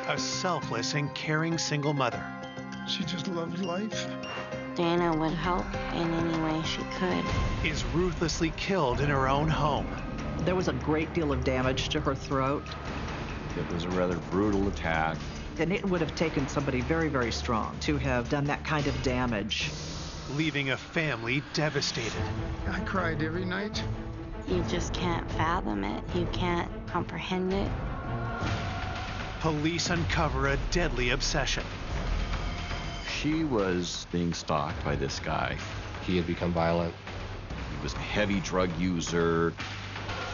a selfless and caring single mother. She just loved life. Dana would help in any way she could. Is ruthlessly killed in her own home. There was a great deal of damage to her throat. It was a rather brutal attack. And it would have taken somebody very, very strong to have done that kind of damage. Leaving a family devastated. I cried every night. You just can't fathom it. You can't comprehend it. Police uncover a deadly obsession. She was being stalked by this guy. He had become violent. He was a heavy drug user.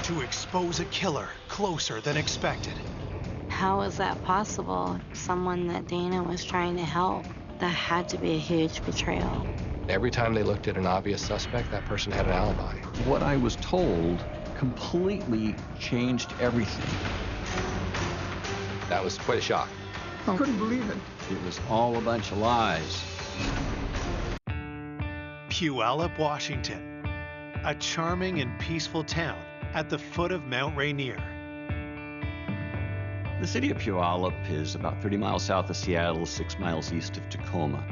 To expose a killer closer than expected. How is that possible? Someone that Dana was trying to help. That had to be a huge betrayal. Every time they looked at an obvious suspect, that person had an alibi. What I was told completely changed everything. That was quite a shock. I couldn't believe it. It was all a bunch of lies. Puyallup, Washington, a charming and peaceful town at the foot of Mount Rainier. The city of Puyallup is about 30 miles south of Seattle, 6 miles east of Tacoma.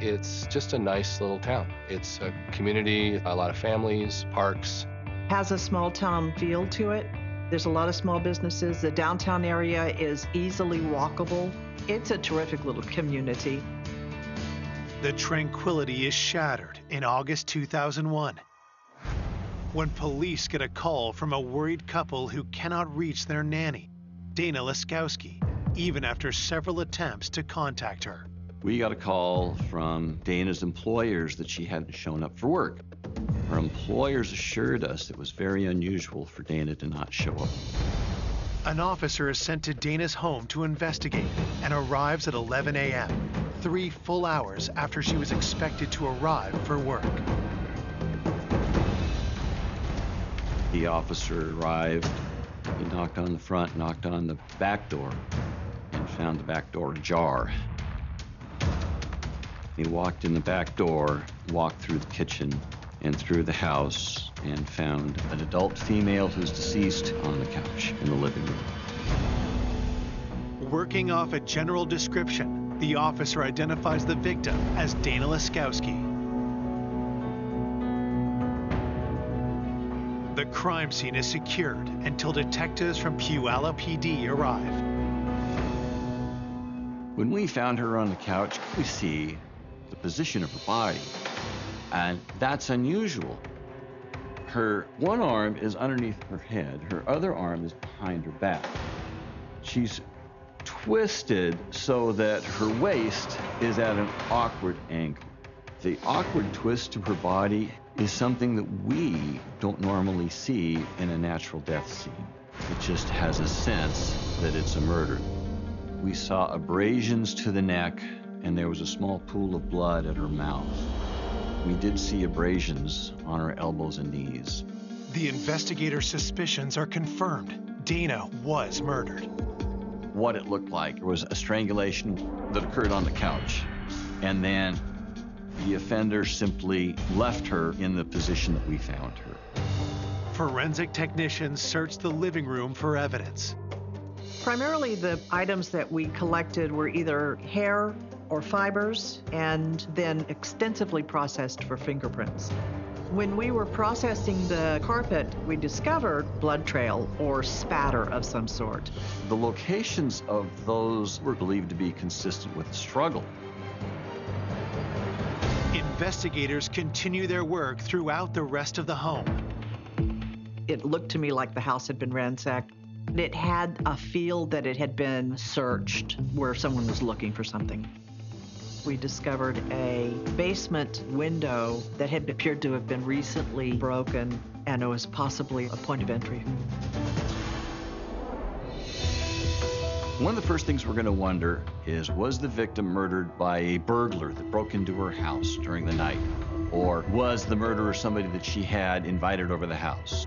It's just a nice little town. It's a community, a lot of families, parks. Has a small town feel to it. There's a lot of small businesses. The downtown area is easily walkable. It's a terrific little community. The tranquility is shattered in August 2001 when police get a call from a worried couple who cannot reach their nanny, Dana Laskowski, even after several attempts to contact her. We got a call from Dana's employers that she hadn't shown up for work. Her employers assured us it was very unusual for Dana to not show up. An officer is sent to Dana's home to investigate and arrives at 11 a.m., 3 full hours after she was expected to arrive for work. The officer arrived. He knocked on the front, knocked on the back door, and found the back door ajar. He walked in the back door, walked through the kitchen and through the house, and found an adult female who's deceased on the couch in the living room. Working off a general description, the officer identifies the victim as Dana Laskowski. The crime scene is secured until detectives from Puyallup PD arrive. When we found her on the couch, we see the position of her body, and that's unusual. Her one arm is underneath her head, her other arm is behind her back. She's twisted so that her waist is at an awkward angle. The awkward twist to her body is something that we don't normally see in a natural death scene. It just has a sense that it's a murder. We saw abrasions to the neck, and there was a small pool of blood at her mouth. We did see abrasions on her elbows and knees. The investigator's suspicions are confirmed. Dana was murdered. What it looked like was a strangulation that occurred on the couch, and then the offender simply left her in the position that we found her. Forensic technicians searched the living room for evidence. Primarily, the items that we collected were either hair or fibers, and then extensively processed for fingerprints. When we were processing the carpet, we discovered blood trail or spatter of some sort. The locations of those were believed to be consistent with the struggle. Investigators continue their work throughout the rest of the home. It looked to me like the house had been ransacked. It had a feel that it had been searched, where someone was looking for something. We discovered a basement window that had appeared to have been recently broken, and it was possibly a point of entry. One of the first things we're going to wonder is, was the victim murdered by a burglar that broke into her house during the night? Or was the murderer somebody that she had invited over the house?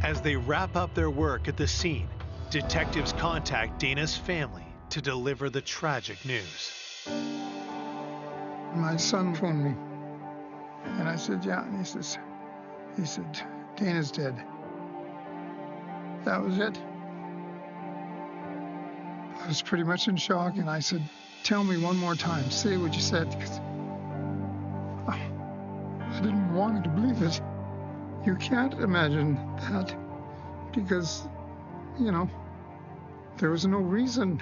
As they wrap up their work at the scene, detectives contact Dana's family to deliver the tragic news. My son phoned me, and I said, yeah, and he said, Dana's dead. That was it. was pretty much in shock, and I said, "Tell me one more time. Say what you said." Because I didn't want her to believe it. You can't imagine that because, you know, there was no reason.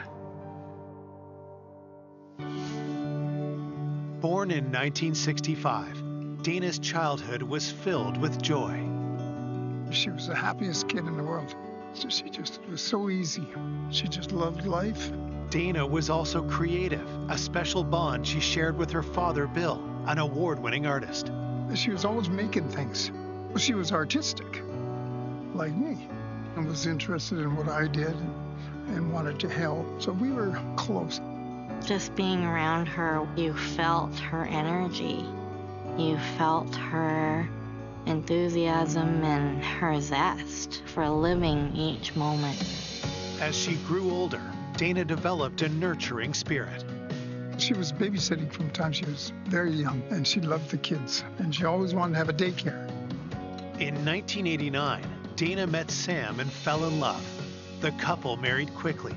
Born in 1965, Dana's childhood was filled with joy. She was the happiest kid in the world. It was so easy. She just loved life. Dana was also creative, a special bond she shared with her father, Bill, an award-winning artist. She was always making things. She was artistic, like me, and was interested in what I did and wanted to help. So we were close. Just being around her, you felt her energy. You felt her enthusiasm and her zest for living each moment. As she grew older, Dana developed a nurturing spirit. She was babysitting from the time she was very young, and she loved the kids, and she always wanted to have a daycare. In 1989, Dana met Sam and fell in love. The couple married quickly,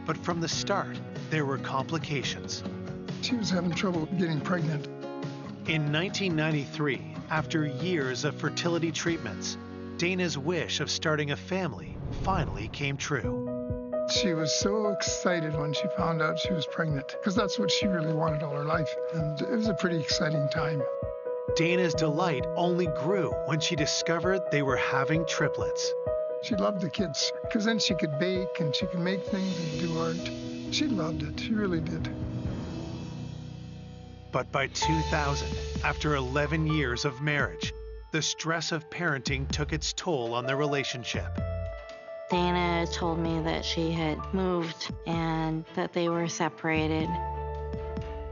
but from the start, there were complications. She was having trouble getting pregnant. In 1993, after years of fertility treatments, Dana's wish of starting a family finally came true. She was so excited when she found out she was pregnant, because that's what she really wanted all her life, and it was a pretty exciting time. Dana's delight only grew when she discovered they were having triplets. She loved the kids, because then she could bake and she could make things and do art. She loved it, she really did. But by 2000, after 11 years of marriage, the stress of parenting took its toll on their relationship. Dana told me that she had moved and that they were separated.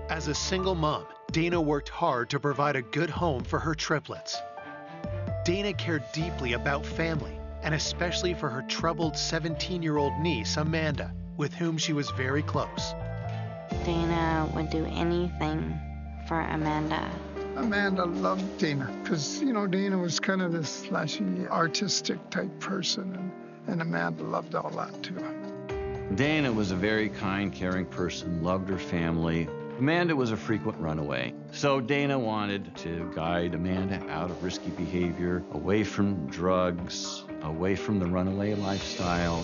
As a single mom, Dana worked hard to provide a good home for her triplets. Dana cared deeply about family, and especially for her troubled 17-year-old niece, Amanda, with whom she was very close. Dana would do anything for Amanda. Amanda loved Dana, because, you know, Dana was kind of this flashy, artistic type person, and Amanda loved all that too. Dana was a very kind, caring person, loved her family. Amanda was a frequent runaway. So Dana wanted to guide Amanda out of risky behavior, away from drugs, away from the runaway lifestyle.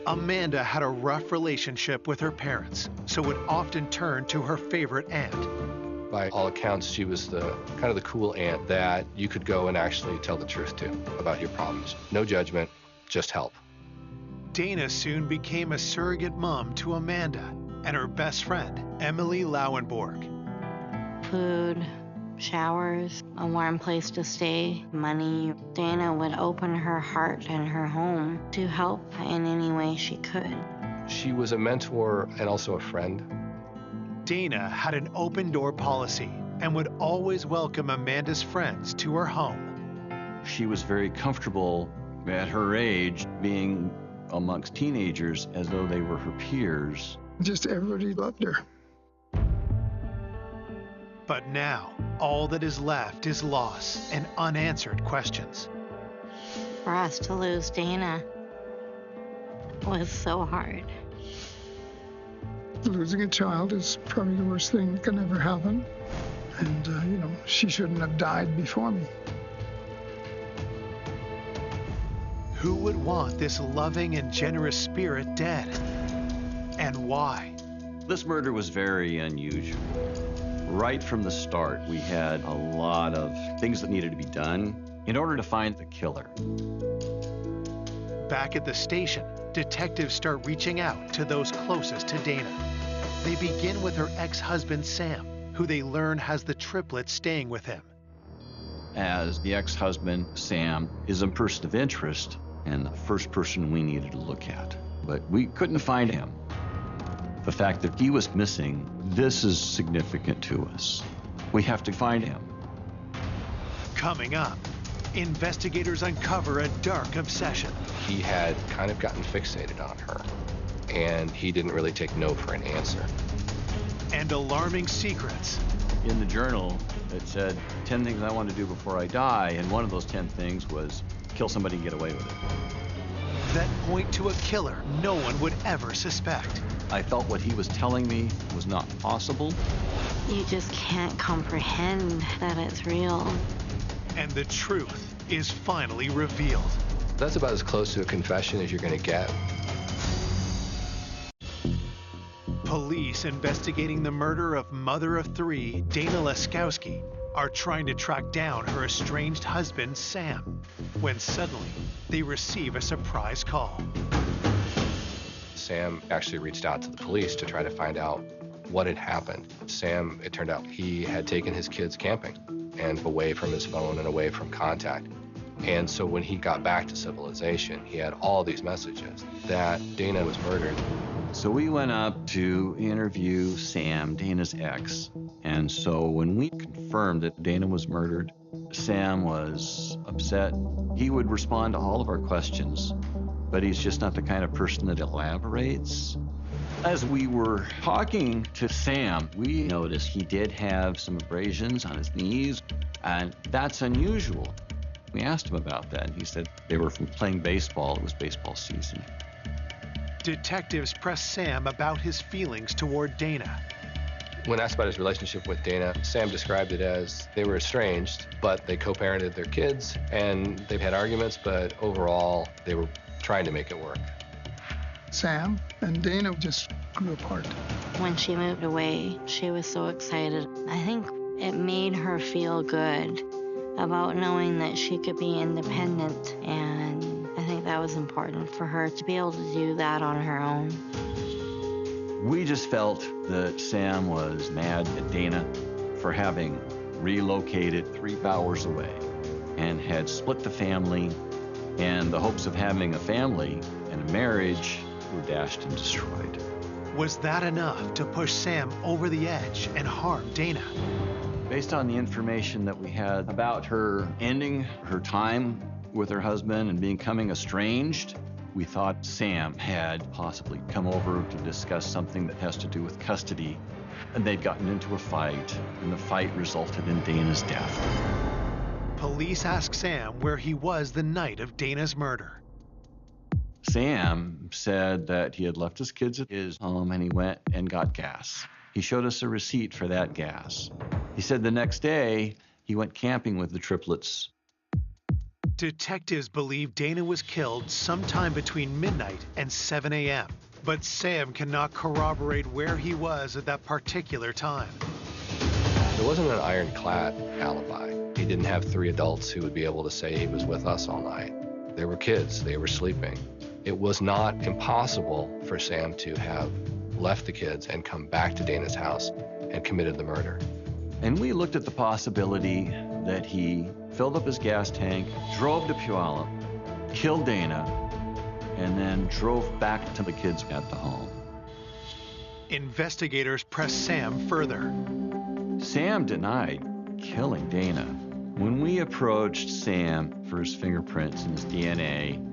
Amanda had a rough relationship with her parents, so would often turn to her favorite aunt. By all accounts, she was the kind of the cool aunt that you could go and actually tell the truth to about your problems. No judgment, just help. Dana soon became a surrogate mom to Amanda and her best friend, Emily Lauenborg. Food, showers, a warm place to stay, money. Dana would open her heart and her home to help in any way she could. She was a mentor and also a friend. Dana had an open door policy and would always welcome Amanda's friends to her home. She was very comfortable at her age being amongst teenagers as though they were her peers. Just everybody loved her. But now, all that is left is loss and unanswered questions. For us to lose Dana was so hard. Losing a child is probably the worst thing that can ever happen. And, you know, she shouldn't have died before me. Who would want this loving and generous spirit dead? And why? This murder was very unusual. Right from the start, we had a lot of things that needed to be done in order to find the killer. Back at the station, detectives start reaching out to those closest to Dana. They begin with her ex-husband, Sam, who they learn has the triplets staying with him. As the ex-husband, Sam, is a person of interest and the first person we needed to look at. But we couldn't find him. The fact that he was missing, this is significant to us. We have to find him. Coming up, investigators uncover a dark obsession. He had kind of gotten fixated on her, and he didn't really take no for an answer. And alarming secrets. In the journal, it said 10 things I want to do before I die, and one of those 10 things was kill somebody and get away with it. that point to a killer no one would ever suspect. I felt what he was telling me was not possible. You just can't comprehend that it's real. And the truth is finally revealed. That's about as close to a confession as you're going to get. Police investigating the murder of mother of three, Dana Laskowski, are trying to track down her estranged husband, Sam, when suddenly they receive a surprise call. Sam actually reached out to the police to try to find out what had happened. Sam, it turned out, he had taken his kids camping and away from his phone and away from contact. And so when he got back to civilization, he had all these messages that Dana was murdered. So we went up to interview Sam, Dana's ex. And so when we confirmed that Dana was murdered, Sam was upset. He would respond to all of our questions, but he's just not the kind of person that elaborates. As we were talking to Sam, we noticed he did have some abrasions on his knees, and that's unusual. We asked him about that, and he said they were from playing baseball. It was baseball season. Detectives press Sam about his feelings toward Dana. When asked about his relationship with Dana, Sam described it as they were estranged, but they co-parented their kids, and they've had arguments, but overall, they were trying to make it work. Sam and Dana just grew apart. When she moved away, she was so excited. I think it made her feel good about knowing that she could be independent, and I think that was important for her to be able to do that on her own. We just felt that Sam was mad at Dana for having relocated 3 hours away and had split the family, and the hopes of having a family and a marriage were dashed and destroyed. Was that enough to push Sam over the edge and harm Dana? Based on the information that we had about her ending her time with her husband and becoming estranged, we thought Sam had possibly come over to discuss something that has to do with custody, and they'd gotten into a fight, and the fight resulted in Dana's death. Police ask Sam where he was the night of Dana's murder. Sam said that he had left his kids at his home and he went and got gas. He showed us a receipt for that gas. He said the next day he went camping with the triplets. Detectives believe Dana was killed sometime between midnight and 7 a.m., but Sam cannot corroborate where he was at that particular time. There wasn't an ironclad alibi. He didn't have 3 adults who would be able to say he was with us all night. There were kids, they were sleeping. It was not impossible for Sam to have left the kids and come back to Dana's house and committed the murder. And we looked at the possibility that he filled up his gas tank, drove to Puyallup, killed Dana, and then drove back to the kids at the home. Investigators press Sam further. Sam denied killing Dana. When we approached Sam for his fingerprints and his DNA,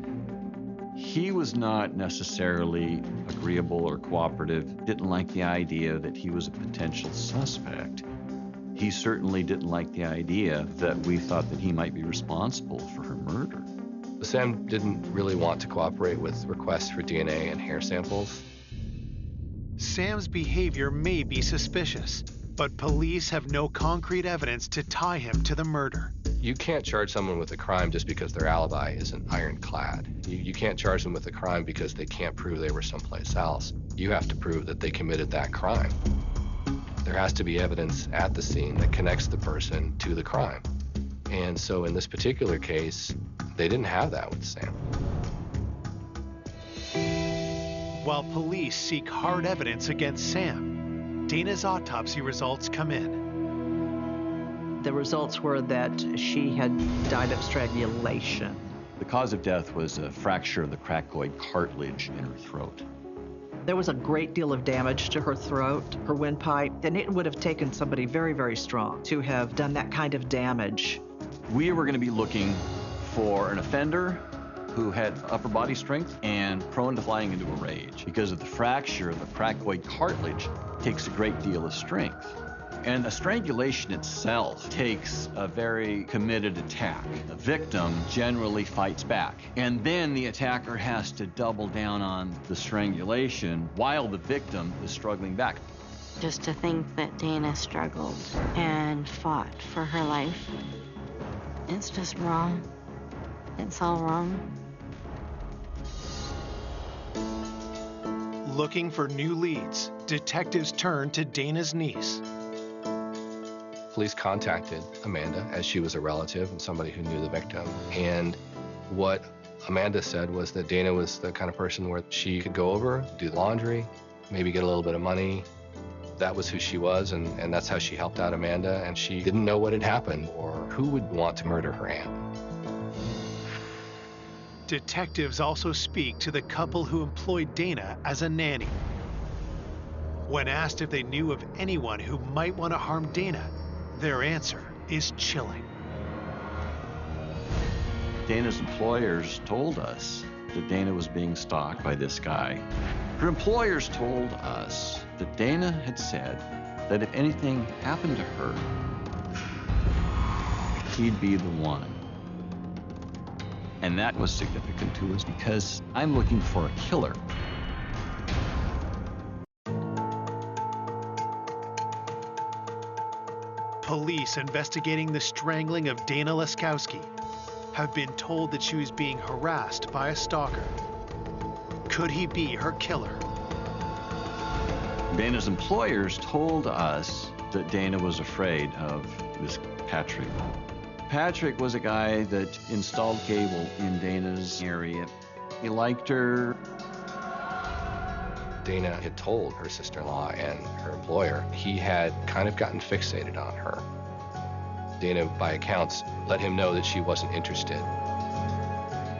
he was not necessarily agreeable or cooperative, didn't like the idea that he was a potential suspect. He certainly didn't like the idea that we thought that he might be responsible for her murder. Sam didn't really want to cooperate with requests for DNA and hair samples. Sam's behavior may be suspicious, but police have no concrete evidence to tie him to the murder. You can't charge someone with a crime just because their alibi isn't ironclad. You can't charge them with a crime because they can't prove they were someplace else. You have to prove that they committed that crime. There has to be evidence at the scene that connects the person to the crime. And so in this particular case, they didn't have that with Sam. While police seek hard evidence against Sam, Dana's autopsy results come in. The results were that she had died of strangulation. The cause of death was a fracture of the cricoid cartilage in her throat. There was a great deal of damage to her throat, her windpipe, and it would have taken somebody very, very strong to have done that kind of damage. We were going to be looking for an offender who had upper body strength and prone to flying into a rage. Because of the fracture of the cricoid cartilage, takes a great deal of strength. And a strangulation itself takes a very committed attack. The victim generally fights back. And then the attacker has to double down on the strangulation while the victim is struggling back. Just to think that Dana struggled and fought for her life, it's just wrong. It's all wrong. Looking for new leads, detectives turn to Dana's niece. Police contacted Amanda as she was a relative and somebody who knew the victim. And what Amanda said was that Dana was the kind of person where she could go over, do laundry, maybe get a little bit of money. That was who she was, and that's how she helped out Amanda. And she didn't know what had happened or who would want to murder her aunt. Detectives also speak to the couple who employed Dana as a nanny. When asked if they knew of anyone who might want to harm Dana, their answer is chilling. Dana's employers told us that Dana was being stalked by this guy. Her employers told us that Dana had said that if anything happened to her, he'd be the one. And that was significant to us because I'm looking for a killer. Police investigating the strangling of Dana Laskowski have been told that she was being harassed by a stalker. Could he be her killer? Dana's employers told us that Dana was afraid of this Patrick. Patrick was a guy that installed cable in Dana's area. He liked her. Dana had told her sister-in-law and her employer he had kind of gotten fixated on her. Dana, by accounts, let him know that she wasn't interested.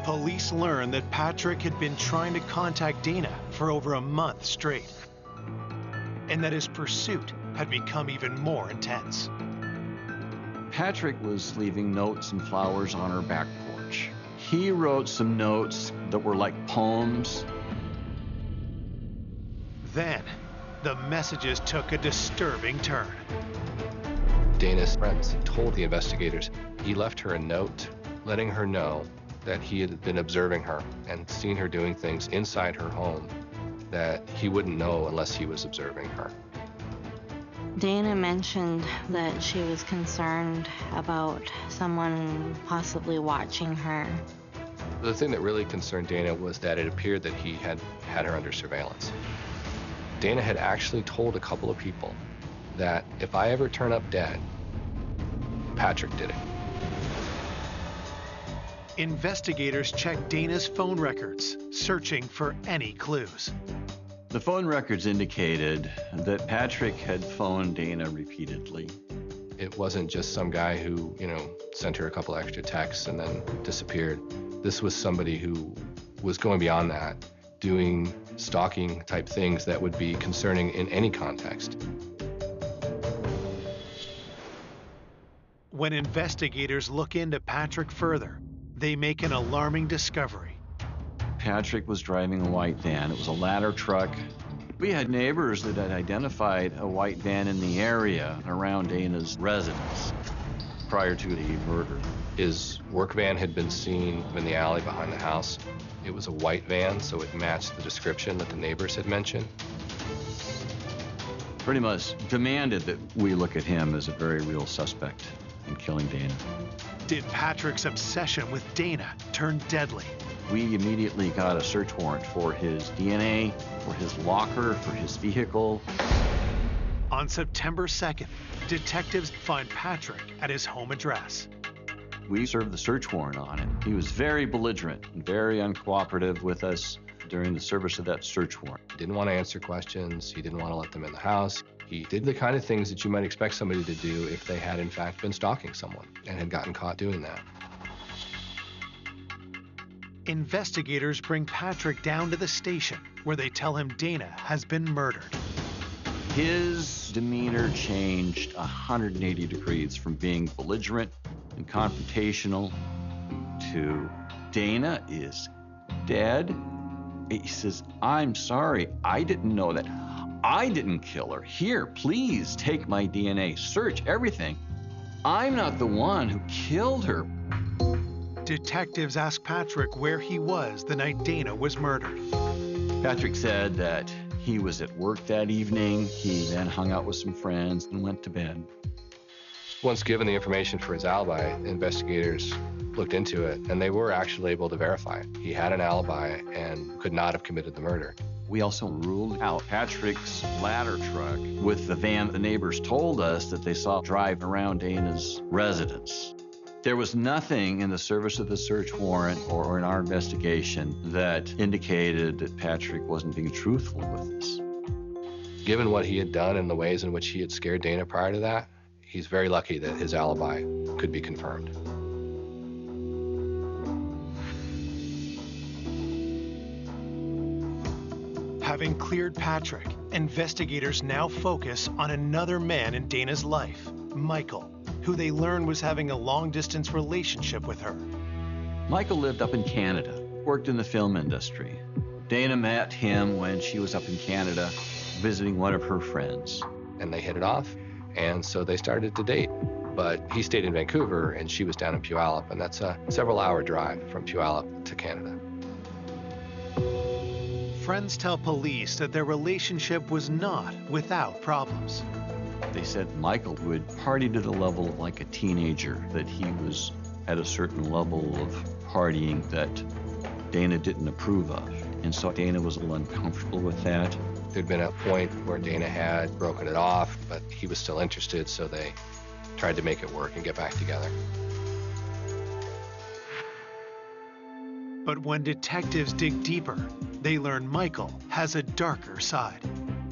Police learned that Patrick had been trying to contact Dana for over a month straight, and that his pursuit had become even more intense. Patrick was leaving notes and flowers on her back porch. He wrote some notes that were like poems. Then, the messages took a disturbing turn. Dana's friends told the investigators he left her a note letting her know that he had been observing her and seen her doing things inside her home that he wouldn't know unless he was observing her. Dana mentioned that she was concerned about someone possibly watching her. The thing that really concerned Dana was that it appeared that he had her under surveillance. Dana had actually told a couple of people that if I ever turn up dead, Patrick did it. Investigators checked Dana's phone records, searching for any clues. The phone records indicated that Patrick had phoned Dana repeatedly. It wasn't just some guy who, sent her a couple extra texts and then disappeared. This was somebody who was going beyond that, doing stalking type things that would be concerning in any context. When investigators look into Patrick further, they make an alarming discovery. Patrick was driving a white van. It was a ladder truck. We had neighbors that had identified a white van in the area around Dana's residence prior to the murder. His work van had been seen in the alley behind the house. It was a white van, so it matched the description that the neighbors had mentioned. Pretty much demanded that we look at him as a very real suspect in killing Dana. Did Patrick's obsession with Dana turn deadly? We immediately got a search warrant for his DNA, for his locker, for his vehicle. On September 2nd, detectives find Patrick at his home address. We served the search warrant on him. He was very belligerent and very uncooperative with us during the service of that search warrant. He didn't want to answer questions. He didn't want to let them in the house. He did the kind of things that you might expect somebody to do if they had in fact been stalking someone and had gotten caught doing that. Investigators bring Patrick down to the station where they tell him Dana has been murdered. His demeanor changed 180 degrees from being belligerent and confrontational to Dana is dead. He says, I'm sorry, I didn't know that. I didn't kill her. Here, please take my DNA, search everything. I'm not the one who killed her. Detectives asked Patrick where he was the night Dana was murdered. Patrick said that he was at work that evening. He then hung out with some friends and went to bed. Once given the information for his alibi, investigators looked into it, and they were actually able to verify it. He had an alibi and could not have committed the murder. We also ruled out Patrick's ladder truck with the van the neighbors told us that they saw drive around Dana's residence. There was nothing in the service of the search warrant or in our investigation that indicated that Patrick wasn't being truthful with us. Given what he had done and the ways in which he had scared Dana prior to that, he's very lucky that his alibi could be confirmed. Having cleared Patrick, investigators now focus on another man in Dana's life, Michael, who they learn was having a long-distance relationship with her. Michael lived up in Canada, worked in the film industry. Dana met him when she was up in Canada visiting one of her friends. And they hit it off, and so they started to date. But he stayed in Vancouver, and she was down in Puyallup, and that's a several-hour drive from Puyallup to Canada. Friends tell police that their relationship was not without problems. They said Michael would party to the level of like a teenager, that he was at a certain level of partying that Dana didn't approve of. And so Dana was a little uncomfortable with that. There'd been a point where Dana had broken it off, but he was still interested, so they tried to make it work and get back together. But when detectives dig deeper, they learn Michael has a darker side.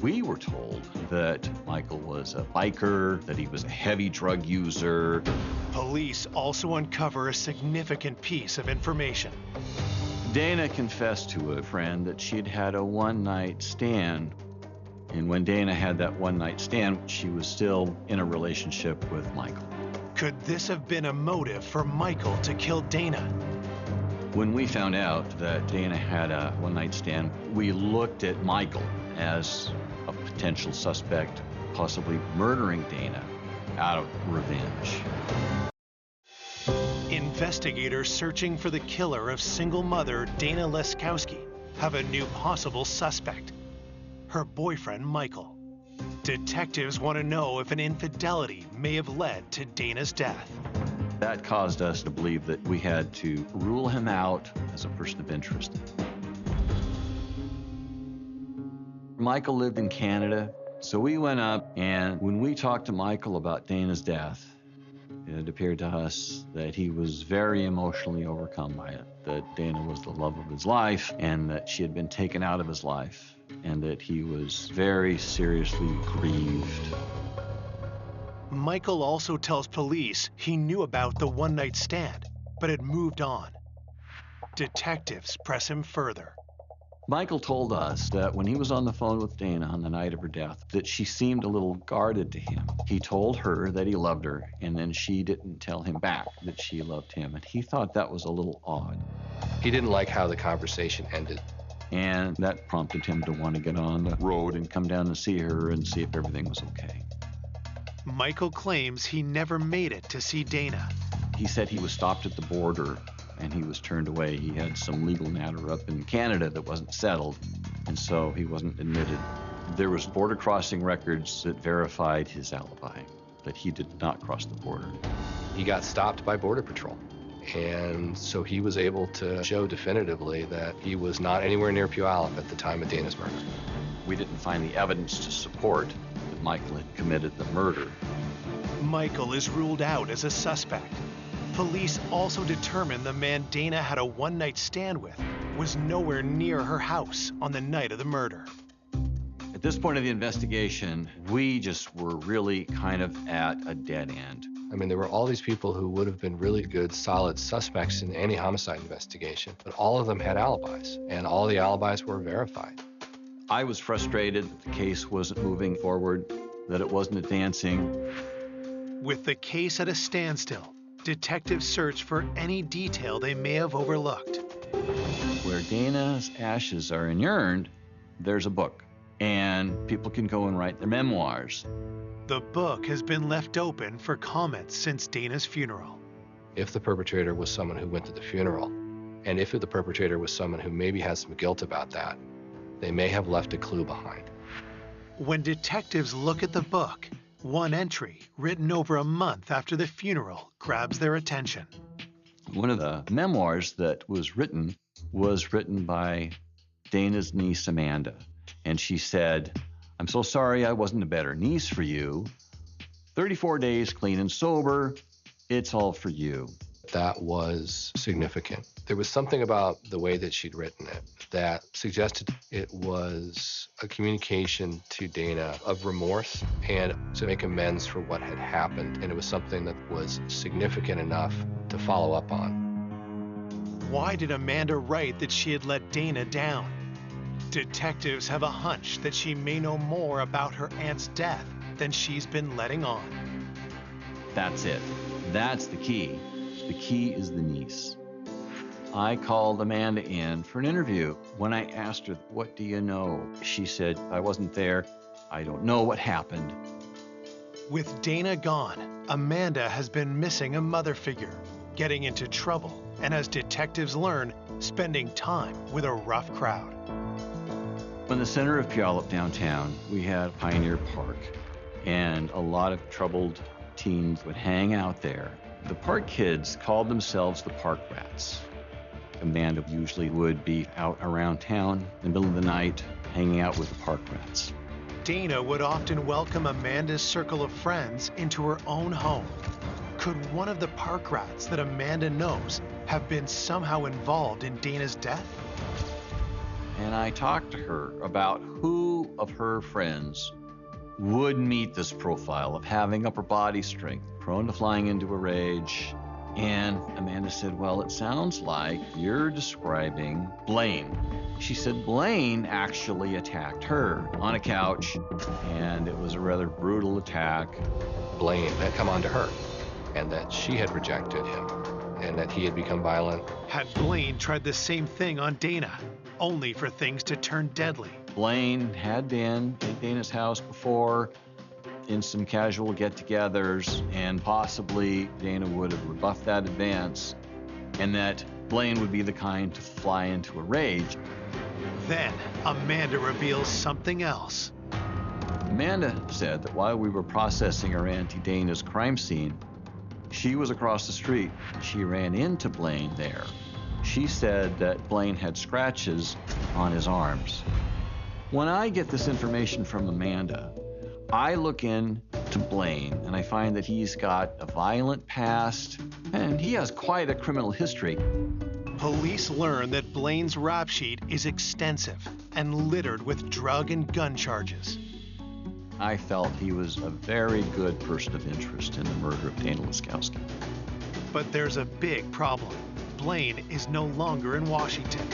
We were told that Michael was a biker, that he was a heavy drug user. Police also uncover a significant piece of information. Dana confessed to a friend that she'd had a one-night stand. And when Dana had that one-night stand, she was still in a relationship with Michael. Could this have been a motive for Michael to kill Dana? When we found out that Dana had a one-night stand, we looked at Michael as a potential suspect, possibly murdering Dana out of revenge. Investigators searching for the killer of single mother Dana Leskowski have a new possible suspect, her boyfriend Michael. Detectives want to know if an infidelity may have led to Dana's death. That caused us to believe that we had to rule him out as a person of interest. Michael lived in Canada, so we went up, and when we talked to Michael about Dana's death, it appeared to us that he was very emotionally overcome by it, that Dana was the love of his life, and that she had been taken out of his life, and that he was very seriously grieved. Michael also tells police he knew about the one-night stand, but had moved on. Detectives press him further. Michael told us that when he was on the phone with Dana on the night of her death, that she seemed a little guarded to him. He told her that he loved her, and then she didn't tell him back that she loved him, and he thought that was a little odd. He didn't like how the conversation ended. And that prompted him to want to get on the road and come down and see her and see if everything was okay. Michael claims he never made it to see Dana. He said he was stopped at the border and he was turned away. He had some legal matter up in Canada that wasn't settled, and so he wasn't admitted. There was border crossing records that verified his alibi, that he did not cross the border. He got stopped by Border Patrol, and so he was able to show definitively that he was not anywhere near Puyallup at the time of Dana's murder. We didn't find the evidence to support that Michael had committed the murder. Michael is ruled out as a suspect. Police also determined the man Dana had a one-night stand with was nowhere near her house on the night of the murder. At this point of the investigation, we just were really kind of at a dead end. I mean, there were all these people who would have been really good, solid suspects in any homicide investigation, but all of them had alibis, and all the alibis were verified. I was frustrated that the case wasn't moving forward, that it wasn't advancing. With the case at a standstill, detectives search for any detail they may have overlooked. Where Dana's ashes are inurned, there's a book. and people can go and write their memoirs. The book has been left open for comments since Dana's funeral. If the perpetrator was someone who went to the funeral, and if the perpetrator was someone who maybe has some guilt about that, they may have left a clue behind. When detectives look at the book, one entry, written over a month after the funeral, grabs their attention. One of the memoirs that was written by Dana's niece, Amanda. And she said, "I'm so sorry I wasn't a better niece for you. 34 days clean and sober. It's all for you." That was significant. There was something about the way that she'd written it that suggested it was a communication to Dana of remorse and to make amends for what had happened. And it was something that was significant enough to follow up on. Why did Amanda write that she had let Dana down? Detectives have a hunch that she may know more about her aunt's death than she's been letting on. That's it. That's the key. The key is the niece. I called Amanda in for an interview. When I asked her, "What do you know?" she said, "I wasn't there. I don't know what happened." With Dana gone, Amanda has been missing a mother figure, getting into trouble, and as detectives learn, spending time with a rough crowd. In the center of Puyallup downtown, we had Pioneer Park, and a lot of troubled teens would hang out there. The park kids called themselves the Park Rats. Amanda usually would be out around town in the middle of the night, hanging out with the Park Rats. Dana would often welcome Amanda's circle of friends into her own home. Could one of the Park Rats that Amanda knows have been somehow involved in Dana's death? And I talked to her about who of her friends would meet this profile of having upper body strength, prone to flying into a rage. And Amanda said, "Well, it sounds like you're describing Blaine." She said Blaine actually attacked her on a couch, and it was a rather brutal attack. Blaine had come on to her, and that she had rejected him, and that he had become violent. Had Blaine tried the same thing on Dana, only for things to turn deadly? Blaine had been at Dana's house before in some casual get-togethers, and possibly Dana would have rebuffed that advance, and that Blaine would be the kind to fly into a rage. Then Amanda reveals something else. Amanda said that while we were processing her Auntie Dana's crime scene, she was across the street. She ran into Blaine there. She said that Blaine had scratches on his arms. When I get this information from Amanda, I look into Blaine and I find that he's got a violent past and he has quite a criminal history. Police learn that Blaine's rap sheet is extensive and littered with drug and gun charges. I felt he was a very good person of interest in the murder of Dana Laskowski. But there's a big problem. Blaine is no longer in Washington.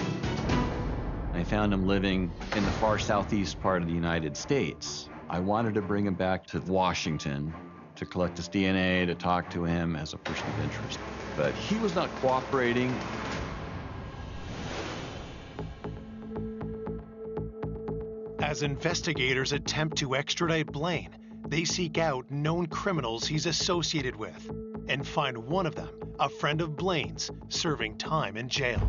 I found him living in the far southeast part of the United States. I wanted to bring him back to Washington to collect his DNA, to talk to him as a person of interest. But he was not cooperating. As investigators attempt to extradite Blaine, they seek out known criminals he's associated with and find one of them, a friend of Blaine's, serving time in jail.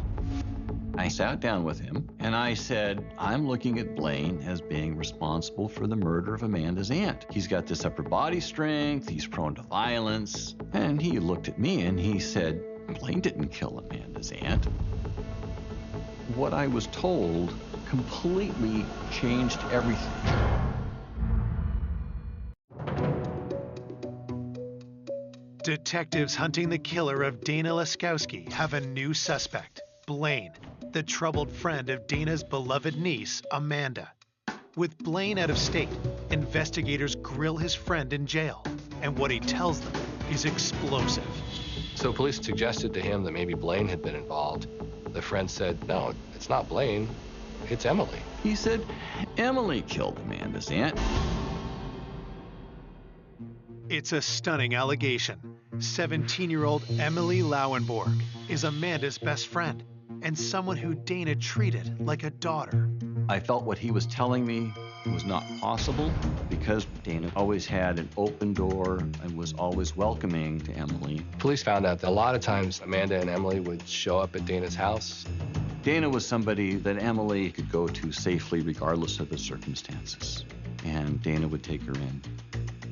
I sat down with him and I said, "I'm looking at Blaine as being responsible for the murder of Amanda's aunt. He's got this upper body strength, he's prone to violence." And he looked at me and he said, "Blaine didn't kill Amanda's aunt." What I was told completely changed everything. Detectives hunting the killer of Dana Laskowski have a new suspect, Blaine, the troubled friend of Dana's beloved niece, Amanda. With Blaine out of state, investigators grill his friend in jail, and what he tells them is explosive. So police suggested to him that maybe Blaine had been involved. The friend said, "No, it's not Blaine, it's Emily." He said, "Emily killed Amanda's aunt." It's a stunning allegation. 17-year-old Emily Lauenborg is Amanda's best friend and someone who Dana treated like a daughter. I felt what he was telling me was not possible because Dana always had an open door and was always welcoming to Emily. Police found out that a lot of times Amanda and Emily would show up at Dana's house. Dana was somebody that Emily could go to safely regardless of the circumstances, and Dana would take her in.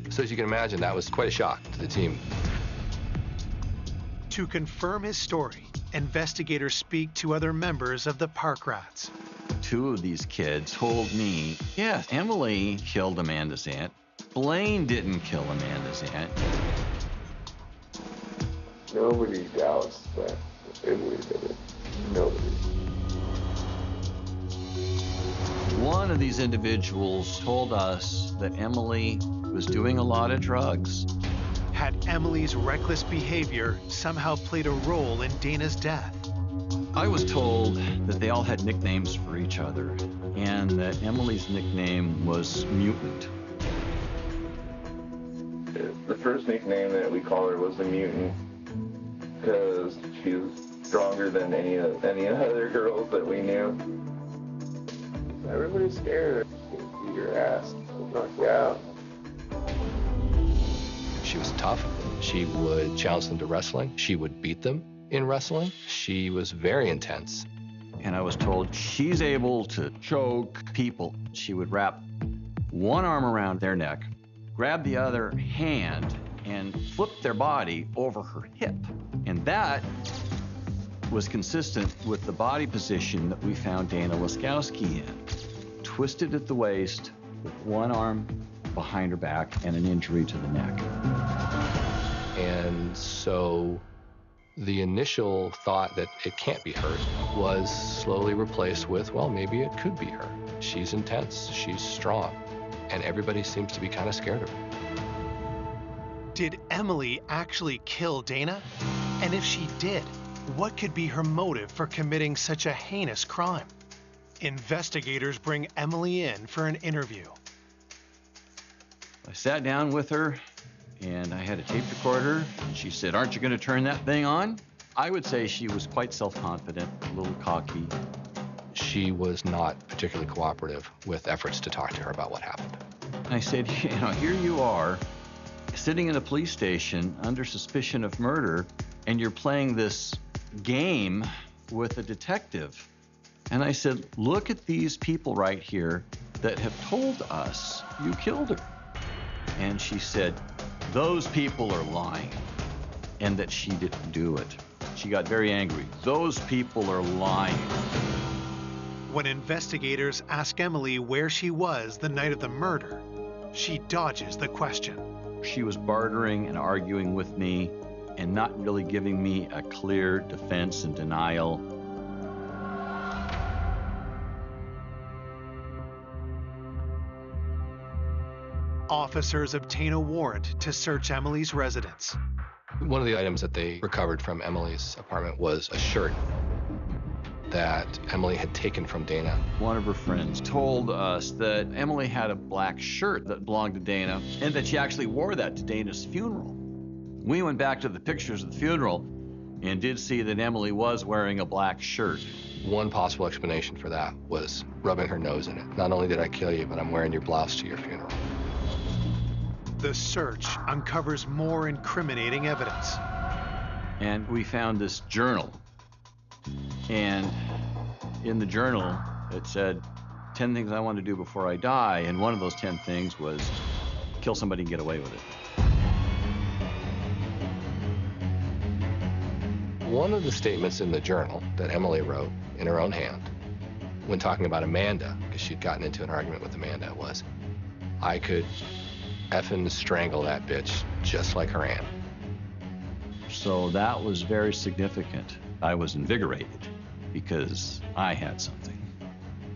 So as you can imagine, that was quite a shock to the team. To confirm his story, investigators speak to other members of the Park Rats. Two of these kids told me, yes, Emily killed Amanda's aunt. Blaine didn't kill Amanda's aunt. Nobody doubts that Emily did it. Nobody. One of these individuals told us that Emily was doing a lot of drugs. Had Emily's reckless behavior somehow played a role in Dana's death? I was told that they all had nicknames for each other, and that Emily's nickname was Mutant. The first nickname that we called her was the Mutant, because she was stronger than any other girls that we knew. Everybody's scared. She'll beat your ass. She'll knock you out. She was tough. She would challenge them to wrestling. She would beat them in wrestling. She was very intense. And I was told she's able to choke people. She would wrap one arm around their neck, grab the other hand, and flip their body over her hip. And that was consistent with the body position that we found Dana Laskowski in. Twisted at the waist, with one arm behind her back and an injury to the neck. And so the initial thought that it can't be her was slowly replaced with, well, maybe it could be her. She's intense, she's strong, and everybody seems to be kind of scared of her. Did Emily actually kill Dana? And if she did, what could be her motive for committing such a heinous crime? Investigators bring Emily in for an interview. I sat down with her, and I had a tape recorder. She said, "Aren't you going to turn that thing on?" I would say she was quite self-confident, a little cocky. She was not particularly cooperative with efforts to talk to her about what happened. And I said, here you are, sitting in a police station under suspicion of murder, and you're playing this game with a detective. And I said, look at these people right here that have told us you killed her. And she said, those people are lying, and that she didn't do it. She got very angry. Those people are lying. When investigators ask Emily where she was the night of the murder, she dodges the question. She was bartering and arguing with me and not really giving me a clear defense and denial. Officers obtain a warrant to search Emily's residence. One of the items that they recovered from Emily's apartment was a shirt that Emily had taken from Dana. One of her friends told us that Emily had a black shirt that belonged to Dana and that she actually wore that to Dana's funeral. We went back to the pictures of the funeral and did see that Emily was wearing a black shirt. One possible explanation for that was rubbing her nose in it. Not only did I kill you, but I'm wearing your blouse to your funeral. The search uncovers more incriminating evidence. And we found this journal. And in the journal, it said, 10 things I want to do before I die. And one of those 10 things was kill somebody and get away with it. One of the statements in the journal that Emily wrote in her own hand when talking about Amanda, because she'd gotten into an argument with Amanda, was, I could effing strangle that bitch just like her aunt. So that was very significant. I was invigorated because I had something.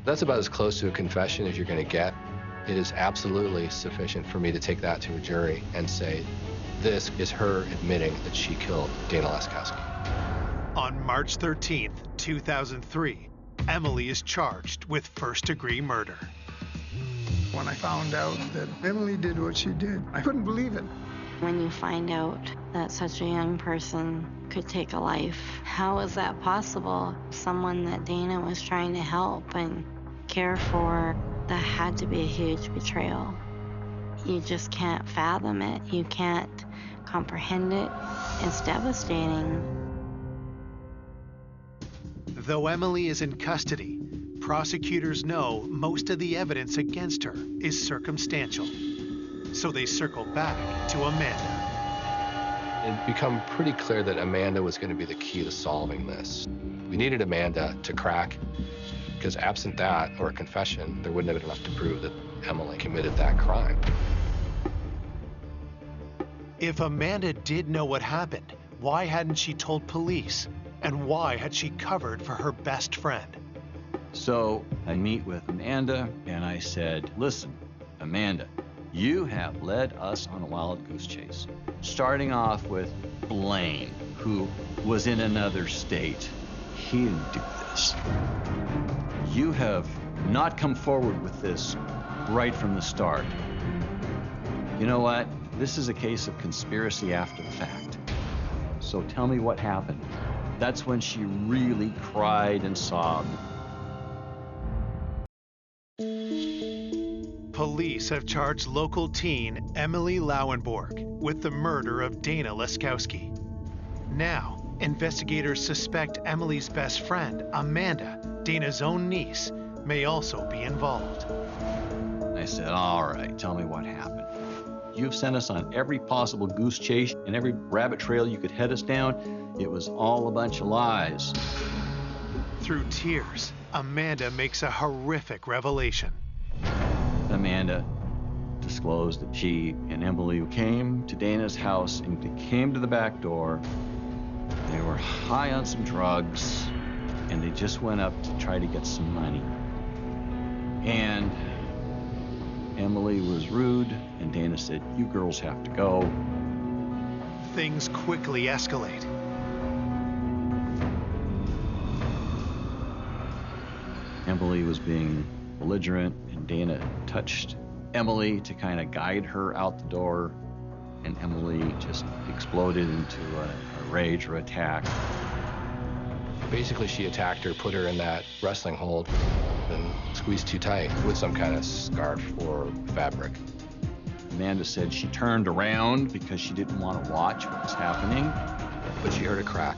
That's about as close to a confession as you're going to get. It is absolutely sufficient for me to take that to a jury and say, this is her admitting that she killed Dana Laskowski. On March 13th, 2003, Emily is charged with first-degree murder. When I found out that Emily did what she did, I couldn't believe it. When you find out that such a young person could take a life, how is that possible? Someone that Dana was trying to help and care for, that had to be a huge betrayal. You just can't fathom it. You can't comprehend it. It's devastating. Though Emily is in custody, prosecutors know most of the evidence against her is circumstantial. So they circle back to Amanda. It had become pretty clear that Amanda was going to be the key to solving this. We needed Amanda to crack, because absent that, or a confession, there wouldn't have been enough to prove that Emily committed that crime. If Amanda did know what happened, why hadn't she told police? And why had she covered for her best friend? So I meet with Amanda and I said, listen, Amanda, you have led us on a wild goose chase. Starting off with Blaine, who was in another state. He didn't do this. You have not come forward with this right from the start. You know what? This is a case of conspiracy after the fact. So tell me what happened. That's when she really cried and sobbed. Police have charged local teen Emily Lauenborg with the murder of Dana Laskowski. Now, investigators suspect Emily's best friend, Amanda, Dana's own niece, may also be involved. I said, all right, tell me what happened. You've sent us on every possible goose chase and every rabbit trail you could head us down. It was all a bunch of lies. Through tears, Amanda makes a horrific revelation. Amanda disclosed that she and Emily came to Dana's house and they came to the back door. They were high on some drugs and they just went up to try to get some money. And Emily was rude and Dana said, you girls have to go. Things quickly escalate. Emily was being belligerent and Dana touched Emily to kind of guide her out the door, and Emily just exploded into a rage or attack. Basically, she attacked her, put her in that wrestling hold, and squeezed too tight with some kind of scarf or fabric. Amanda said she turned around because she didn't want to watch what was happening. But she heard a crack,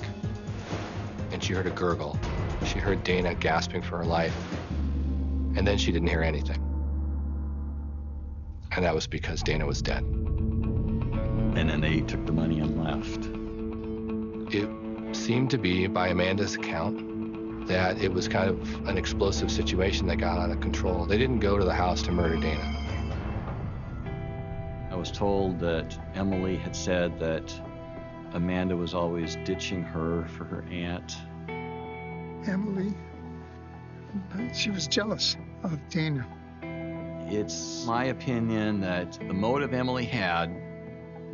and she heard a gurgle. She heard Dana gasping for her life, and then she didn't hear anything. And that was because Dana was dead. And then they took the money and left. It seemed to be, by Amanda's account, that it was kind of an explosive situation that got out of control. They didn't go to the house to murder Dana. I was told that Emily had said that Amanda was always ditching her for her aunt. Emily, she was jealous of Dana. It's my opinion that the motive Emily had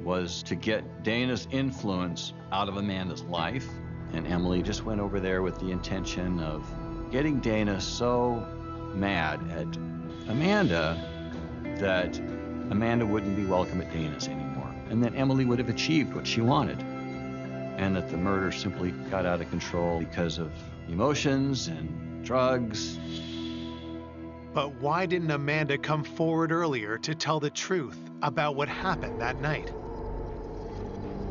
was to get Dana's influence out of Amanda's life, and Emily just went over there with the intention of getting Dana so mad at Amanda that Amanda wouldn't be welcome at Dana's anymore, and that Emily would have achieved what she wanted, and that the murder simply got out of control because of emotions and drugs. But why didn't Amanda come forward earlier to tell the truth about what happened that night?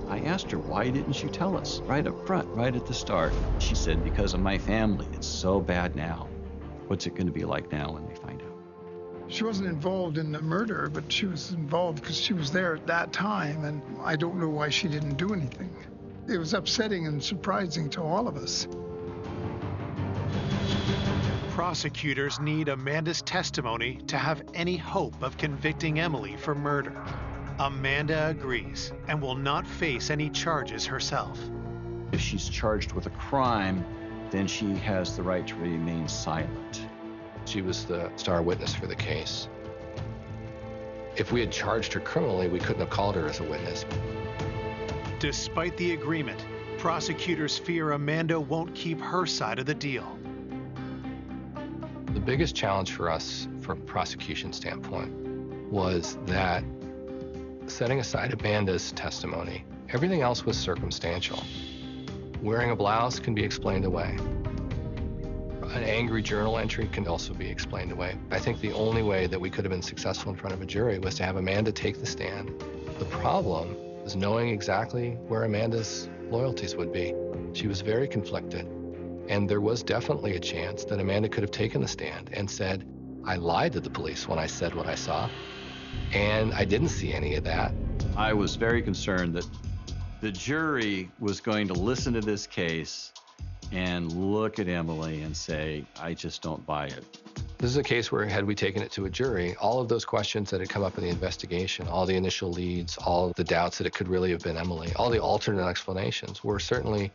I asked her, why didn't you tell us right up front, right at the start? She said, because of my family. It's so bad now. What's it going to be like now when they find out? She wasn't involved in the murder, but she was involved because she was there at that time, and I don't know why she didn't do anything. It was upsetting and surprising to all of us. Prosecutors need Amanda's testimony to have any hope of convicting Emily for murder. Amanda agrees and will not face any charges herself. If she's charged with a crime, then she has the right to remain silent. She was the star witness for the case. If we had charged her criminally, we couldn't have called her as a witness. Despite the agreement, prosecutors fear Amanda won't keep her side of the deal. The biggest challenge for us, from a prosecution standpoint, was that setting aside Amanda's testimony, everything else was circumstantial. Wearing a blouse can be explained away. An angry journal entry can also be explained away. I think the only way that we could have been successful in front of a jury was to have Amanda take the stand. The problem was knowing exactly where Amanda's loyalties would be. She was very conflicted. And there was definitely a chance that Amanda could have taken the stand and said, I lied to the police when I said what I saw, and I didn't see any of that. I was very concerned that the jury was going to listen to this case and look at Emily and say, I just don't buy it. This is a case where, had we taken it to a jury, all of those questions that had come up in the investigation, all the initial leads, all the doubts that it could really have been Emily, all the alternate explanations were certainly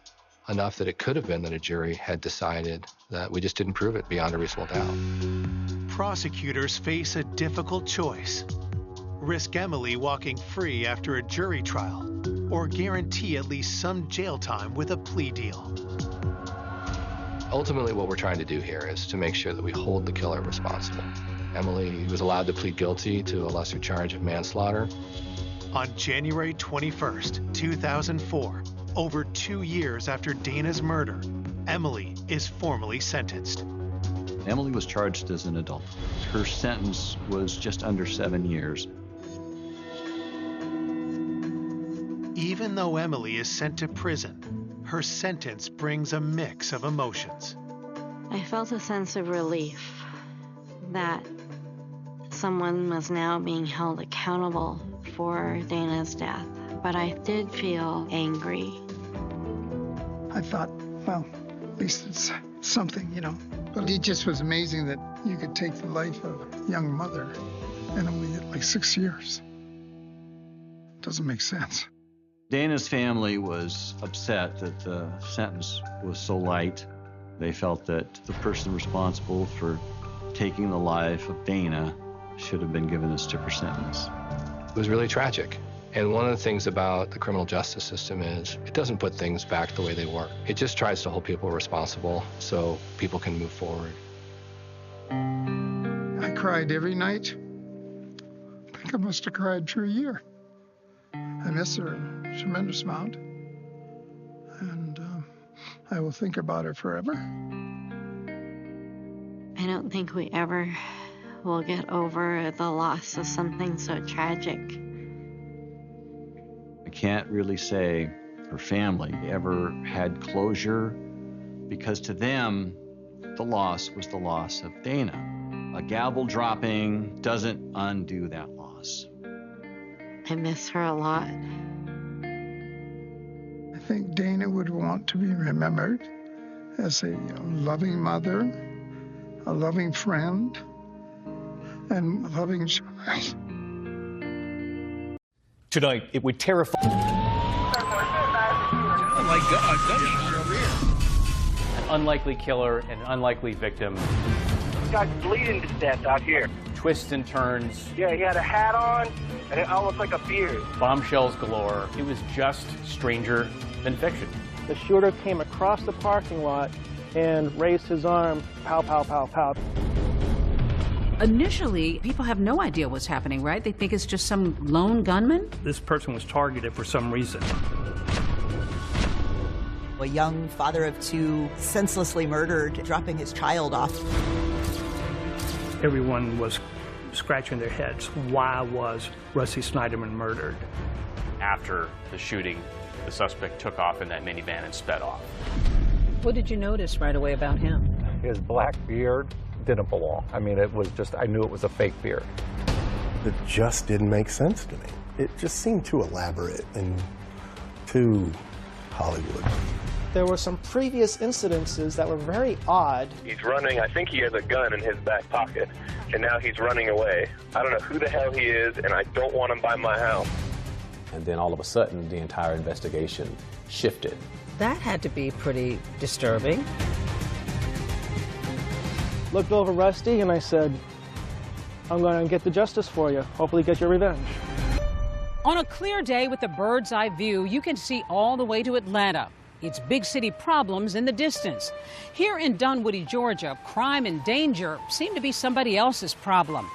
enough that it could have been that a jury had decided that we just didn't prove it beyond a reasonable doubt. Prosecutors face a difficult choice. Risk Emily walking free after a jury trial, or guarantee at least some jail time with a plea deal. Ultimately, what we're trying to do here is to make sure that we hold the killer responsible. Emily was allowed to plead guilty to a lesser charge of manslaughter. On January 21st, 2004, over 2 years after Dana's murder, Emily is formally sentenced. Emily was charged as an adult. Her sentence was just under 7 years. Even though Emily is sent to prison, her sentence brings a mix of emotions. I felt a sense of relief that someone was now being held accountable for Dana's death, but I did feel angry. I thought, well, at least it's something, you know. But it just was amazing that you could take the life of a young mother and only get like 6 years. Doesn't make sense. Dana's family was upset that the sentence was so light. They felt that the person responsible for taking the life of Dana should have been given a stiffer sentence. It was really tragic. And one of the things about the criminal justice system is it doesn't put things back the way they were. It just tries to hold people responsible so people can move forward. I cried every night. I think I must have cried for a year. I miss her a tremendous amount. And I will think about her forever. I don't think we ever will get over the loss of something so tragic. I can't really say her family ever had closure, because to them, the loss was the loss of Dana. A gavel dropping doesn't undo that loss. I miss her a lot. I think Dana would want to be remembered as a loving mother, a loving friend, and a loving child. Tonight, it would terrify. Oh my God, an unlikely killer and an unlikely victim. this guy's bleeding to death out here. Twists and turns. Yeah, he had a hat on, and it almost like a beard. Bombshells galore. It was just stranger than fiction. The shooter came across the parking lot and raised his arm, pow, pow, pow, pow. Initially, people have no idea what's happening, right? They think it's just some lone gunman. This person was targeted for some reason. A young father of two senselessly murdered, dropping his child off. Everyone was scratching their heads. Why was Rusty Snyderman murdered? After the shooting, the suspect took off in that minivan and sped off. What did you notice right away about him? His black beard didn't belong. I mean, it was just, I knew it was a fake beard. It just didn't make sense to me. It just seemed too elaborate and too Hollywood. There were some previous incidences that were very odd. He's running, I think he has a gun in his back pocket, and now he's running away. I don't know who the hell he is, and I don't want him by my house. And then all of a sudden, the entire investigation shifted. That had to be pretty disturbing. Looked over Rusty and I said, I'm going to get the justice for you. Hopefully get your revenge. On a clear day with a bird's eye view, you can see all the way to Atlanta. It's big city problems in the distance. Here in Dunwoody, Georgia, crime and danger seem to be somebody else's problem.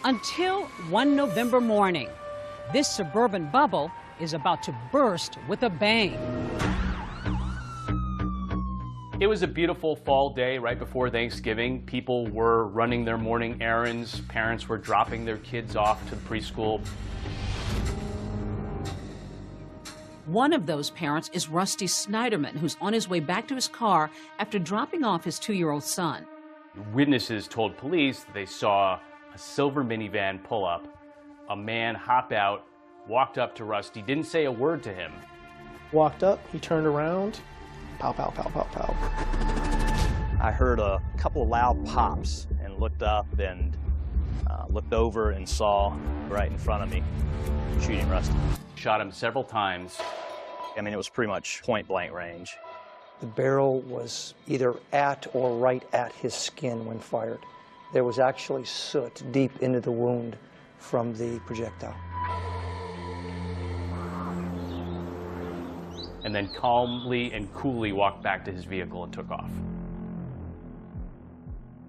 Until one November morning, this suburban bubble is about to burst with a bang. It was a beautiful fall day right before Thanksgiving. People were running their morning errands. Parents were dropping their kids off to the preschool. One of those parents is Rusty Snyderman, who's on his way back to his car after dropping off his 2-year-old son. Witnesses told police that they saw a silver minivan pull up, a man hop out, walked up to Rusty, didn't say a word to him. Walked up, he turned around, pow, pow, pow, pow, pow. I heard a couple of loud pops and looked up and looked over and saw right in front of me shooting Rusty. Shot him several times. I mean, it was pretty much point blank range. The barrel was either at or right at his skin when fired. There was actually soot deep into the wound from the projectile. And then calmly and coolly walked back to his vehicle and took off.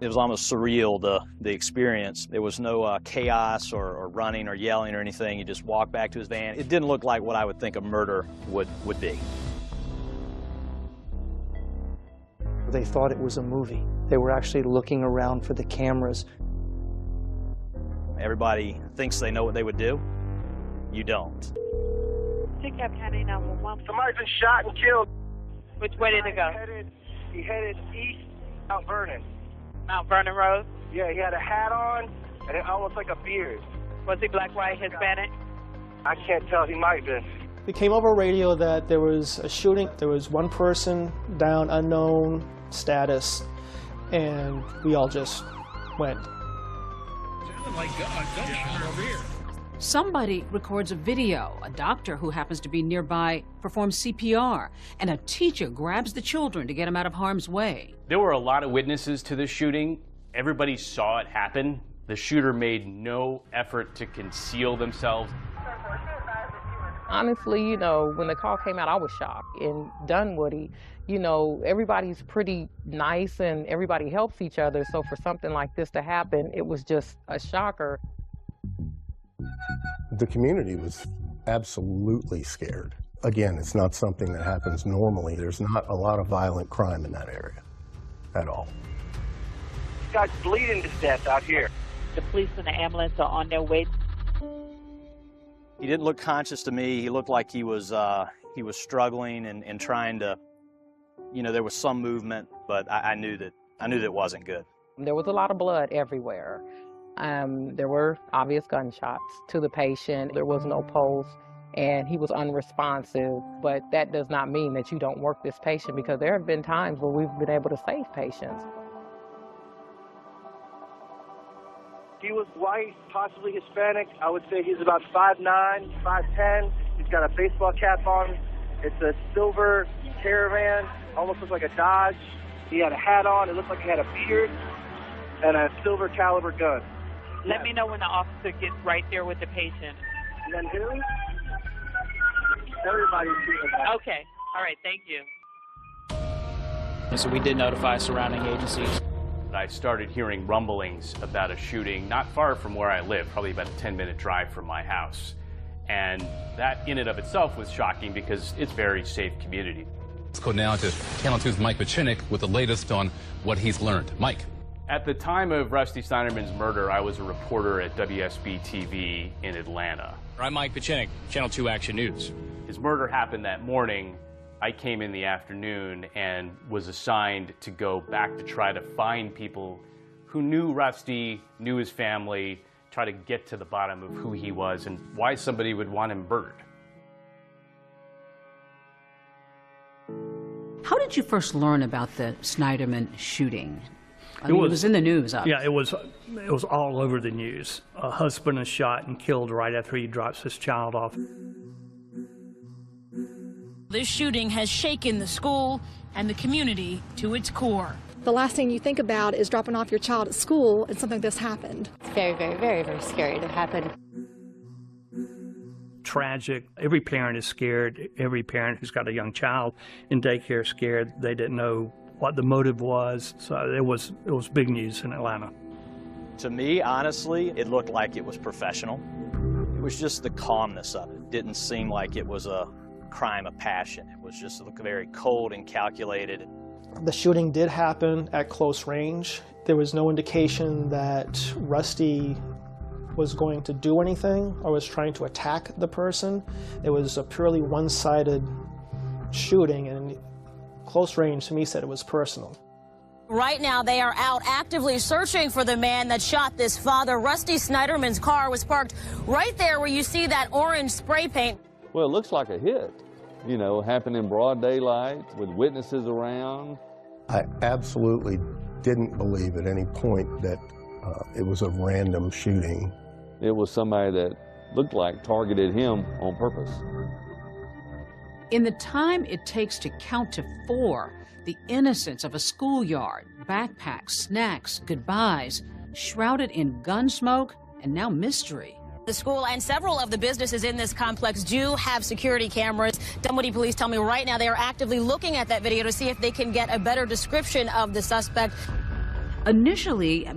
It was almost surreal, the experience. There was no chaos or running or yelling or anything. He just walked back to his van. It didn't look like what I would think a murder would be. They thought it was a movie. They were actually looking around for the cameras. Everybody thinks they know what they would do. You don't. Somebody's been shot and killed. Which way did it go? He headed east, Mount Vernon. Mount Vernon Road? Yeah, he had a hat on and it almost like a beard. Was he black, white, Hispanic? I can't tell. He might have been. It came over radio that there was a shooting. There was one person down, unknown status, and we all just went. Somebody records a video. A doctor who happens to be nearby performs CPR, and a teacher grabs the children to get them out of harm's way. There were a lot of witnesses to this shooting. Everybody saw it happen. The shooter made no effort to conceal themselves. Honestly, you know, when the call came out, I was shocked. In Dunwoody, you know, everybody's pretty nice and everybody helps each other. So for something like this to happen, it was just a shocker. The community was absolutely scared. Again, it's not something that happens normally. There's not a lot of violent crime in that area at all. This guy's bleeding to death out here. The police and the ambulance are on their way. He didn't look conscious to me. He looked like he was struggling and trying to, you know, there was some movement, but I knew that it wasn't good. There was a lot of blood everywhere. There were obvious gunshots to the patient. There was no pulse, and he was unresponsive. But that does not mean that you don't work this patient, because there have been times where we've been able to save patients. He was white, possibly Hispanic. I would say he's about 5'9", 5'10". He's got a baseball cap on. It's a silver Caravan, almost looks like a Dodge. He had a hat on. It looked like he had a beard and a silver caliber gun. Let me know when the officer gets right there with the patient. And then who? Everybody's doing that. Okay. All right. Thank you. So we did notify surrounding agencies. I started hearing rumblings about a shooting not far from where I live, probably about a 10-minute drive from my house. And that in and of itself was shocking because it's a very safe community. Let's go now to Channel 2's Mike Pachinik with the latest on what he's learned. Mike. At the time of Rusty Snyderman's murder, I was a reporter at WSB-TV in Atlanta. I'm Mike Pachinik, Channel 2 Action News. His murder happened that morning. I came in the afternoon and was assigned to go back to try to find people who knew Rusty, knew his family, try to get to the bottom of who he was and why somebody would want him murdered. How did you first learn about the Snyderman shooting? It was in the news, obviously. Yeah, it was all over the news. A husband is shot and killed right after he drops his child off. This shooting has shaken the school and the community to its core. The last thing you think about is dropping off your child at school and something like this happened. It's very, very, very, very scary to happen. Tragic. Every parent is scared. Every parent who's got a young child in daycare is scared. They didn't know what the motive was. So it was big news in Atlanta. To me, honestly, it looked like it was professional. It was just the calmness of it. It didn't seem like it was a crime of passion. It was just very cold and calculated. The shooting did happen at close range. There was no indication that Rusty was going to do anything or was trying to attack the person. It was a purely one-sided shooting, and close range to me said it was personal. Right now, they are out actively searching for the man that shot this father. Rusty Snyderman's car was parked right there where you see that orange spray paint. Well, it looks like a hit. You know, happened in broad daylight with witnesses around. I absolutely didn't believe at any point that it was a random shooting. It was somebody that looked like targeted him on purpose. In the time it takes to count to 4, the innocence of a schoolyard, backpacks, snacks, goodbyes, shrouded in gun smoke, and now mystery. The school and several of the businesses in this complex do have security cameras. Dunwoody police tell me right now they are actively looking at that video to see if they can get a better description of the suspect. Initially,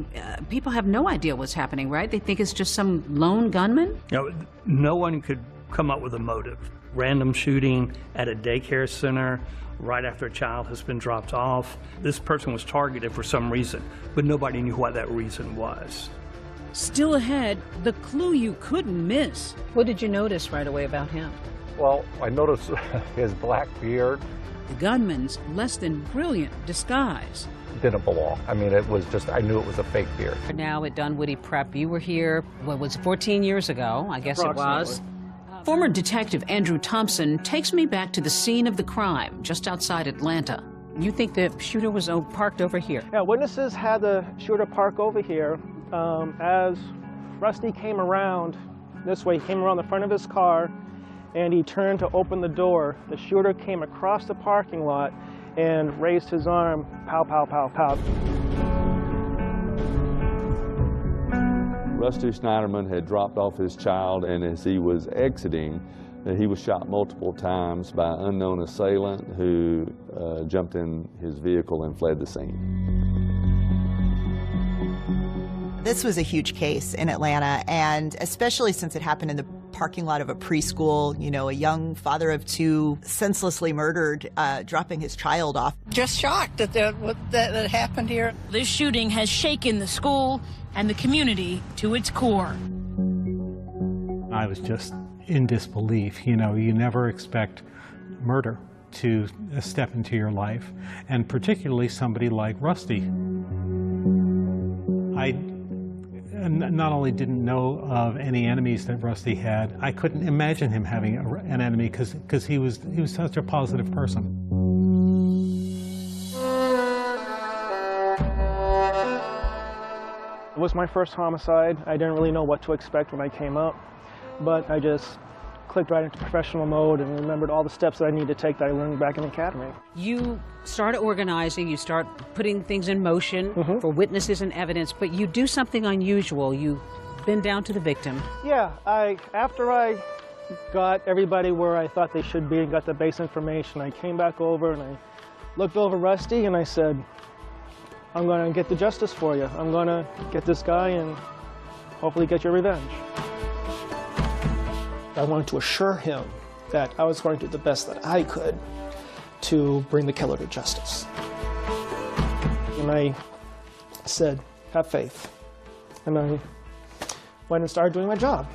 people have no idea what's happening, right? They think it's just some lone gunman? No one could come up with a motive. Random shooting at a daycare center right after a child has been dropped off. This person was targeted for some reason, but nobody knew what that reason was. Still ahead, the clue you couldn't miss. What did you notice right away about him? Well, I noticed his black beard. The gunman's less than brilliant disguise. Didn't belong. I mean, it was just, I knew it was a fake beard. Now at Dunwoody Prep, you were here, what was it, 14 years ago, I guess it was. Former Detective Andrew Thompson takes me back to the scene of the crime, just outside Atlanta. You think the shooter was parked over here? Yeah, witnesses had the shooter park over here. As Rusty came around this way, he came around the front of his car, and he turned to open the door. The shooter came across the parking lot and raised his arm, pow, pow, pow, pow. Rusty Snyderman had dropped off his child, and as he was exiting, he was shot multiple times by an unknown assailant who jumped in his vehicle and fled the scene. This was a huge case in Atlanta, and especially since it happened in the parking lot of a preschool, you know, a young father of 2 senselessly murdered, dropping his child off. Just shocked that happened here. This shooting has shaken the school and the community to its core. I was just in disbelief. You know, you never expect murder to step into your life, and particularly somebody like Rusty. I not only didn't know of any enemies that Rusty had, I couldn't imagine him having an enemy because he was such a positive person. It was my first homicide. I didn't really know what to expect when I came up, but I just clicked right into professional mode and remembered all the steps that I need to take that I learned back in the academy. You start organizing, you start putting things in motion for witnesses and evidence, but you do something unusual. You bend down to the victim. Yeah, after I got everybody where I thought they should be and got the base information, I came back over and I looked over Rusty and I said, I'm going to get the justice for you. I'm going to get this guy and hopefully get your revenge. I wanted to assure him that I was going to do the best that I could to bring the killer to justice. And I said, have faith. And I went and started doing my job.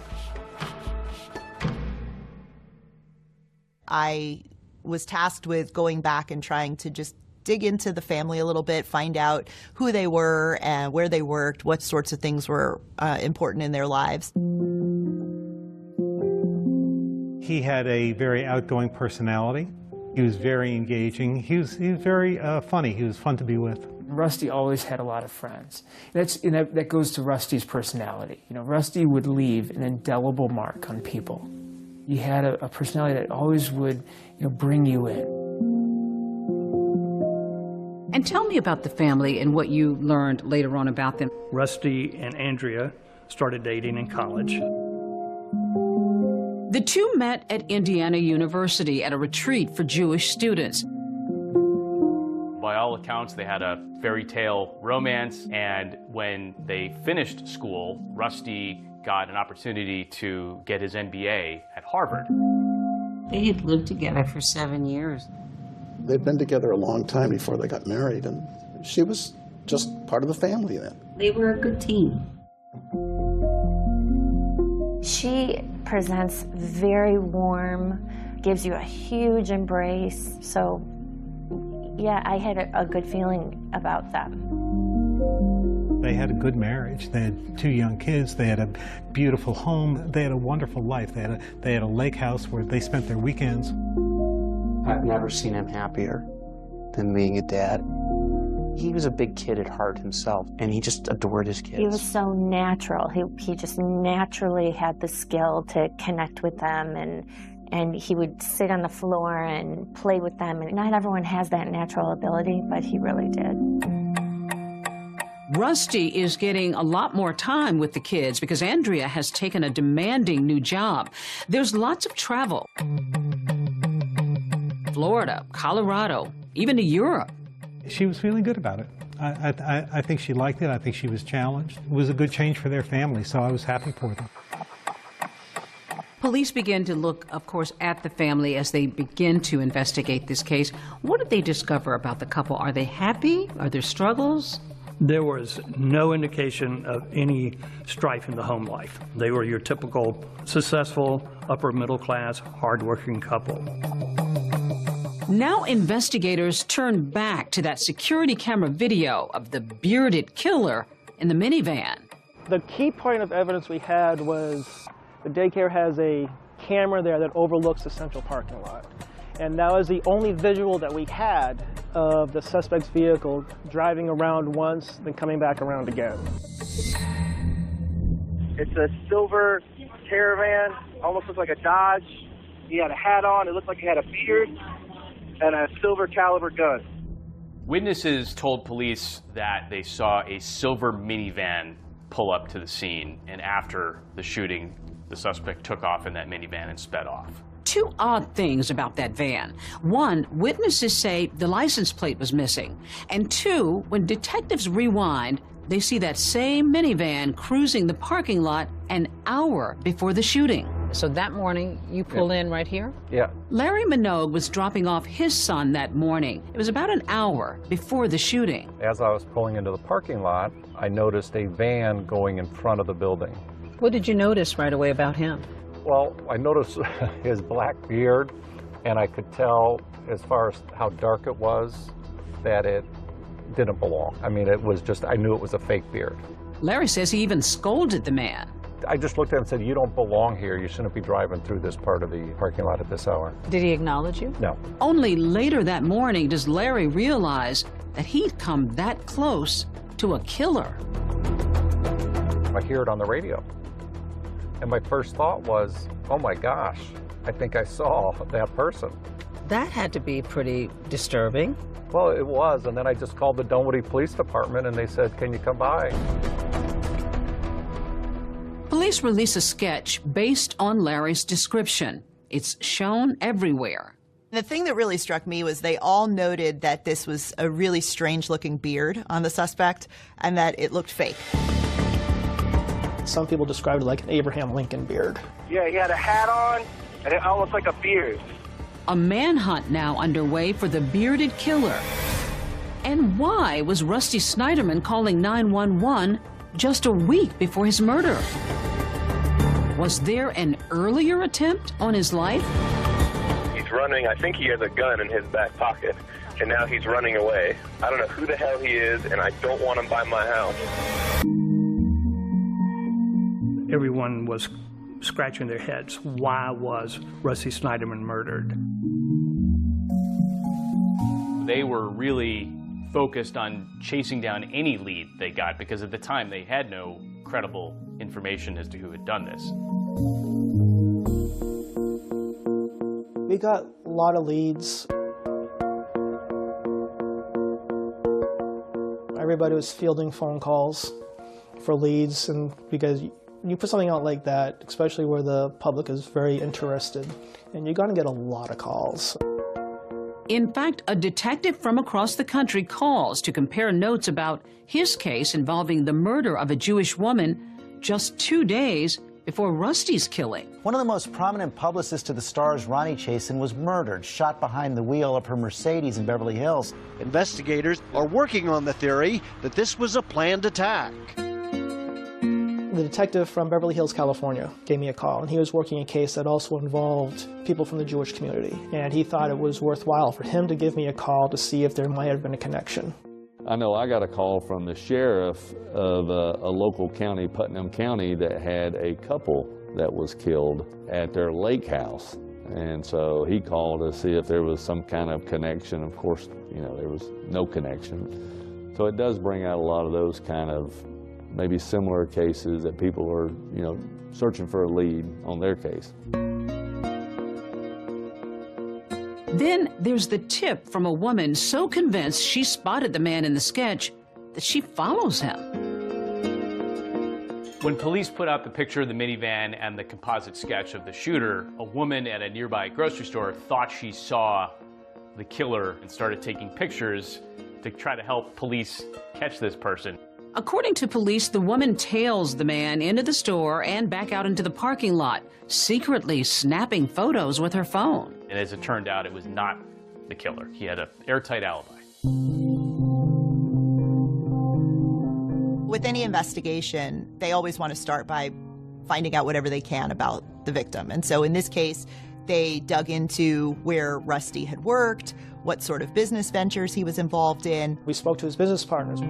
I was tasked with going back and trying to just dig into the family a little bit, find out who they were and where they worked, what sorts of things were important in their lives. He had a very outgoing personality. He was very engaging. He was very funny. He was fun to be with. Rusty always had a lot of friends. That goes to Rusty's personality. You know, Rusty would leave an indelible mark on people. He had a personality that always would, bring you in. And tell me about the family and what you learned later on about them. Rusty and Andrea started dating in college. The two met at Indiana University at a retreat for Jewish students. By all accounts, they had a fairy tale romance, and when they finished school, Rusty got an opportunity to get his MBA at Harvard. They had lived together for 7 years. They'd been together a long time before they got married, and she was just part of the family then. They were a good team. She presents very warm, gives you a huge embrace. So, yeah, I had a good feeling about them. They had a good marriage. They had 2 young kids. They had a beautiful home. They had a wonderful life. They had a lake house where they spent their weekends. I've never seen him happier than being a dad. He was a big kid at heart himself, and he just adored his kids. He was so natural. He just naturally had the skill to connect with them, and he would sit on the floor and play with them. And not everyone has that natural ability, but he really did. Rusty is getting a lot more time with the kids because Andrea has taken a demanding new job. There's lots of travel. Florida, Colorado, even to Europe. She was feeling good about it. I think she liked it. I think she was challenged. It was a good change for their family, so I was happy for them. Police begin to look, of course, at the family as they begin to investigate this case. What did they discover about the couple? Are they happy? Are there struggles? There was no indication of any strife in the home life. They were your typical successful, upper middle class, hardworking couple. Now investigators turn back to that security camera video of the bearded killer in the minivan. The key point of evidence we had was the daycare has a camera there that overlooks the central parking lot. And that was the only visual that we had of the suspect's vehicle driving around once, then coming back around again. It's a silver Caravan, almost looks like a Dodge. He had a hat on, it looked like he had a beard, and a silver caliber gun. Witnesses told police that they saw a silver minivan pull up to the scene, and after the shooting, the suspect took off in that minivan and sped off. 2 odd things about that van. 1, witnesses say the license plate was missing. And 2, when detectives rewind, they see that same minivan cruising the parking lot an hour before the shooting. So that morning, you pull in right here? Yeah. Larry Minogue was dropping off his son that morning. It was about an hour before the shooting. As I was pulling into the parking lot, I noticed a van going in front of the building. What did you notice right away about him? Well, I noticed his black beard, and I could tell, as far as how dark it was, that it didn't belong. I mean, it was just, I knew it was a fake beard. Larry says he even scolded the man. I just looked at him and said, you don't belong here. You shouldn't be driving through this part of the parking lot at this hour. Did he acknowledge you? No. Only later that morning does Larry realize that he'd come that close to a killer. I hear it on the radio. And my first thought was, oh my gosh, I think I saw that person. That had to be pretty disturbing. Well, it was, and then I just called the Dunwoody Police Department and they said, can you come by? Police release a sketch based on Larry's description. It's shown everywhere. The thing that really struck me was they all noted that this was a really strange-looking beard on the suspect and that it looked fake. Some people described it like an Abraham Lincoln beard. Yeah, he had a hat on, and it almost like a beard. A manhunt now underway for the bearded killer. And why was Rusty Snyderman calling 911 just a week before his murder? Was there an earlier attempt on his life? He's running. I think he has a gun in his back pocket, and now he's running away. I don't know who the hell he is, and I don't want him by my house. Everyone was scratching their heads. Why was Rusty Snyderman murdered? They were really focused on chasing down any lead they got because at the time they had no credible information as to who had done this. We got a lot of leads. Everybody was fielding phone calls for leads, and because you put something out like that, especially where the public is very interested, and you're going to get a lot of calls. In fact, a detective from across the country calls to compare notes about his case involving the murder of a Jewish woman just 2 days before Rusty's killing. One of the most prominent publicists to the stars, Ronnie Chasen, was murdered, shot behind the wheel of her Mercedes in Beverly Hills. Investigators are working on the theory that this was a planned attack. The detective from Beverly Hills, California, gave me a call, and he was working a case that also involved people from the Jewish community. And he thought it was worthwhile for him to give me a call to see if there might have been a connection. I know I got a call from the sheriff of a local county, Putnam County, that had a couple that was killed at their lake house. And so he called to see if there was some kind of connection. Of course, you know, there was no connection. So it does bring out a lot of those kind of maybe similar cases that people are, you know, searching for a lead on their case. Then there's the tip from a woman so convinced she spotted the man in the sketch that she follows him. When police put out the picture of the minivan and the composite sketch of the shooter, a woman at a nearby grocery store thought she saw the killer and started taking pictures to try to help police catch this person. According to police, the woman tails the man into the store and back out into the parking lot, secretly snapping photos with her phone. And as it turned out, it was not the killer. He had an airtight alibi. With any investigation, they always want to start by finding out whatever they can about the victim. And so in this case, they dug into where Rusty had worked, what sort of business ventures he was involved in. We spoke to his business partners.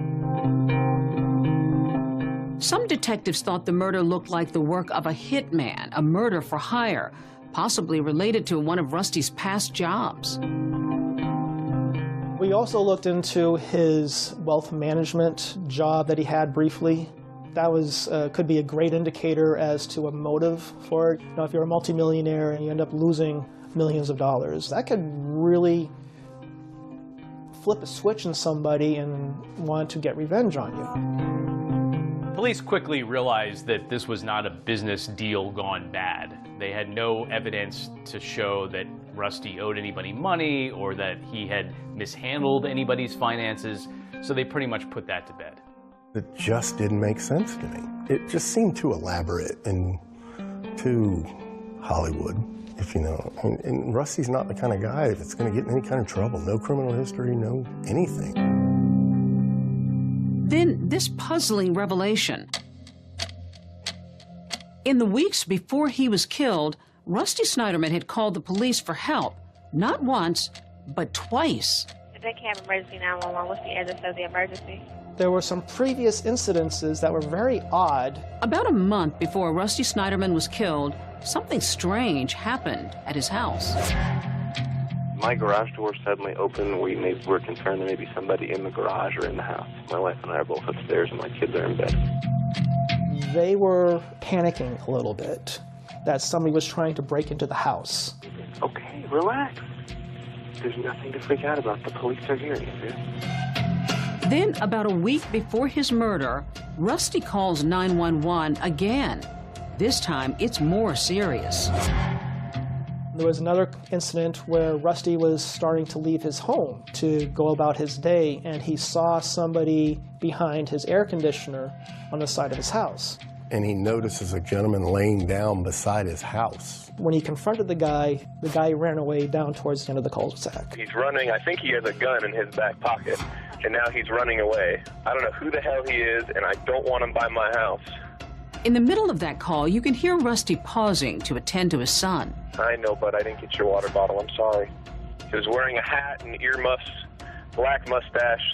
Some detectives thought the murder looked like the work of a hitman, a murder for hire, possibly related to one of Rusty's past jobs. We also looked into his wealth management job that he had briefly. That was could be a great indicator as to a motive for it. You know, if you're a multimillionaire and you end up losing millions of dollars, that could really flip a switch in somebody and want to get revenge on you. Police quickly realized that this was not a business deal gone bad. They had no evidence to show that Rusty owed anybody money or that he had mishandled anybody's finances, so they pretty much put that to bed. It just didn't make sense to me. It just seemed too elaborate and too Hollywood, if you know. And Rusty's not the kind of guy that's going to get in any kind of trouble. No criminal history, no anything. Then this puzzling revelation. In the weeks before he was killed, Rusty Snyderman had called the police for help, not once, but twice. If they can have emergency 911, what's the address of the emergency? There were some previous incidences that were very odd. About a month before Rusty Snyderman was killed, something strange happened at his house. My garage door suddenly opened. We were concerned there may be somebody in the garage or in the house. My wife and I are both upstairs and my kids are in bed. They were panicking a little bit that somebody was trying to break into the house. Okay, relax. There's nothing to freak out about. The police are here, Andrea. Then, about a week before his murder, Rusty calls 911 again. This time, it's more serious. There was another incident where Rusty was starting to leave his home to go about his day, and he saw somebody behind his air conditioner on the side of his house. And he notices a gentleman laying down beside his house. When he confronted the guy ran away down towards the end of the cul-de-sac. He's running. I think he has a gun in his back pocket, and now he's running away. I don't know who the hell he is, and I don't want him by my house. In the middle of that call, you can hear Rusty pausing to attend to his son. I know, but I didn't get your water bottle. I'm sorry. He was wearing a hat and earmuffs, black mustache.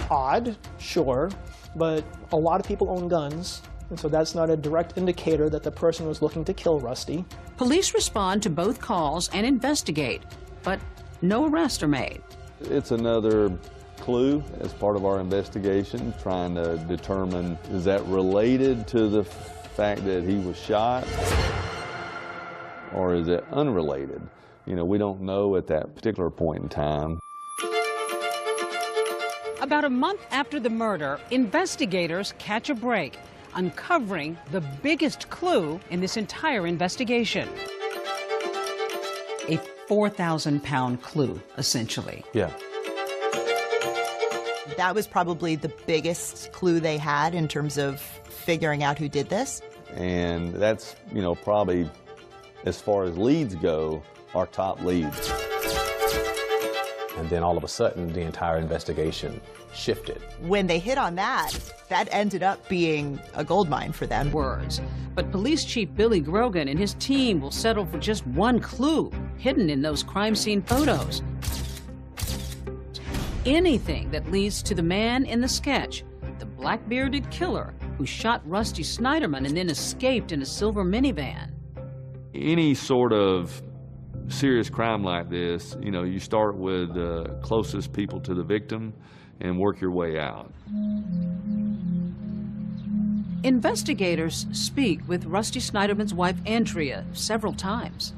Odd, sure, but a lot of people own guns, and so that's not a direct indicator that the person was looking to kill Rusty. Police respond to both calls and investigate, but no arrests are made. It's another clue as part of our investigation, trying to determine, is that related to the fact that he was shot, or is it unrelated? You know, we don't know at that particular point in time. About a month after the murder, investigators catch a break, uncovering the biggest clue in this entire investigation. A 4,000-pound clue, essentially. Yeah. That was probably the biggest clue they had in terms of figuring out who did this. And that's, you know, probably, as far as leads go, our top leads. And then all of a sudden, the entire investigation shifted. When they hit on that, that ended up being a goldmine for them. Words. But Police Chief Billy Grogan and his team will settle for just one clue hidden in those crime scene photos. Anything that leads to the man in the sketch, the black-bearded killer who shot Rusty Snyderman and then escaped in a silver minivan. Any sort of serious crime like this, you know, you start with the closest people to the victim and work your way out. Investigators speak with Rusty Snyderman's wife, Andrea, several times.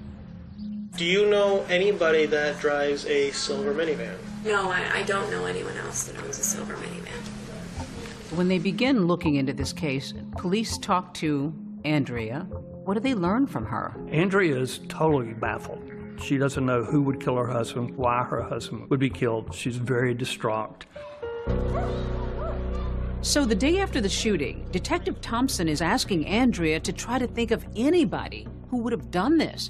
Do you know anybody that drives a silver minivan? No, I don't know anyone else that owns a silver minivan. When they begin looking into this case, police talk to Andrea. What do they learn from her? Andrea is totally baffled. She doesn't know who would kill her husband, why her husband would be killed. She's very distraught. So the day after the shooting, Detective Thompson is asking Andrea to try to think of anybody who would have done this.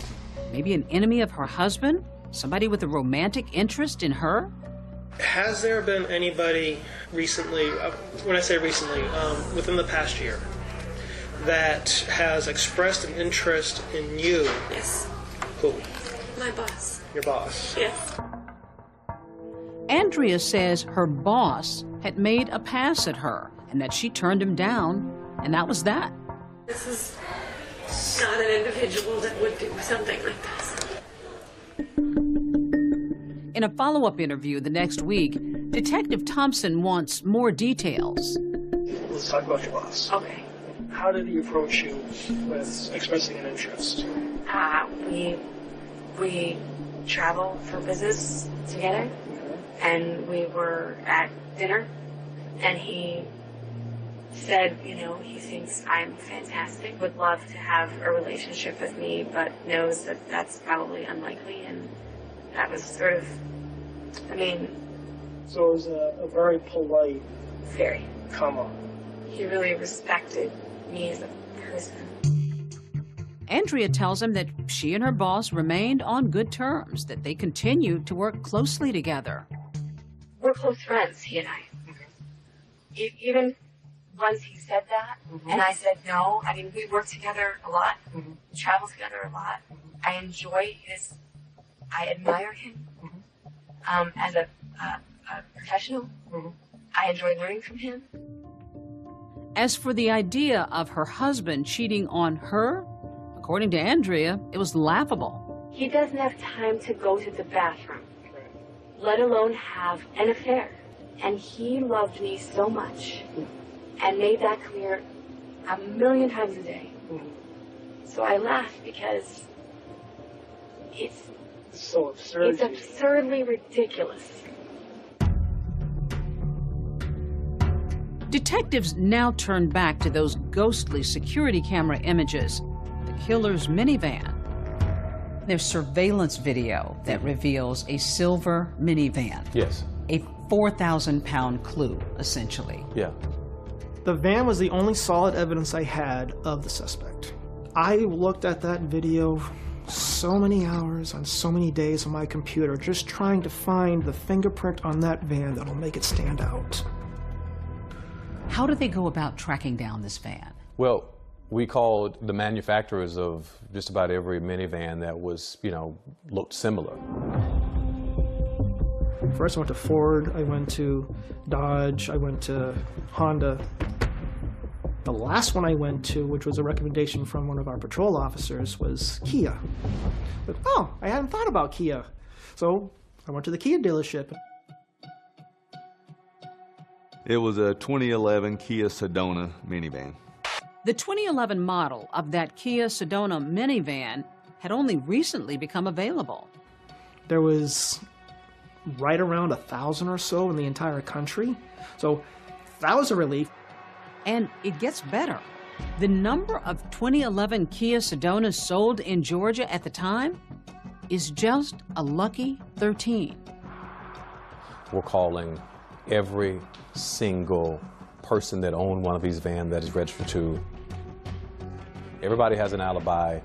Maybe an enemy of her husband? Somebody with a romantic interest in her? Has there been anybody recently, when I say recently, within the past year, that has expressed an interest in you? Yes. Who? My boss. Your boss? Yes. Andrea says her boss had made a pass at her and that she turned him down, and that was that. This is not an individual that would do something like this. In a follow-up interview the next week, Detective Thompson wants more details. Let's talk about your boss. Okay. How did he approach you with expressing an interest? We travel for business together, and we were at dinner, and he said, you know, he thinks I'm fantastic, would love to have a relationship with me, but knows that that's probably unlikely, and that was sort of, I mean... So it was a very polite... Very. Come on. He really respected me as a person. Andrea tells him that she and her boss remained on good terms, that they continued to work closely together. We're close friends, he and I. Even once he said that, and I said no, I mean, we work together a lot, we travel together a lot. I enjoy I admire him as a professional. I enjoy learning from him. As for the idea of her husband cheating on her, according to Andrea, it was laughable. He doesn't have time to go to the bathroom, let alone have an affair. And he loved me so much and made that clear 1,000,000 times a day. So I laugh because it's so absurd. It's absurdly ridiculous. Detectives now turn back to those ghostly security camera images, the killer's minivan. There's surveillance video that reveals a silver minivan. Yes. A 4,000-pound clue, essentially. Yeah. The van was the only solid evidence I had of the suspect. I looked at that video so many hours on so many days on my computer just trying to find the fingerprint on that van that'll make it stand out. How did they go about tracking down this van? Well, we called the manufacturers of just about every minivan that was, looked similar. First I went to Ford, I went to Dodge, I went to Honda. The last one I went to, which was a recommendation from one of our patrol officers, was Kia. But, I hadn't thought about Kia. So I went to the Kia dealership. It was a 2011 Kia Sedona minivan. The 2011 model of that Kia Sedona minivan had only recently become available. There was right around 1,000 or so in the entire country. So that was a relief. And it gets better. The number of 2011 Kia Sedonas sold in Georgia at the time is just a lucky 13. We're calling every single person that owned one of these vans that is registered to Everybody has an alibi.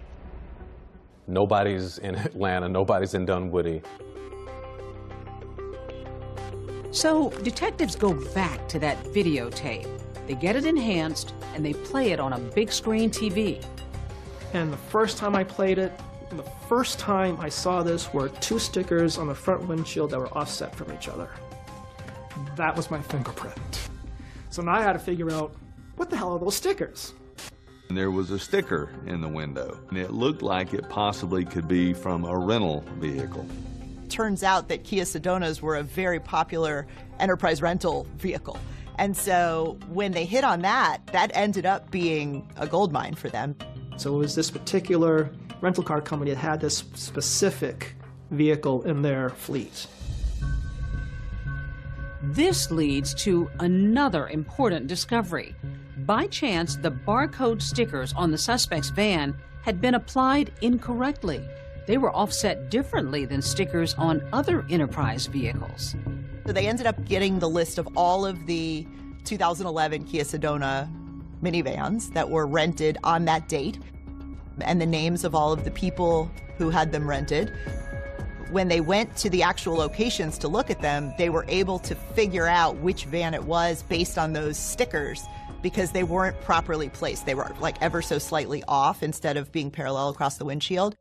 Nobody's in Atlanta, nobody's in Dunwoody. So detectives go back to that videotape. They get it enhanced and they play it on a big screen TV. And the first time I played it, the first time I saw this were two stickers on the front windshield that were offset from each other. That was my fingerprint. So now I had to figure out, what the hell are those stickers? There was a sticker in the window, and it looked like it possibly could be from a rental vehicle. Turns out that Kia Sedonas were a very popular enterprise rental vehicle. And so when they hit on that, that ended up being a goldmine for them. So it was this particular rental car company that had this specific vehicle in their fleet. This leads to another important discovery. By chance, the barcode stickers on the suspect's van had been applied incorrectly. They were offset differently than stickers on other enterprise vehicles. So they ended up getting the list of all of the 2011 Kia Sedona minivans that were rented on that date, and the names of all of the people who had them rented. When they went to the actual locations to look at them, they were able to figure out which van it was based on those stickers because they weren't properly placed. They were like ever so slightly off instead of being parallel across the windshield.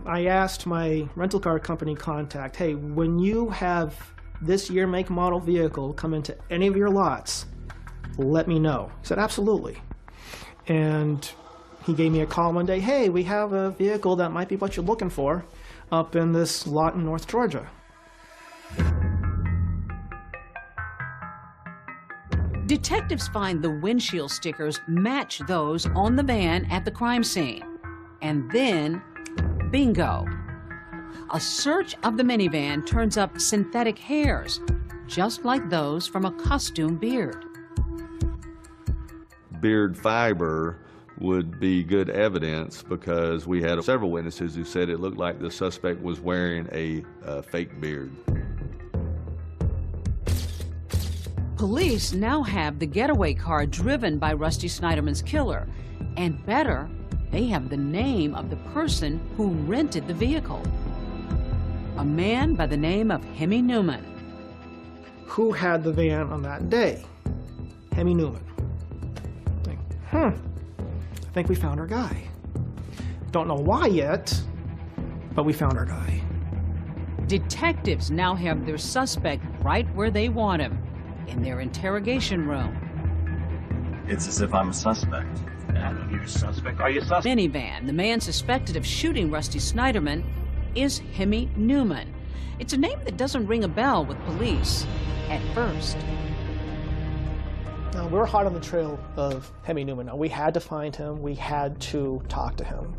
I asked my rental car company contact, hey, when you have this year, make, model vehicle come into any of your lots, let me know. He said, absolutely. And he gave me a call one day, hey, we have a vehicle that might be what you're looking for up in this lot in North Georgia. Detectives find the windshield stickers match those on the van at the crime scene. And then, bingo. A search of the minivan turns up synthetic hairs, just like those from a costume beard. Beard fiber would be good evidence because we had several witnesses who said it looked like the suspect was wearing a fake beard. Police now have the getaway car driven by Rusty Snyderman's killer. And better, they have the name of the person who rented the vehicle. A man by the name of Hemi Newman. Who had the van on that day? Hemi Newman. I think we found our guy. Don't know why yet, but we found our guy. Detectives now have their suspect right where they want him, in their interrogation room. It's as if I'm a suspect. You're a suspect? Are you a suspect? Minivan, the man suspected of shooting Rusty Snyderman, is Hemi Newman. It's a name that doesn't ring a bell with police at first. Now, we're hot on the trail of Hemi Newman. Now, we had to find him. We had to talk to him,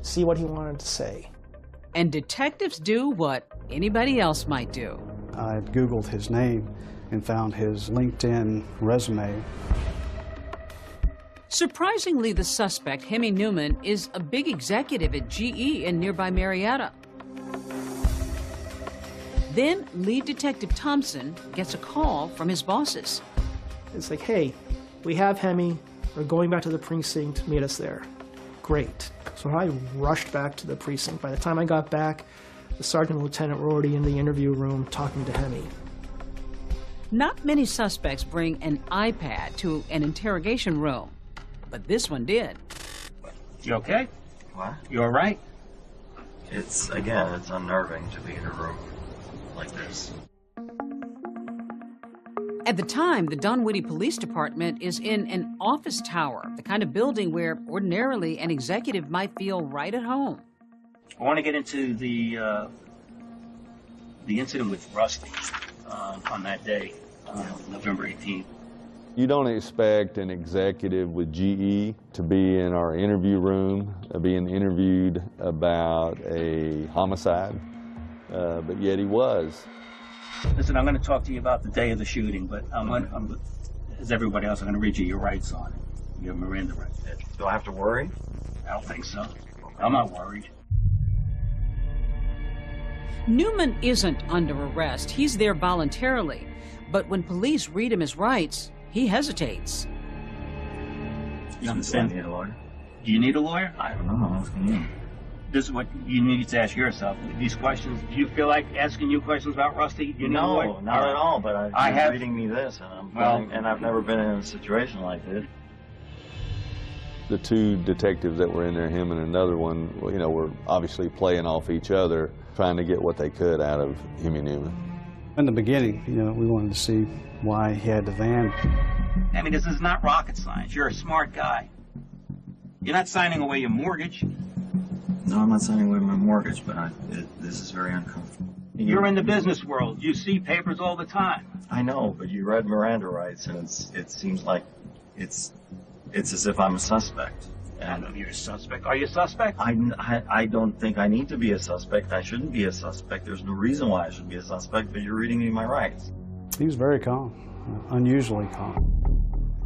see what he wanted to say. And detectives do what anybody else might do. I Googled his name and found his LinkedIn resume. Surprisingly, the suspect, Hemi Newman, is a big executive at GE in nearby Marietta. Then, lead detective Thompson gets a call from his bosses. It's like, hey, we have Hemi. We're going back to the precinct. Meet us there. Great. So I rushed back to the precinct. By the time I got back, the sergeant and lieutenant were already in the interview room talking to Hemi. Not many suspects bring an iPad to an interrogation room, but this one did. You okay? What? You all right? It's unnerving to be in a room like this. At the time, the Dunwoody Police Department is in an office tower, the kind of building where ordinarily an executive might feel right at home. I want to get into the incident with Rusty on that day, November 18th. You don't expect an executive with GE to be in our interview room, being interviewed about a homicide, but yet he was. Listen, I'm going to talk to you about the day of the shooting, but as everybody else, I'm going to read you your rights on it. Your Miranda rights. Do I have to worry? I don't think so. I'm not worried. Newman isn't under arrest. He's there voluntarily. But when police read him his rights, he hesitates. You understand? Do I need a lawyer? Do you need a lawyer? I don't know. I'm asking you. This is what you need to ask yourself. These questions, do you feel like asking you questions about Rusty? You need a lawyer? No, not at all, but I you're have- reading me this, and I'm Well- feeling, and I've never been in a situation like this. The two detectives that were in there, him and another one, you know, were obviously playing off each other, trying to get what they could out of Amie Newman. In the beginning, you know, we wanted to see why he had the van. I mean, this is not rocket science. You're a smart guy. You're not signing away your mortgage. No, I'm not signing away my mortgage, but this is very uncomfortable. You're in the business world. You see papers all the time. I know, but you read Miranda rights, and it seems like it's as if I'm a suspect. I know you're a suspect. Are you a suspect? I don't think I need to be a suspect. I shouldn't be a suspect. There's no reason why I should be a suspect, but you're reading me my rights. He was very calm, unusually calm.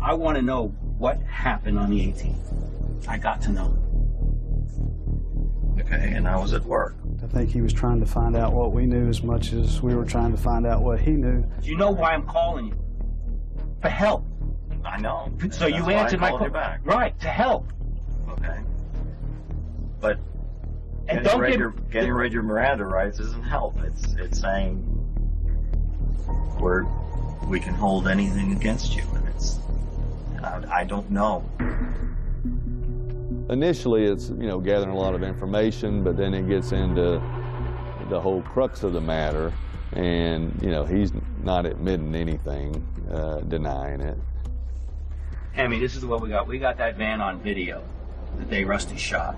I want to know what happened on the 18th. I got to know. Okay, and I was at work. I think he was trying to find out what we knew as much as we were trying to find out what he knew. Do you know why I'm calling you? For help. I know. So you answered my call. Back. Right, to help. Okay. But And getting rid of your Miranda rights isn't help. It's saying we can hold anything against you, and I don't know. Initially, it's, you know, gathering a lot of information, but then it gets into the whole crux of the matter, and, you know, he's not admitting anything, denying it. Amie, this is what we got. We got that van on video the day Rusty shot.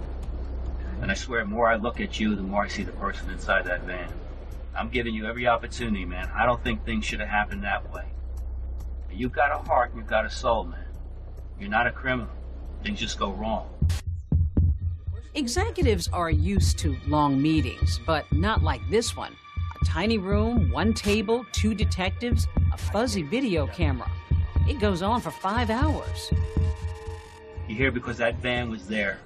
And I swear, the more I look at you, the more I see the person inside that van. I'm giving you every opportunity, man. I don't think things should have happened that way. You've got a heart and you've got a soul, man. You're not a criminal. Things just go wrong. Executives are used to long meetings, but not like this one. A tiny room, one table, two detectives, a fuzzy video camera. It goes on for 5 hours. You're here because that van was there.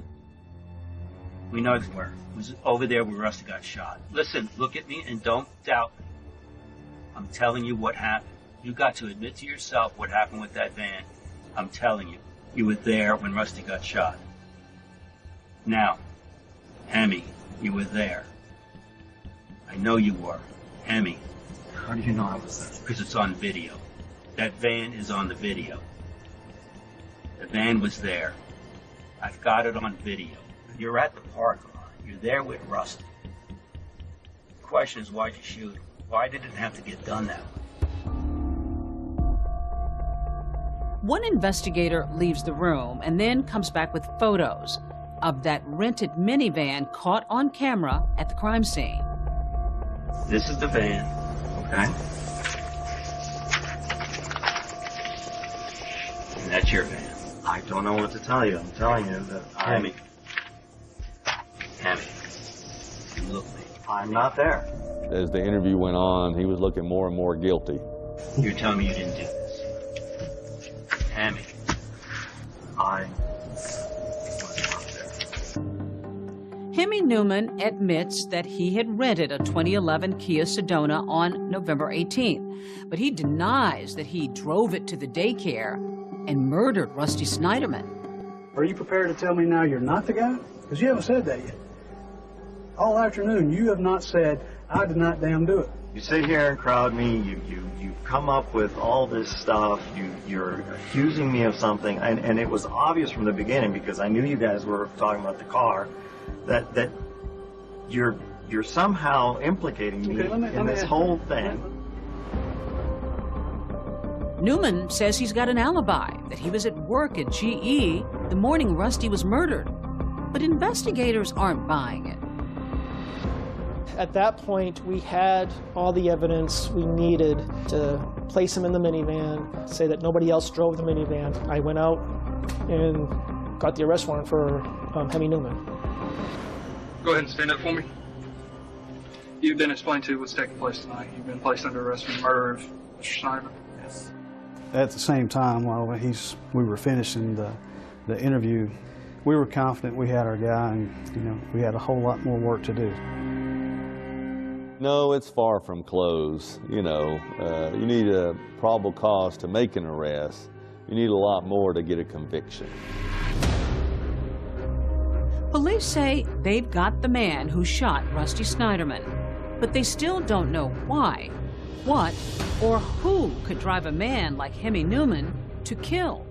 We know it's where. It was over there where Rusty got shot. Listen, look at me and don't doubt me. I'm telling you what happened. You got to admit to yourself what happened with that van. I'm telling you, you were there when Rusty got shot. Now, Amie, you were there. I know you were. Amie. How do you know I was there? Because it's on video. That van is on the video. The van was there. I've got it on video. You're at the parking lot. You're there with Rusty. The question is, why'd you shoot him? Why did it have to get done that way? One investigator leaves the room and then comes back with photos of that rented minivan caught on camera at the crime scene. This is the van. Okay. And that's your van. I don't know what to tell you. I'm telling you that Amie, you look me. I'm not there. As the interview went on, he was looking more and more guilty. You're telling me you didn't do this. Amie. I Amie Newman admits that he had rented a 2011 Kia Sedona on November 18th, but he denies that he drove it to the daycare and murdered Rusty Snyderman. Are you prepared to tell me now you're not the guy? Because you haven't said that yet. All afternoon, you have not said, I did not damn do it. You sit here and crowd me, you come up with all this stuff, you're accusing me of something, and it was obvious from the beginning, because I knew you guys were talking about the car, that you're somehow implicating me in this whole thing. Newman says he's got an alibi, that he was at work at GE the morning Rusty was murdered. But investigators aren't buying it. At that point, we had all the evidence we needed to place him in the minivan, say that nobody else drove the minivan. I went out and got the arrest warrant for Amie Newman. Go ahead and stand up for me. You've been explained to what's taking place tonight. You've been placed under arrest for the murder of Mr. Snyder. Yes. At the same time, while we were finishing the interview, we were confident we had our guy, and we had a whole lot more work to do. No, it's far from closed. You need a probable cause to make an arrest, You need a lot more to get a conviction. Police say they've got the man who shot Rusty Snyderman, but they still don't know why, what, or who could drive a man like Hemi Newman to kill.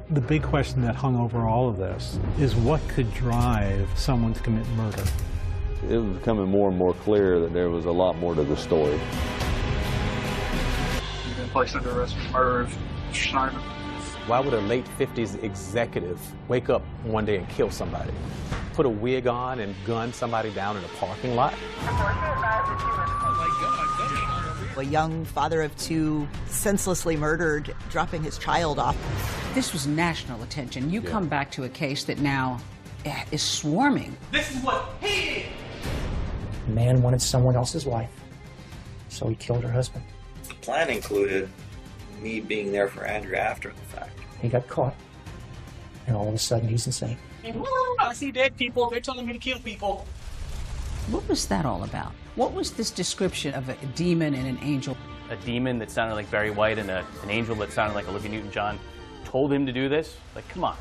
The big question that hung over all of this is what could drive someone to commit murder? It was becoming more and more clear that there was a lot more to the story. You've been placed under arrest for the murder of Mr. Snyderman. Why would a late 50s executive wake up one day and kill somebody? Put a wig on and gun somebody down in a parking lot? A young father of two senselessly murdered, dropping his child off. This was national attention. You come back to a case that now is swarming. This is what he did. The man wanted someone else's wife, so he killed her husband. The plan included me being there for Andrea after the fact. He got caught, and all of a sudden he's insane. I see dead people. They're telling me to kill people. What was that all about? What was this description of a demon and an angel? A demon that sounded like Barry White and an angel that sounded like Olivia Newton-John told him to do this? Like, come on.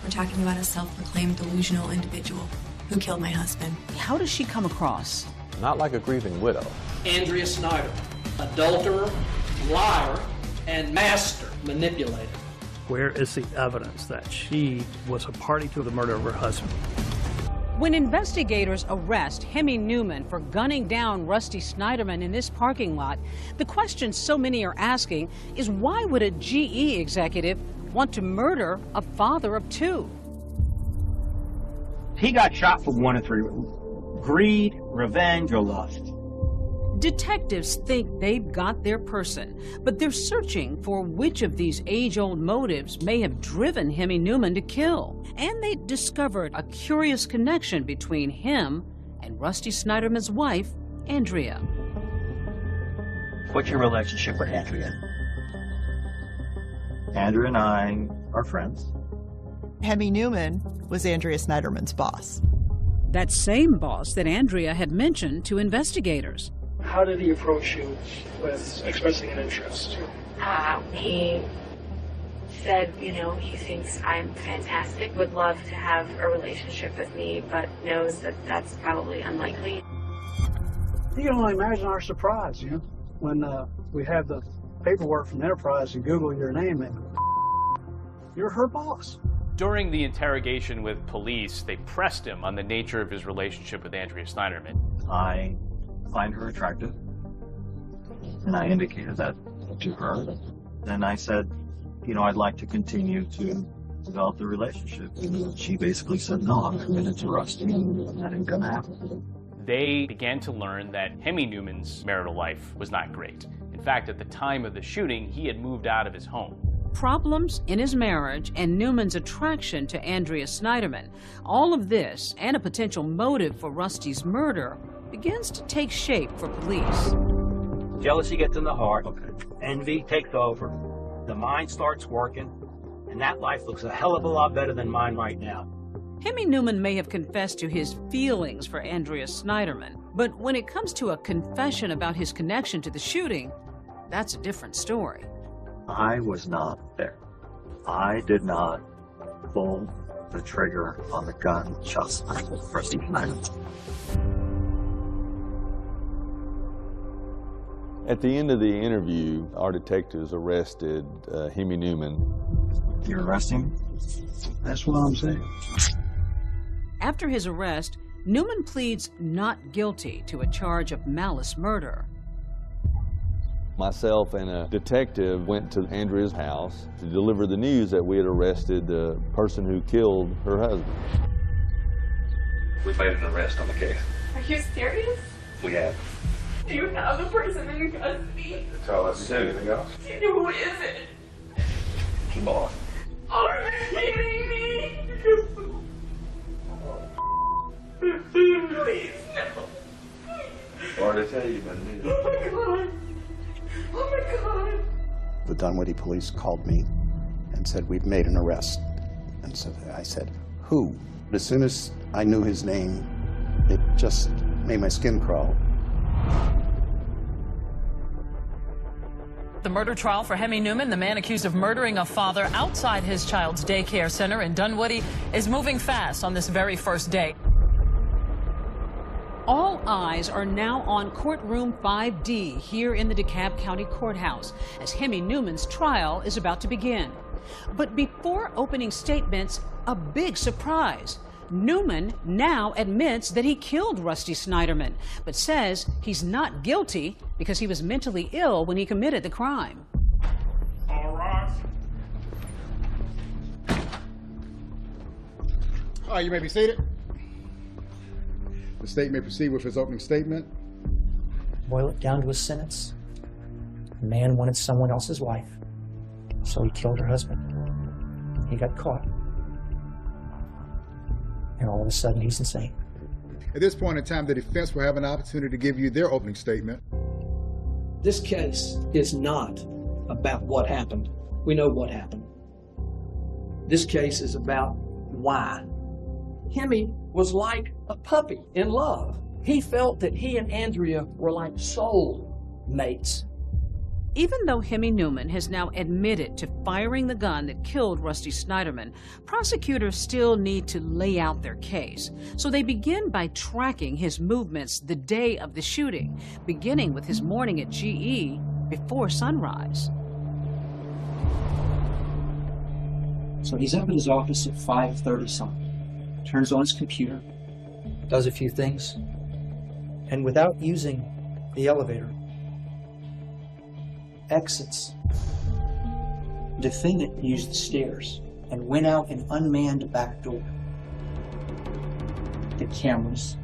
We're talking about a self-proclaimed delusional individual who killed my husband. How does she come across? Not like a grieving widow. Andrea Snyder, adulterer, liar, and master manipulator. Where is the evidence that she was a party to the murder of her husband? When investigators arrest Hemi Newman for gunning down Rusty Snyderman in this parking lot, the question so many are asking is why would a GE executive want to murder a father of two? He got shot for one of three reasons: greed, revenge, or lust. Detectives think they've got their person, but they're searching for which of these age-old motives may have driven Hemi Newman to kill. And they discovered a curious connection between him and Rusty Snyderman's wife, Andrea. What's your relationship with Andrea? Andrea and I are friends. Hemi Newman was Andrea Snyderman's boss. That same boss that Andrea had mentioned to investigators. How did he approach you with expressing an interest? He said, you know, he thinks I'm fantastic, would love to have a relationship with me, but knows that that's probably unlikely. You can only imagine our surprise, you know, when we have the paperwork from Enterprise and Google your name and you're her boss. During the interrogation with police, they pressed him on the nature of his relationship with Andrea Snyderman. I find her attractive, and I indicated that to her. Then I said, you know, I'd like to continue to develop the relationship. And she basically said, no, I'm committed to Rusty, and that ain't gonna happen. They began to learn that Hemi Newman's marital life was not great. In fact, at the time of the shooting, he had moved out of his home. Problems in his marriage and Newman's attraction to Andrea Snyderman, all of this and a potential motive for Rusty's murder begins to take shape for police. Jealousy gets in the heart. Envy takes over. The mind starts working. And that life looks a hell of a lot better than mine right now. Hemi Newman may have confessed to his feelings for Andrea Snyderman, but when it comes to a confession about his connection to the shooting, that's a different story. I was not there. I did not pull the trigger on the gun just like Rusty Snyderman. At the end of the interview, our detectives arrested Hemi Newman. You're arresting? That's what I'm saying. After his arrest, Newman pleads not guilty to a charge of malice murder. Myself and a detective went to Andrea's house to deliver the news that we had arrested the person who killed her husband. We've made an arrest on the case. Are you serious? We have. Do you have the person in custody? Tell us anything else. Who is it? Keep on. Are you kidding me? Please, no. Hard to tell you, but it is. Oh my God. Oh my God. The Dunwoody police called me and said, we've made an arrest. And so I said, who? As soon as I knew his name, it just made my skin crawl. The murder trial for Hemi Newman, the man accused of murdering a father outside his child's daycare center in Dunwoody, is moving fast on this very first day. All eyes are now on courtroom 5D here in the DeKalb County Courthouse as Hemi Newman's trial is about to begin. But before opening statements, a big surprise. Newman now admits that he killed Rusty Snyderman, but says he's not guilty because he was mentally ill when he committed the crime. All right. All right, you may be seated. The state may proceed with his opening statement. Boil it down to a sentence. The man wanted someone else's wife, so he killed her husband. He got caught. And all of a sudden, he's insane. At this point in time, the defense will have an opportunity to give you their opening statement. This case is not about what happened. We know what happened. This case is about why. Hemi was like a puppy in love. He felt that he and Andrea were like soul mates. Even though Hemi Newman has now admitted to firing the gun that killed Rusty Snyderman, prosecutors still need to lay out their case. So they begin by tracking his movements the day of the shooting, beginning with his morning at GE before sunrise. So he's up in his office at 5:30 something, turns on his computer, does a few things, and without using the elevator, exits. Defendant used the stairs and went out an unmanned back door. The cameras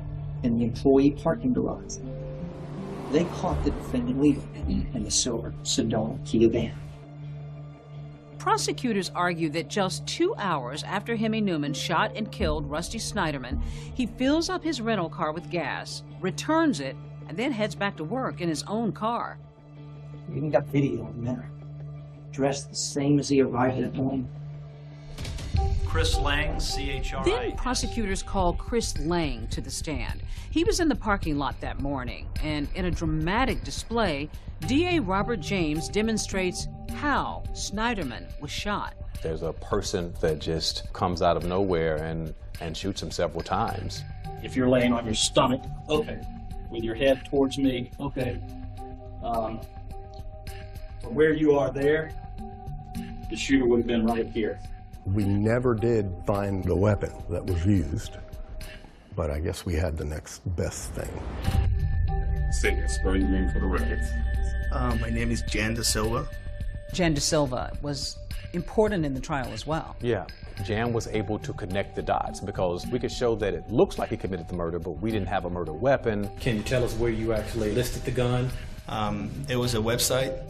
in the employee parking garage, they caught the defendant leaving in the silver Sedona Kia van. Prosecutors argue that just 2 hours after Hemi Newman shot and killed Rusty Snyderman, he fills up his rental car with gas, returns it, and then heads back to work in his own car. You even got video of him dressed the same as he arrived that morning. Chris Lang, CHRI. Then prosecutors call Chris Lang to the stand. He was in the parking lot that morning, and in a dramatic display, DA Robert James demonstrates how Snyderman was shot. There's a person that just comes out of nowhere and shoots him several times. If you're laying on your stomach, okay, with your head towards me, okay. From where you are there, the shooter would have been right here. We never did find the weapon that was used, but I guess we had the next best thing. Say your spell your name for the record. My name is Jan Da Silva. Jan Da Silva was important in the trial as well. Yeah, Jan was able to connect the dots because we could show that it looks like he committed the murder, but we didn't have a murder weapon. Can you tell us where you actually listed the gun? It was a website.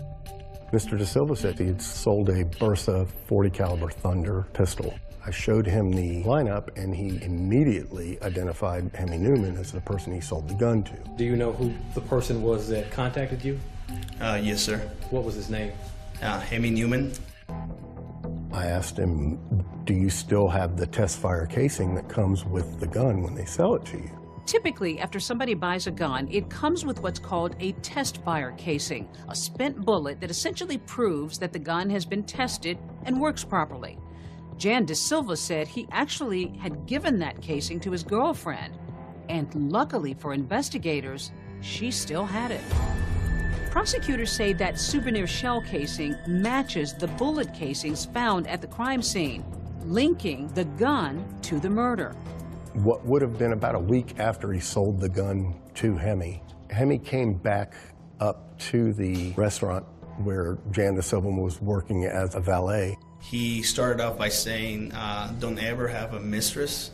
Mr. Da Silva said he had sold a Bersa 40 caliber Thunder pistol. I showed him the lineup and he immediately identified Hemi Newman as the person he sold the gun to. Do you know who the person was that contacted you? Yes, sir. What was his name? Hemi Newman. I asked him, do you still have the test fire casing that comes with the gun when they sell it to you? Typically, after somebody buys a gun, it comes with what's called a test fire casing, a spent bullet that essentially proves that the gun has been tested and works properly. Jan Da Silva said he actually had given that casing to his girlfriend, and luckily for investigators, she still had it. Prosecutors say that souvenir shell casing matches the bullet casings found at the crime scene, linking the gun to the murder. What would have been about a week after he sold the gun to Hemi, Hemi came back up to the restaurant where Jan Da Silva was working as a valet. He started off by saying, don't ever have a mistress.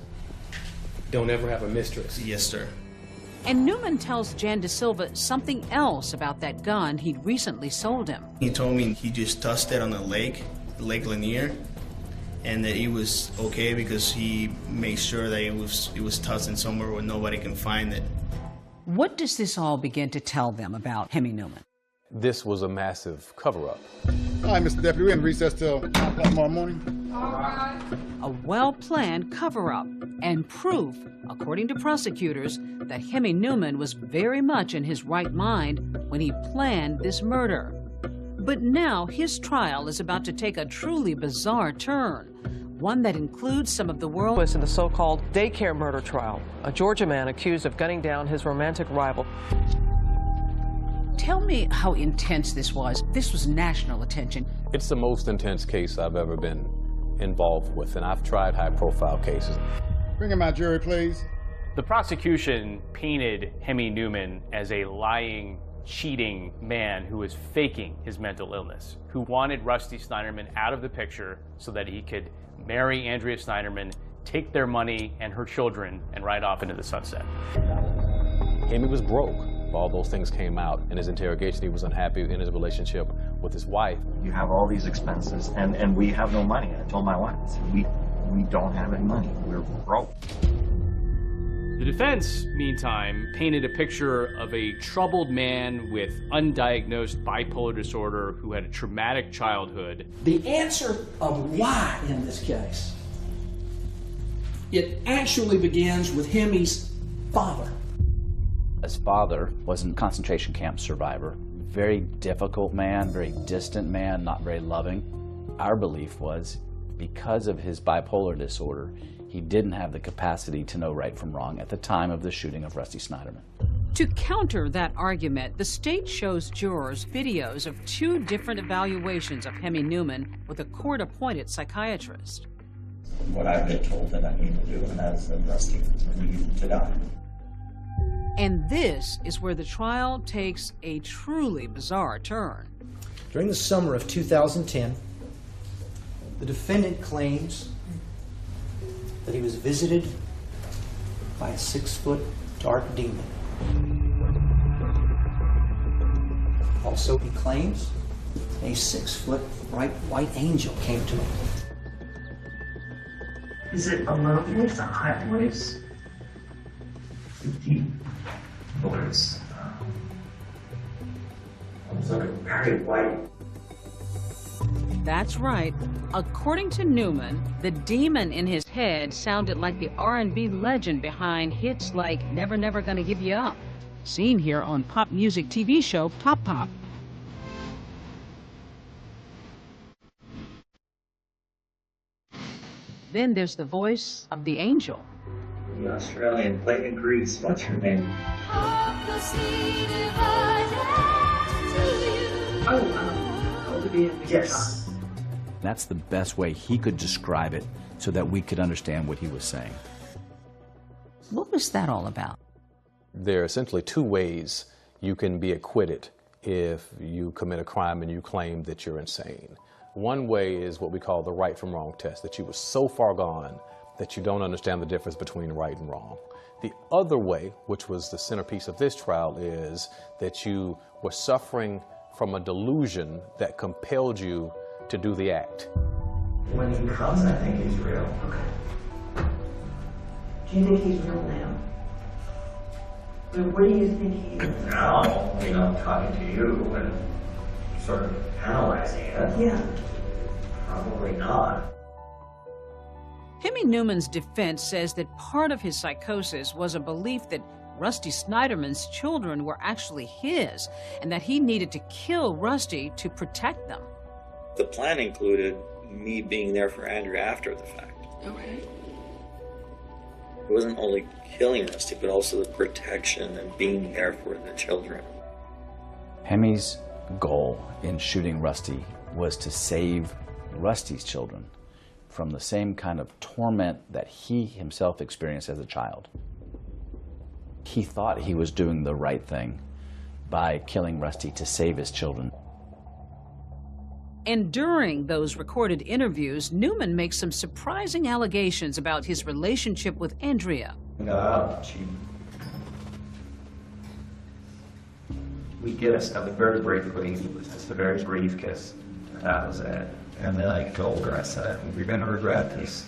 Don't ever have a mistress? Yes, sir. And Newman tells Jan Da Silva something else about that gun he'd recently sold him. He told me he just tossed it on the Lake Lanier, and that it was okay because he made sure that it was tossed in somewhere where nobody can find it. What does this all begin to tell them about Hemi Newman? This was a massive cover-up. All right, Mr. Deputy, we're in recess till 9 o'clock tomorrow morning. A well-planned cover-up and proof, according to prosecutors, that Hemi Newman was very much in his right mind when he planned this murder. But now his trial is about to take a truly bizarre turn, one that includes some of the world. Was in the so-called daycare murder trial, a Georgia man accused of gunning down his romantic rival. Tell me how intense this was. This was national attention. It's the most intense case I've ever been involved with, and I've tried high-profile cases. Bring in my jury, please. The prosecution painted Hemi Newman as a lying, cheating man who was faking his mental illness, who wanted Rusty Snyderman out of the picture so that he could marry Andrea Snyderman, take their money and her children, and ride off into the sunset. Hemi was broke. All those things came out in his interrogation. He was unhappy in his relationship with his wife. You have all these expenses, and we have no money. I told my wife, I said, we don't have any money. We're broke. The defense, meantime, painted a picture of a troubled man with undiagnosed bipolar disorder who had a traumatic childhood. The answer of why in this case, it actually begins with Hemi's father. His father was a concentration camp survivor. Very difficult man, very distant man, not very loving. Our belief was because of his bipolar disorder, he didn't have the capacity to know right from wrong at the time of the shooting of Rusty Snyderman. To counter that argument, the state shows jurors videos of 2 different evaluations of Hemi Newman with a court-appointed psychiatrist. What I've been told that I need to do, and that is that Rusty needs to die. And this is where the trial takes a truly bizarre turn. During the summer of 2010, the defendant claims that he was visited by a 6-foot dark demon. Also, he claims a 6-foot bright white angel came to him. Is it a low voice, a high voice? A deep voice. Sort of very white. That's right. According to Newman, the demon in his head sounded like the R&B legend behind hits like Never Never Gonna Give You Up, seen here on pop music TV show Pop Pop. Then there's the voice of the angel. The Australian plate in Greece, what's her name? Yes. That's the best way he could describe it so that we could understand what he was saying. What was that all about? There are essentially 2 ways you can be acquitted if you commit a crime and you claim that you're insane. One way is what we call the right from wrong test, that you were so far gone that you don't understand the difference between right and wrong. The other way, which was the centerpiece of this trial, is that you were suffering from a delusion that compelled you to do the act. When he comes, I think he's real. Okay. Do you think he's real now? What do you think he is? Now, I'm talking to you and sort of analyzing it. Yeah. Probably not. Hemi Newman's defense says that part of his psychosis was a belief that Rusty Snyderman's children were actually his, and that he needed to kill Rusty to protect them. The plan included me being there for Andrea after the fact. Okay. It wasn't only killing Rusty, but also the protection and being there for the children. Hemi's goal in shooting Rusty was to save Rusty's children from the same kind of torment that he himself experienced as a child. He thought he was doing the right thing by killing Rusty to save his children. And during those recorded interviews, Newman makes some surprising allegations about his relationship with Andrea. We get a very briefly, it was just a very brief kiss. That was it. And then I told her, I said, we're going to regret this.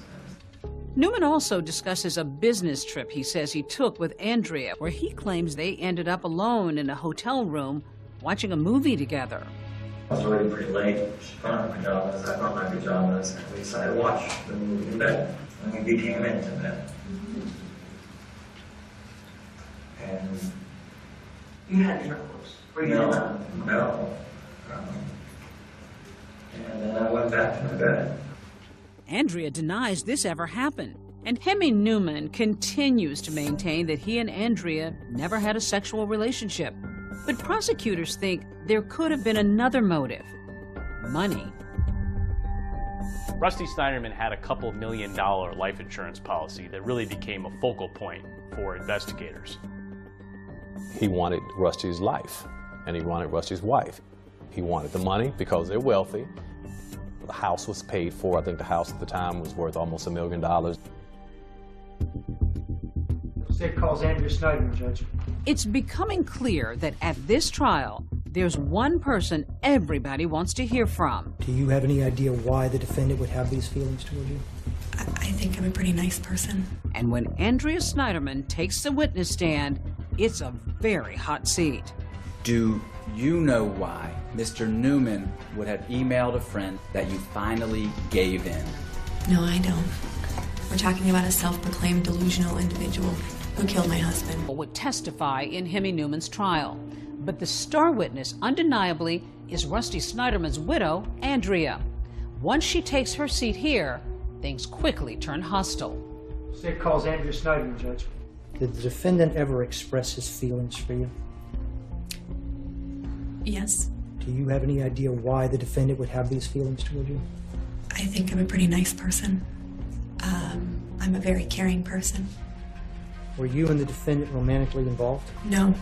Newman also discusses a business trip he says he took with Andrea, where he claims they ended up alone in a hotel room watching a movie together. I was already pretty late. She found her pajamas, I found my pajamas, and we decided to watch the movie in bed. And we became intimate. And you had different clothes? No. And then I went back to my bed. Andrea denies this ever happened, and Hemi Newman continues to maintain that he and Andrea never had a sexual relationship. But prosecutors think there could have been another motive: money. Rusty Snyderman had a couple $1 million life insurance policy that really became a focal point for investigators. He wanted Rusty's life, and he wanted Rusty's wife. He wanted the money because they're wealthy. The house was paid for. I think the house at the time was worth almost $1 million. State calls Andrea Snyderman, Judge. It's becoming clear that at this trial, there's one person everybody wants to hear from. Do you have any idea why the defendant would have these feelings toward you? I think I'm a pretty nice person. And when Andrea Snyderman takes the witness stand, it's a very hot seat. Do you know why Mr. Newman would have emailed a friend that you finally gave in? No, I don't. We're talking about a self-proclaimed delusional individual who killed my husband. Would testify in Hemi Newman's trial. But the star witness, undeniably, is Rusty Snyderman's widow, Andrea. Once she takes her seat here, things quickly turn hostile. State calls Andrea Snyderman, Judge. Did the defendant ever express his feelings for you? Yes. Do you have any idea why the defendant would have these feelings toward you? I think I'm a pretty nice person. I'm a very caring person. Were you and the defendant romantically involved? No.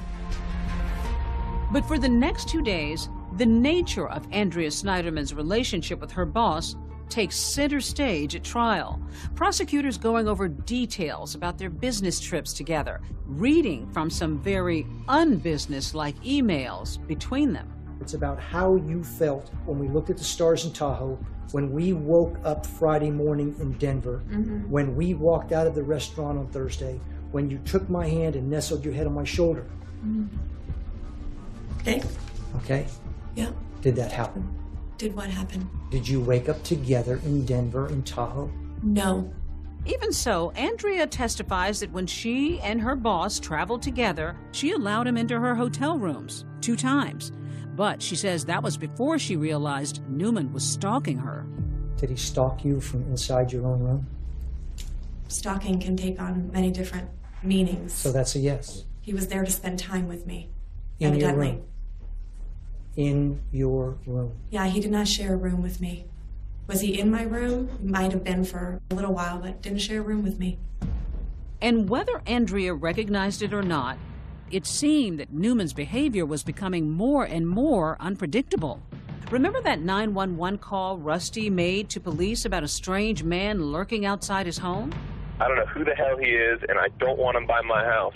But for the next 2 days, the nature of Andrea Snyderman's relationship with her boss takes center stage at trial. Prosecutors going over details about their business trips together, reading from some very unbusiness-like emails between them. It's about how you felt when we looked at the stars in Tahoe, when we woke up Friday morning in Denver, when we walked out of the restaurant on Thursday, when you took my hand and nestled your head on my shoulder. Okay. Okay? Yeah. Did that happen? Did what happen? Did you wake up together in Denver, in Tahoe? No. Even so, Andrea testifies that when she and her boss traveled together, she allowed him into her hotel rooms 2 times. But she says that was before she realized Newman was stalking her. Did he stalk you from inside your own room? Stalking can take on many different meanings. So that's a yes. He was there to spend time with me. In your Evidently. room? In your room? Yeah, he did not share a room with me. Was he in my room? He might have been for a little while, but didn't share a room with me. And whether Andrea recognized it or not, it seemed that Newman's behavior was becoming more and more unpredictable. Remember that 911 call Rusty made to police about a strange man lurking outside his home? I don't know who the hell he is, and I don't want him by my house.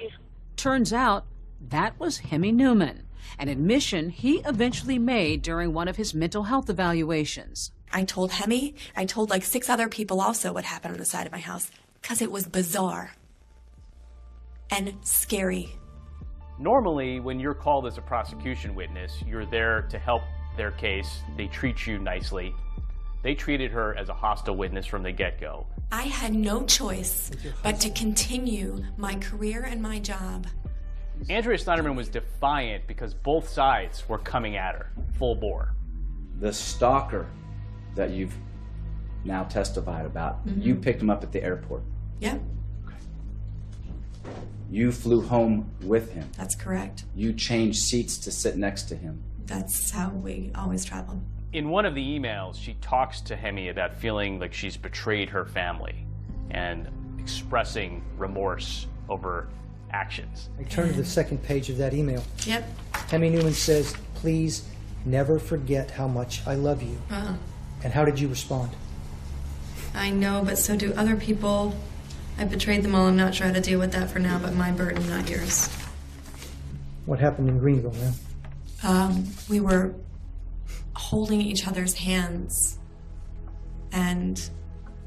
Turns out that was Hemi Newman, an admission he eventually made during one of his mental health evaluations. I told Hemi, I told like 6 other people also what happened on the side of my house, because it was bizarre and scary. Normally, when you're called as a prosecution witness, you're there to help their case. They treat you nicely. They treated her as a hostile witness from the get-go. I had no choice but to continue my career and my job. Andrea Snyderman was defiant because both sides were coming at her, full bore. The stalker that you've now testified about, you picked him up at the airport. Yep. You flew home with him. That's correct. You changed seats to sit next to him. That's how we always traveled. In one of the emails, she talks to Hemi about feeling like she's betrayed her family and expressing remorse over actions. I turn to the second page of that email. Yep. Hemi Newman says, "Please never forget how much I love you." And how did you respond? I know, but so do other people. I betrayed them all. I'm not trying to deal with that for now, but my burden, not yours. What happened in Greenville, man? We were holding each other's hands, and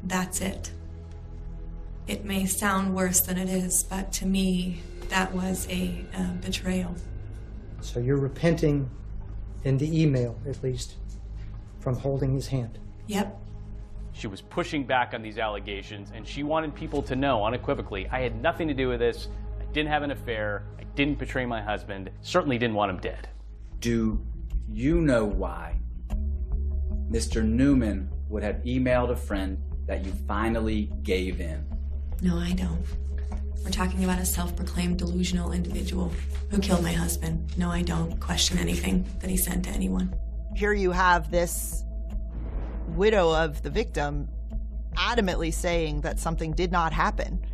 that's it. It may sound worse than it is, but to me, that was a betrayal. So you're repenting in the email, at least, from holding his hand? Yep. She was pushing back on these allegations, and she wanted people to know unequivocally, I had nothing to do with this, I didn't have an affair, I didn't betray my husband, certainly didn't want him dead. Do you know why Mr. Newman would have emailed a friend that you finally gave in. No, I don't. We're talking about a self-proclaimed delusional individual who killed my husband. No, I don't question anything that he said to anyone. Here you have this widow of the victim adamantly saying that something did not happen,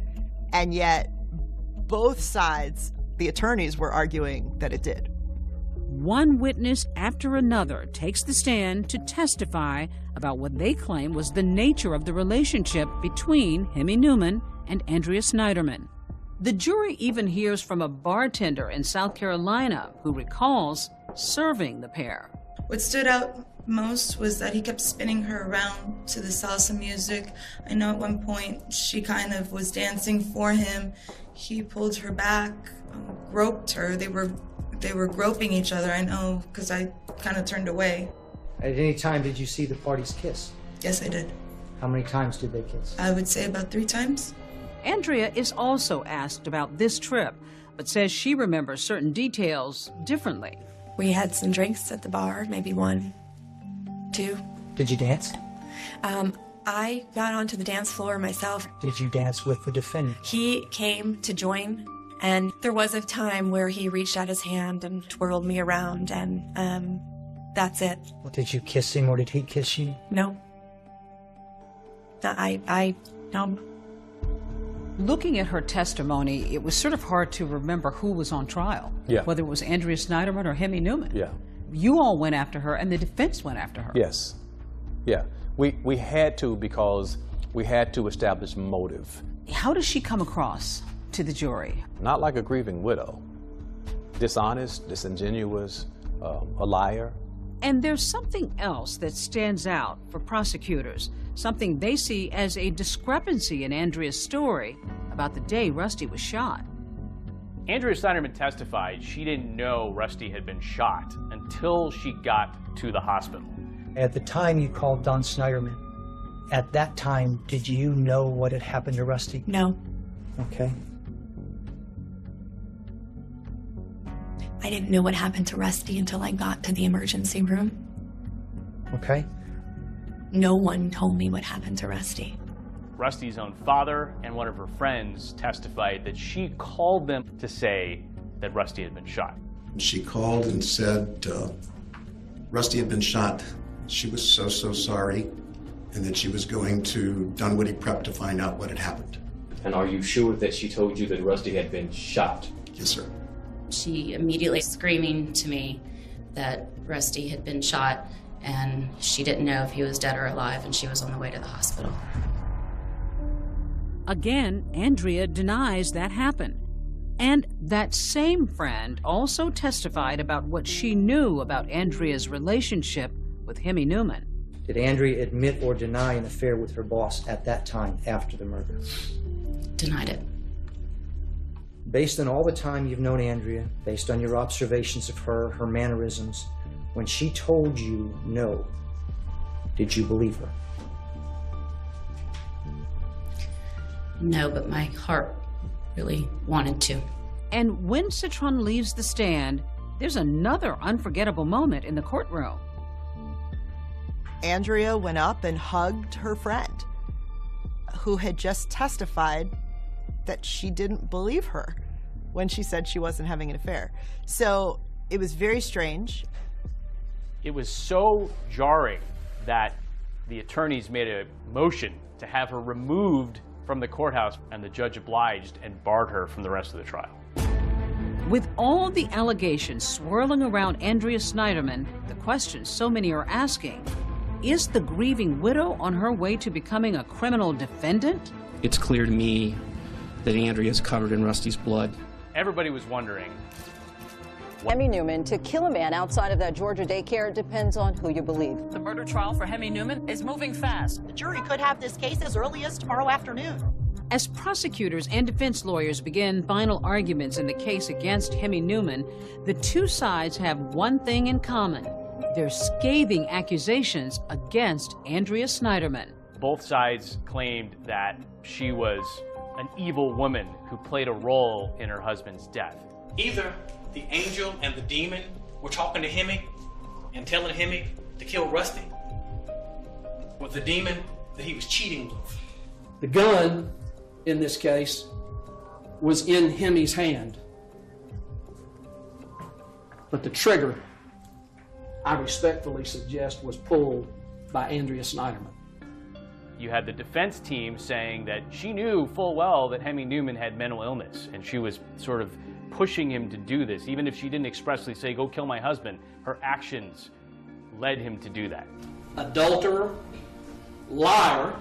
and yet both sides, the attorneys, were arguing that it did. One witness after another takes the stand to testify about what they claim was the nature of the relationship between Hemi Newman and Andrea Snyderman. The jury even hears from a bartender in South Carolina who recalls serving the pair. What stood out most was that he kept spinning her around to the salsa music. I know at one point she kind of was dancing for him. He pulled her back, groped her. They were groping each other, I know, because I kind of turned away. At any time did you see the parties kiss? Yes, I did. How many times did they kiss? I would say about 3 times. Andrea is also asked about this trip, but says she remembers certain details differently. We had some drinks at the bar, maybe 1, 2. Did you dance? I got onto the dance floor myself. Did you dance with the defendant? He came to join, and there was a time where he reached out his hand and twirled me around, and that's it. Did you kiss him or did he kiss you? No. No. Looking at her testimony, it was sort of hard to remember who was on trial. Yeah. Whether it was Andrea Snyderman or Hemi Newman. Yeah. You all went after her, and the defense went after her. Yes. Yeah. We had to, because we had to establish motive. How does she come across to the jury? Not like a grieving widow. Dishonest, disingenuous, a liar. And there's something else that stands out for prosecutors, something they see as a discrepancy in Andrea's story about the day Rusty was shot. Andrea Snyderman testified she didn't know Rusty had been shot until she got to the hospital. At the time you called Don Snyderman, at that time, did you know what had happened to Rusty? No. Okay. I didn't know what happened to Rusty until I got to the emergency room. Okay. No one told me what happened to Rusty. Rusty's own father and one of her friends testified that she called them to say that Rusty had been shot. She called and said Rusty had been shot. She was so sorry, and that she was going to Dunwoody Prep to find out what had happened. And are you sure that she told you that Rusty had been shot? Yes, sir. She immediately screaming to me that Rusty had been shot, and she didn't know if he was dead or alive, and she was on the way to the hospital. Again, Andrea denies that happened. And that same friend also testified about what she knew about Andrea's relationship with Hemi Newman. Did Andrea admit or deny an affair with her boss at that time after the murder? Denied it. Based on all the time you've known Andrea, based on your observations of her, her mannerisms, when she told you no, did you believe her? No, but my heart really wanted to. And when Citron leaves the stand, there's another unforgettable moment in the courtroom. Andrea went up and hugged her friend, who had just testified that she didn't believe her when she said she wasn't having an affair. So it was very strange. It was so jarring that the attorneys made a motion to have her removed from the courthouse, and the judge obliged and barred her from the rest of the trial. With all the allegations swirling around Andrea Snyderman, the question so many are asking, is the grieving widow on her way to becoming a criminal defendant? It's clear to me that Andrea's covered in Rusty's blood. Everybody was wondering. Hemi Newman, to kill a man outside of that Georgia daycare depends on who you believe. The murder trial for Hemi Newman is moving fast. The jury could have this case as early as tomorrow afternoon. As prosecutors and defense lawyers begin final arguments in the case against Hemi Newman, the two sides have one thing in common: their scathing accusations against Andrea Snyderman. Both sides claimed that she was an evil woman who played a role in her husband's death. Either the angel and the demon were talking to Hemi and telling Hemi to kill Rusty, with the demon that he was cheating with. The gun, in this case, was in Hemi's hand. But the trigger, I respectfully suggest, was pulled by Andrea Snyderman. You had the defense team saying that she knew full well that Hemi Newman had mental illness, and she was sort of pushing him to do this. Even if she didn't expressly say, go kill my husband, her actions led him to do that. Adulterer, liar,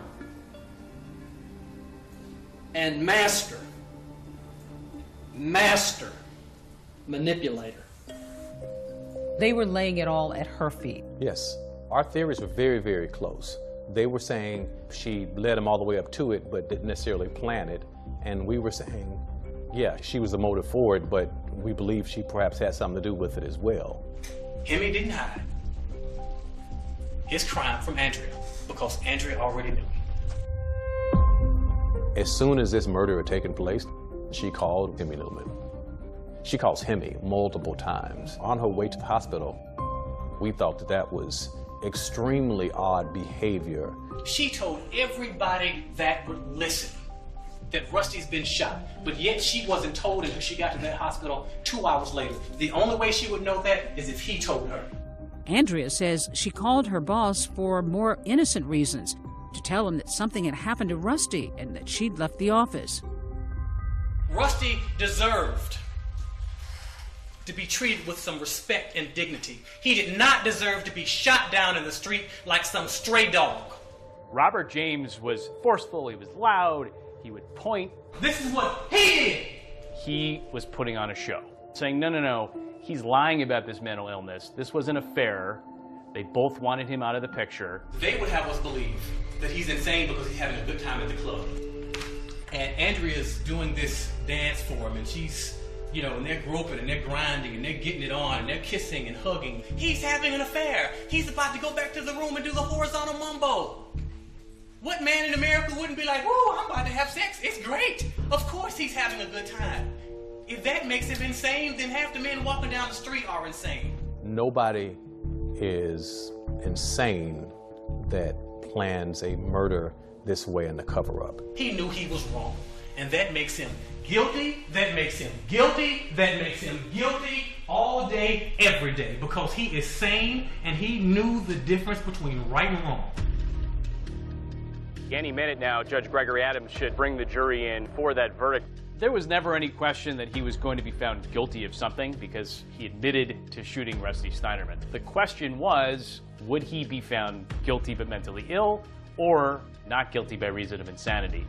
and master manipulator. They were laying it all at her feet. Yes. Our theories were very, very close. They were saying she led him all the way up to it, but didn't necessarily plan it. And we were saying, yeah, she was the motive for it, but we believe she perhaps had something to do with it as well. Hemi didn't hide his crime from Andrea because Andrea already knew. As soon as this murder had taken place, she called Hemi Newman. She calls Hemi multiple times. On her way to the hospital, we thought that that was extremely odd behavior. She told everybody that would listen that Rusty's been shot, but yet she wasn't told until she got to that hospital 2 hours later. The only way she would know that is if he told her. Andrea says she called her boss for more innocent reasons, to tell him that something had happened to Rusty and that she'd left the office. Rusty deserved to be treated with some respect and dignity. He did not deserve to be shot down in the street like some stray dog. Robert James was forceful, he was loud, he would point. This is what he did! He was putting on a show, saying, no, he's lying about this mental illness. This was an affair. They both wanted him out of the picture. They would have us believe that he's insane because he's having a good time at the club. And Andrea's doing this dance for him, and she's, and they're groping, and they're grinding, and they're getting it on, and they're kissing and hugging. He's having an affair. He's about to go back to the room and do the horizontal mumbo. What man in America wouldn't be like, whoa, I'm about to have sex. It's great. Of course he's having a good time. If that makes him insane, then half the men walking down the street are insane. Nobody is insane that plans a murder this way in the cover-up. He knew he was wrong, and that makes him guilty, that makes him guilty, that makes him guilty all day, every day, because he is sane and he knew the difference between right and wrong. Any minute now, Judge Gregory Adams should bring the jury in for that verdict. There was never any question that he was going to be found guilty of something because he admitted to shooting Rusty Snyderman. The question was, would he be found guilty but mentally ill or not guilty by reason of insanity?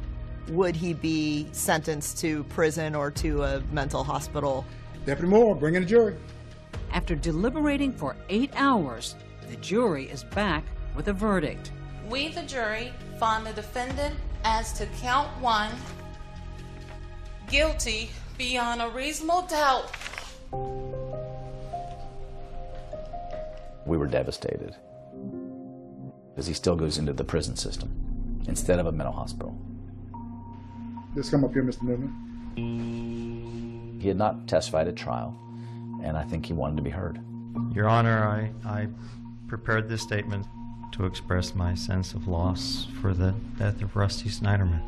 Would he be sentenced to prison or to a mental hospital? Deputy Moore, bring in the jury. After deliberating for 8 hours, the jury is back with a verdict. We, the jury, find the defendant as to count 1, guilty beyond a reasonable doubt. We were devastated because he still goes into the prison system instead of a mental hospital. Just come up here, Mr. Newman. He had not testified at trial, and I think he wanted to be heard. Your Honor, I prepared this statement to express my sense of loss for the death of Rusty Snyderman.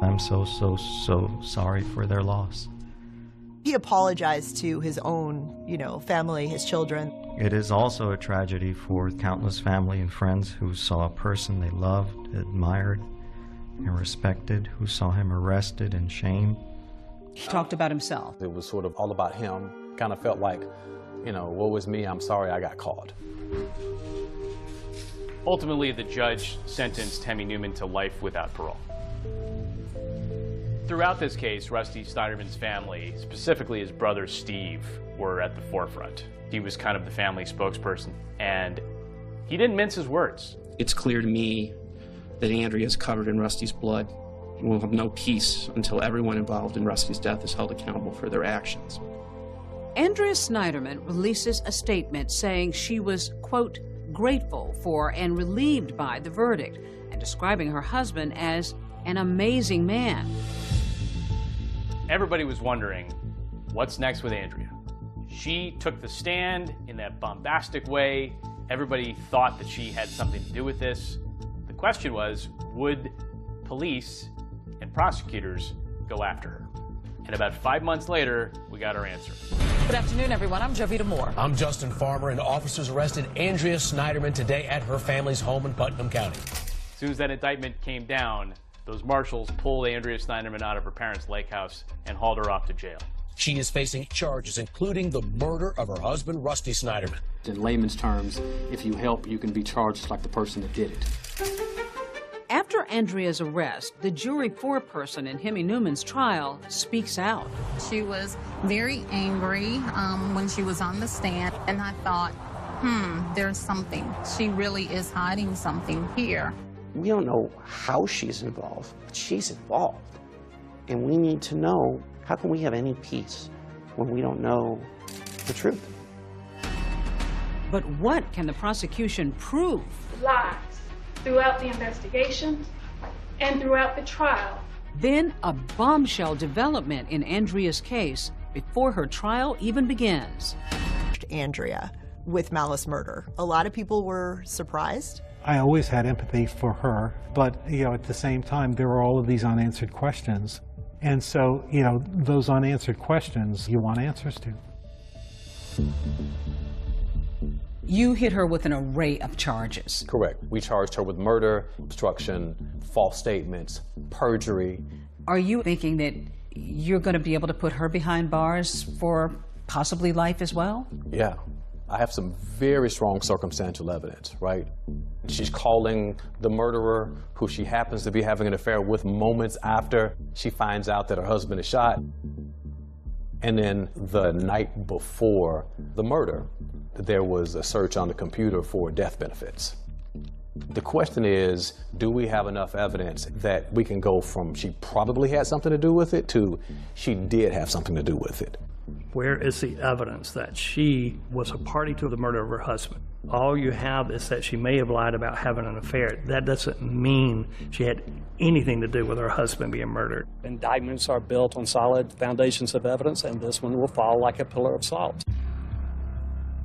I'm so sorry for their loss. He apologized to his own, family, his children. It is also a tragedy for countless family and friends who saw a person they loved, admired, and respected, who saw him arrested and shamed. He talked about himself. It was sort of all about him. Kind of felt like, woe is me, I'm sorry I got caught. Ultimately, the judge sentenced Hemi Newman to life without parole. Throughout this case, Rusty Snyderman's family, specifically his brother Steve, were at the forefront. He was kind of the family spokesperson, and he didn't mince his words. It's clear to me that Andrea is covered in Rusty's blood. We'll have no peace until everyone involved in Rusty's death is held accountable for their actions. Andrea Snyderman releases a statement saying she was, quote, grateful for and relieved by the verdict, and describing her husband as an amazing man. Everybody was wondering, what's next with Andrea? She took the stand in that bombastic way. Everybody thought that she had something to do with this. The question was, would police and prosecutors go after her? And about 5 months later, we got our answer. Good afternoon, everyone. I'm Jovita Moore. I'm Justin Farmer, and officers arrested Andrea Snyderman today at her family's home in Putnam County. As soon as that indictment came down, those marshals pulled Andrea Snyderman out of her parents' lake house and hauled her off to jail. She is facing charges, including the murder of her husband, Rusty Snyderman. In layman's terms, if you help, you can be charged like the person that did it. After Andrea's arrest, the jury foreperson in Hemi Newman's trial speaks out. She was very angry when she was on the stand, and I thought, there's something. She really is hiding something here. We don't know how she's involved, but she's involved. And we need to know, how can we have any peace when we don't know the truth? But what can the prosecution prove? Lies throughout the investigation and throughout the trial. Then a bombshell development in Andrea's case before her trial even begins. Andrea with malice murder. A lot of people were surprised. I always had empathy for her, but at the same time, there were all of these unanswered questions. And so, those unanswered questions you want answers to. You hit her with an array of charges. Correct. We charged her with murder, obstruction, false statements, perjury. Are you thinking that you're going to be able to put her behind bars for possibly life as well? Yeah. I have some very strong circumstantial evidence, right? She's calling the murderer, who she happens to be having an affair with, moments after she finds out that her husband is shot. And then the night before the murder, there was a search on the computer for death benefits. The question is, do we have enough evidence that we can go from she probably had something to do with it to she did have something to do with it? Where is the evidence that she was a party to the murder of her husband? All you have is that she may have lied about having an affair. That doesn't mean she had anything to do with her husband being murdered. Indictments are built on solid foundations of evidence, and this one will fall like a pillar of salt.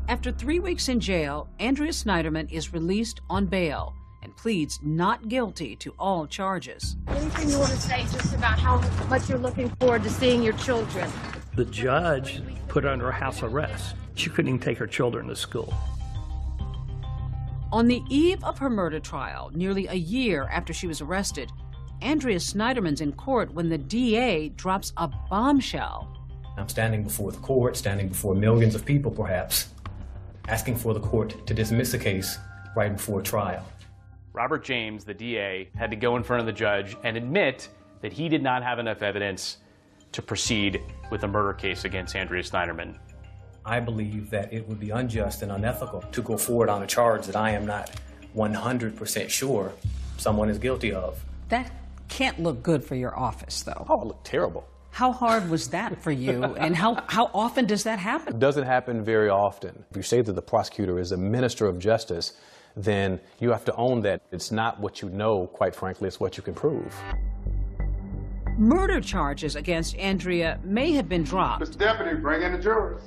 After 3 weeks in jail, Andrea Snyderman is released on bail and pleads not guilty to all charges. Anything you want to say just about how much you're looking forward to seeing your children? The judge put her under house arrest. She couldn't even take her children to school. On the eve of her murder trial, nearly a year after she was arrested, Andrea Snyderman's in court when the DA drops a bombshell. I'm standing before the court, standing before millions of people perhaps, asking for the court to dismiss the case right before trial. Robert James, the DA, had to go in front of the judge and admit that he did not have enough evidence to proceed with a murder case against Andrea Snyderman. I believe that it would be unjust and unethical to go forward on a charge that I am not 100% sure someone is guilty of. That can't look good for your office, though. Oh, it looked terrible. How hard was that for you, and how often does that happen? It doesn't happen very often. If you say that the prosecutor is a minister of justice, then you have to own that it's not what you know, quite frankly, it's what you can prove. Murder charges against Andrea may have been dropped. Mr. Deputy, bring in the jurors.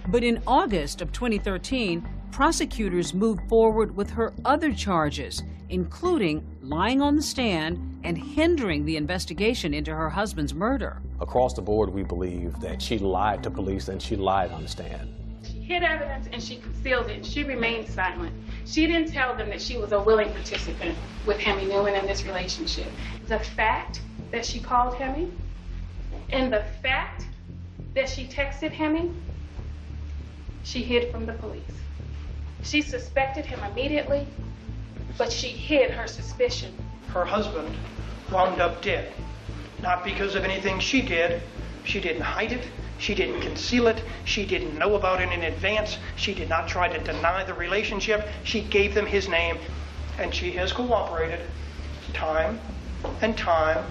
But in August of 2013, prosecutors moved forward with her other charges, including lying on the stand and hindering the investigation into her husband's murder. Across the board, we believe that she lied to police and she lied on the stand. She hid evidence and she concealed it. She remained silent. She didn't tell them that she was a willing participant with Hemi Newman in this relationship. The fact that she called Hemi and the fact that she texted Hemi, she hid from the police. She suspected him immediately, but she hid her suspicion. Her husband wound up dead, not because of anything she did. She didn't hide it. She didn't conceal it. She didn't know about it in advance. She did not try to deny the relationship. She gave them his name, and she has cooperated time and time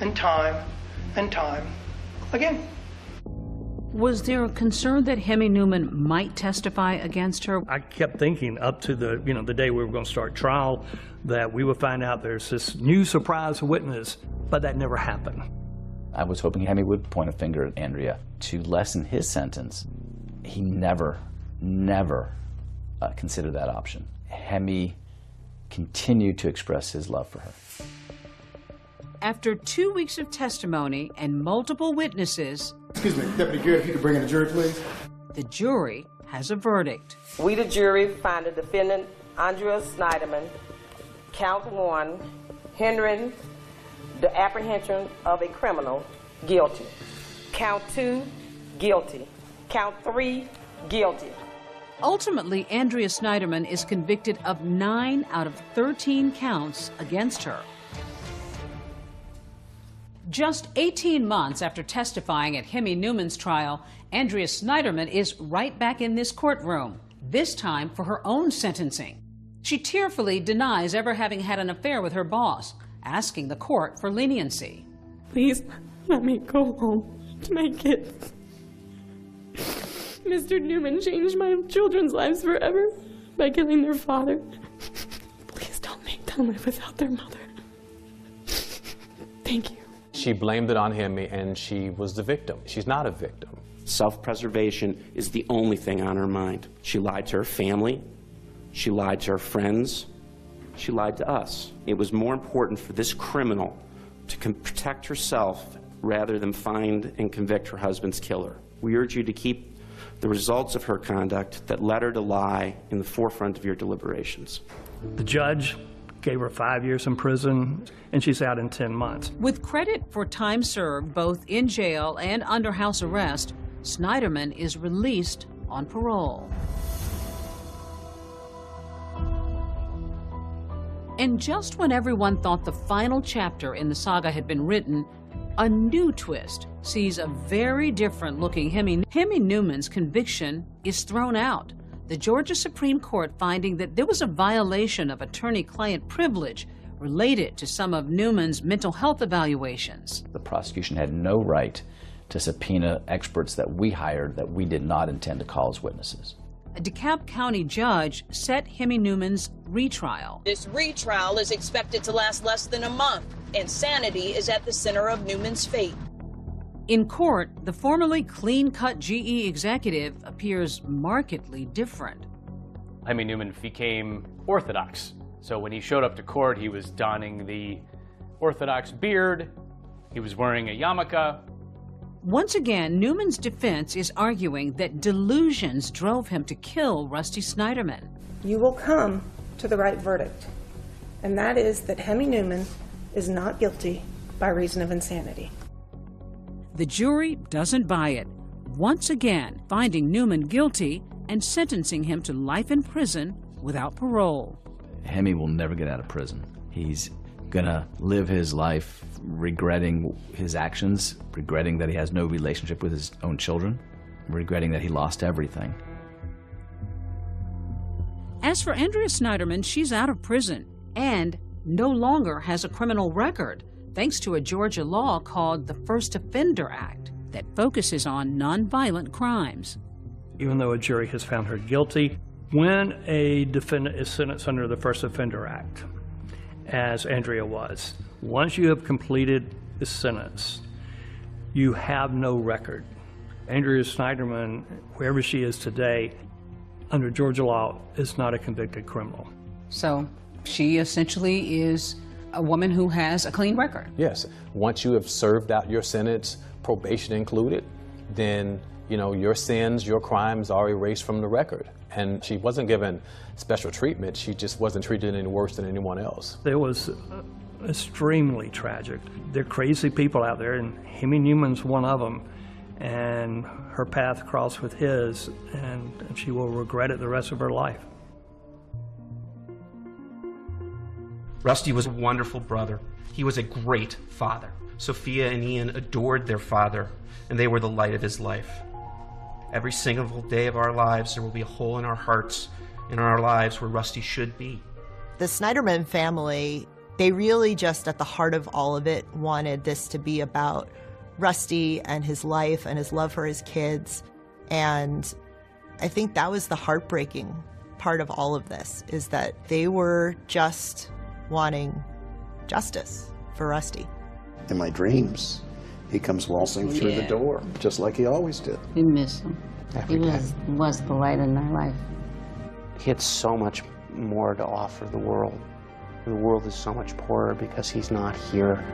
and time and time again. Was there a concern that Hemi Newman might testify against her? I kept thinking up to the day we were going to start trial that we would find out there's this new surprise witness, but that never happened. I was hoping Hemi would point a finger at Andrea to lessen his sentence. He never considered that option. Hemi continued to express his love for her. After 2 weeks of testimony and multiple witnesses, Excuse me, Deputy Garrett, if you could bring in the jury, please. the jury has a verdict. We, the jury, find the defendant, Andrea Snyderman, count 1, hindering the apprehension of a criminal, guilty. Count 2, guilty. Count 3, guilty. Ultimately, Andrea Snyderman is convicted of 9 out of 13 counts against her. Just 18 months after testifying at Hemi Newman's trial, Andrea Snyderman is right back in this courtroom, this time for her own sentencing. She tearfully denies ever having had an affair with her boss, asking the court for leniency. Please let me go home to my kids. Mr. Newman changed my children's lives forever by killing their father. Please don't make them live without their mother. Thank you. She blamed it on him, and she was the victim. She's not a victim. Self-preservation is the only thing on her mind. She lied to her family. She lied to her friends. She lied to us. It was more important for this criminal to protect herself rather than find and convict her husband's killer. We urge you to keep the results of her conduct that led her to lie in the forefront of your deliberations. The judge gave her 5 years in prison, and she's out in 10 months. With credit for time served both in jail and under house arrest, Snyderman is released on parole. And just when everyone thought the final chapter in the saga had been written, a new twist sees a very different looking Hemi Newman's conviction is thrown out. The Georgia Supreme Court finding that there was a violation of attorney-client privilege related to some of Newman's mental health evaluations. The prosecution had no right to subpoena experts that we hired that we did not intend to call as witnesses. A DeKalb County judge set Hemi Newman's retrial. This retrial is expected to last less than a month, and sanity is at the center of Newman's fate. In court, the formerly clean-cut GE executive appears markedly different. Hemi Newman became Orthodox. So when he showed up to court, he was donning the Orthodox beard, he was wearing a yarmulke. Once again, Newman's defense is arguing that delusions drove him to kill Rusty Snyderman. You will come to the right verdict, and that is that Hemi Newman is not guilty by reason of insanity. The jury doesn't buy it, once again finding Newman guilty and sentencing him to life in prison without parole. Hemi will never get out of prison. He's gonna live his life regretting his actions, regretting that he has no relationship with his own children, regretting that he lost everything. As for Andrea Snyderman, she's out of prison and no longer has a criminal record, thanks to a Georgia law called the First Offender Act that focuses on nonviolent crimes. Even though a jury has found her guilty, when a defendant is sentenced under the First Offender Act, as Andrea was, once you have completed the sentence, you have no record. Andrea Snyderman, wherever she is today, under Georgia law, is not a convicted criminal. So she essentially is a woman who has a clean record. Yes. Once you have served out your sentence, probation included, then your sins, your crimes are erased from the record. And she wasn't given special treatment. She just wasn't treated any worse than anyone else. It was extremely tragic. There are crazy people out there, and Hemi Newman's one of them. And her path crossed with his, and she will regret it the rest of her life. Rusty was a wonderful brother. He was a great father. Sophia and Ian adored their father, and they were the light of his life. Every single day of our lives, there will be a hole in our hearts, in our lives where Rusty should be. The Snyderman family, they really just at the heart of all of it wanted this to be about Rusty and his life and his love for his kids. And I think that was the heartbreaking part of all of this, is that they were just wanting justice for Rusty. In my dreams, he comes waltzing through the door, just like he always did. We miss him. Every He day. was the light in our life. He had so much more to offer the world The world is so much poorer because he's not here.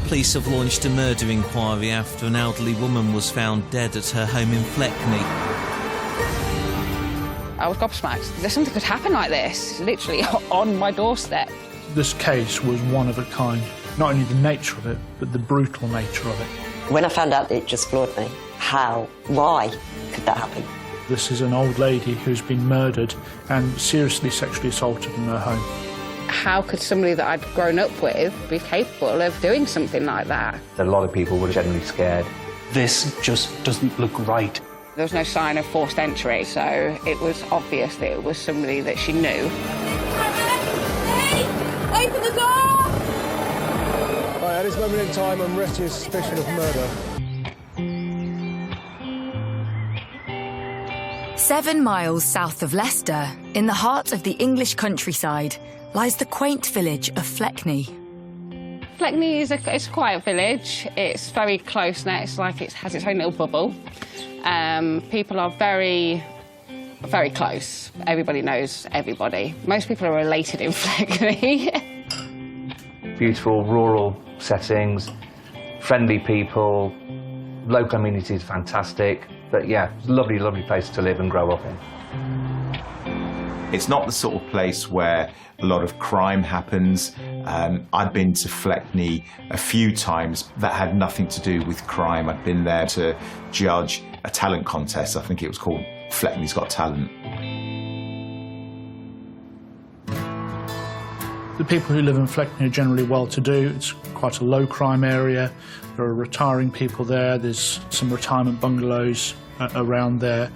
Police have launched a murder inquiry after an elderly woman was found dead at her home in Fleckney. I was gobsmacked. There's something could happen like this, literally on my doorstep. This case was one of a kind. Not only the nature of it, but the brutal nature of it. When I found out, it just floored me. How? Why could that happen? This is an old lady who's been murdered and seriously sexually assaulted in her home. How could somebody that I'd grown up with be capable of doing something like that? A lot of people were generally scared. This just doesn't look right. There was no sign of forced entry, so it was obvious that it was somebody that she knew. Open the door! Right, at this moment in time, I'm arresting suspicion of murder. 7 miles south of Leicester, in the heart of the English countryside, lies the quaint village of Fleckney. Fleckney is it's a quiet village. It's very close-knit. It's like it has its own little bubble. People are very, very close. Everybody knows everybody. Most people are related in Fleckney. Beautiful rural settings, friendly people, local community is fantastic. But yeah, it's a lovely, lovely place to live and grow up in. It's not the sort of place where a lot of crime happens. I'd been to Fleckney a few times that had nothing to do with crime. I'd been there to judge a talent contest. I think it was called Fleckney's Got Talent. The people who live in Fleckney are generally well-to-do. It's quite a low-crime area. There are retiring people there. There's some retirement bungalows around there.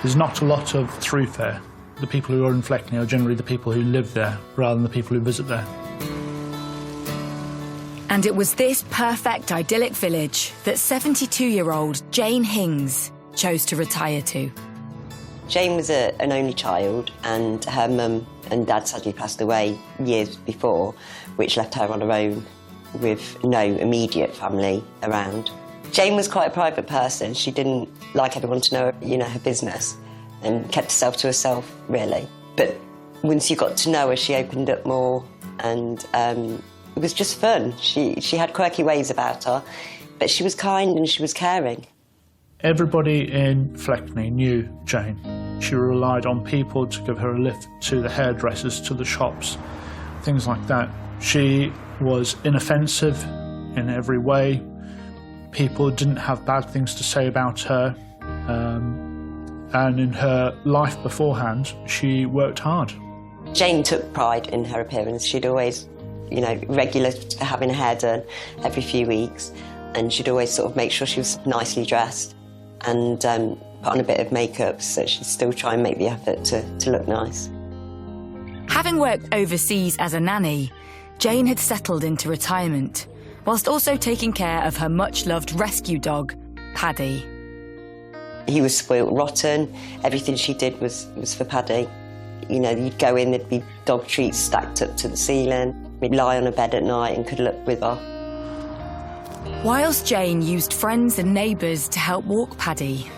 There's not a lot of throughfare. The people who are in Fleckney are generally the people who live there rather than the people who visit there. And it was this perfect, idyllic village that 72-year-old Jane Hings chose to retire to. Jane was an only child, and her mum and dad sadly passed away years before, which left her on her own with no immediate family around. Jane was quite a private person. She didn't like everyone to know, her business, and kept herself to herself, really. But once you got to know her, she opened up more, and it was just fun. She had quirky ways about her, but she was kind and she was caring. Everybody in Fleckney knew Jane. She relied on people to give her a lift to the hairdressers, to the shops, things like that. She was inoffensive in every way. People didn't have bad things to say about her. And in her life beforehand, she worked hard. Jane took pride in her appearance. She'd always, regular having her hair done every few weeks, and she'd always sort of make sure she was nicely dressed and put on a bit of makeup, so she'd still try and make the effort to look nice. Having worked overseas as a nanny, Jane had settled into retirement, whilst also taking care of her much-loved rescue dog, Paddy. He was spoilt rotten. Everything she did was for Paddy. You'd go in, there'd be dog treats stacked up to the ceiling. We'd lie on a bed at night and cuddle up with her. Whilst Jane used friends and neighbours to help walk Paddy,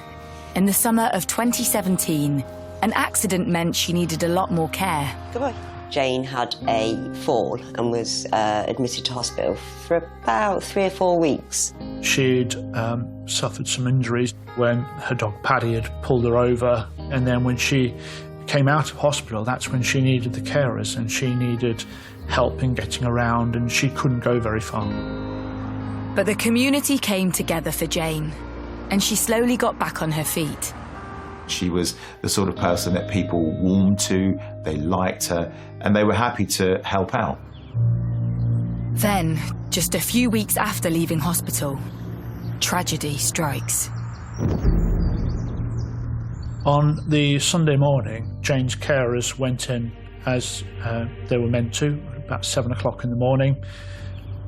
in the summer of 2017, an accident meant she needed a lot more care. Goodbye. Jane had a fall and was admitted to hospital for about 3 or 4 weeks. She'd suffered some injuries when her dog Paddy had pulled her over, and then when she came out of hospital, that's when she needed the carers and she needed help in getting around, and she couldn't go very far. But the community came together for Jane, and she slowly got back on her feet. She was the sort of person that people warmed to, they liked her, and they were happy to help out. Then, just a few weeks after leaving hospital, tragedy strikes. On the Sunday morning, Jane's carers went in as they were meant to, about 7 o'clock in the morning.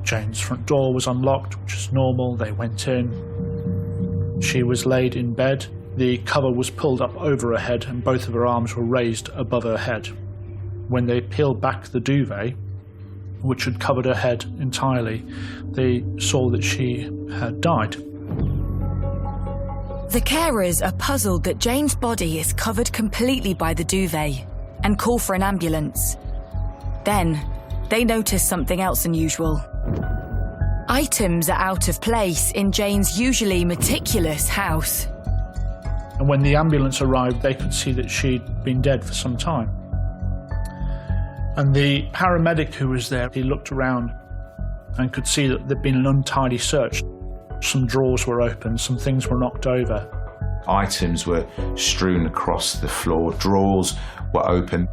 Jane's front door was unlocked, which is normal. They went in. She was laid in bed. The cover was pulled up over her head and both of her arms were raised above her head. When they peeled back the duvet, which had covered her head entirely, they saw that she had died. The carers are puzzled that Jane's body is covered completely by the duvet and call for an ambulance. Then, they notice something else unusual. Items are out of place in Jane's usually meticulous house. And when the ambulance arrived, they could see that she'd been dead for some time. And the paramedic who was there, he looked around and could see that there'd been an untidy search. Some drawers were open, some things were knocked over. Items were strewn across the floor, drawers were open.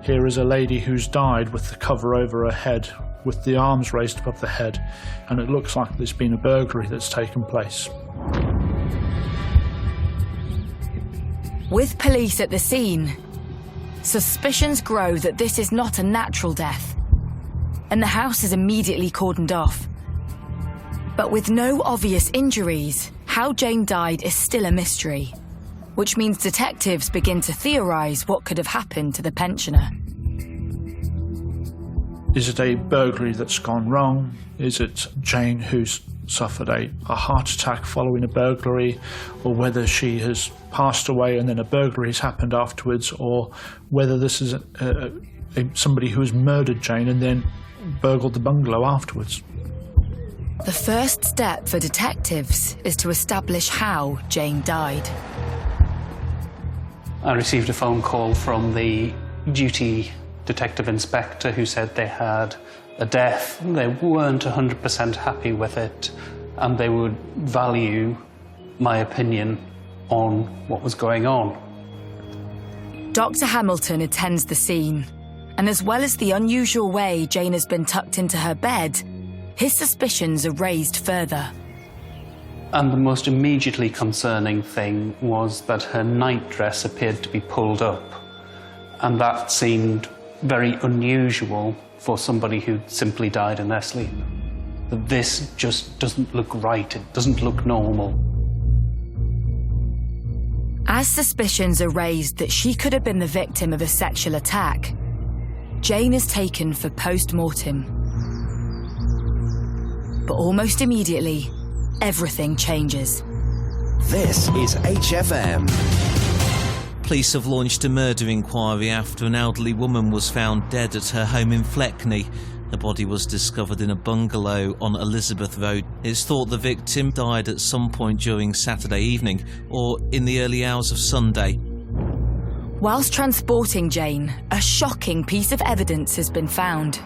Here is a lady who's died with the cover over her head, with the arms raised above the head, and it looks like there's been a burglary that's taken place. With police at the scene, suspicions grow that this is not a natural death, and the house is immediately cordoned off. But with no obvious injuries, how Jane died is still a mystery, which means detectives begin to theorise what could have happened to the pensioner. Is it a burglary that's gone wrong? Is it Jane who's suffered a heart attack following a burglary, or whether she has passed away and then a burglary has happened afterwards, or whether this is somebody who has murdered Jane and then burgled the bungalow afterwards? The first step for detectives is to establish how Jane died. I received a phone call from the duty detective inspector who said they had a death. They weren't 100% happy with it, and they would value my opinion on what was going on. Dr. Hamilton attends the scene, and as well as the unusual way Jane has been tucked into her bed, his suspicions are raised further. And the most immediately concerning thing was that her nightdress appeared to be pulled up, and that seemed very unusual for somebody who simply died in their sleep. This just doesn't look right, it doesn't look normal. As suspicions are raised that she could have been the victim of a sexual attack, Jane is taken for post-mortem. But almost immediately, everything changes. This is HFM. Police have launched a murder inquiry after an elderly woman was found dead at her home in Fleckney. Her body was discovered in a bungalow on Elizabeth Road. It's thought the victim died at some point during Saturday evening or in the early hours of Sunday. Whilst transporting Jane, a shocking piece of evidence has been found.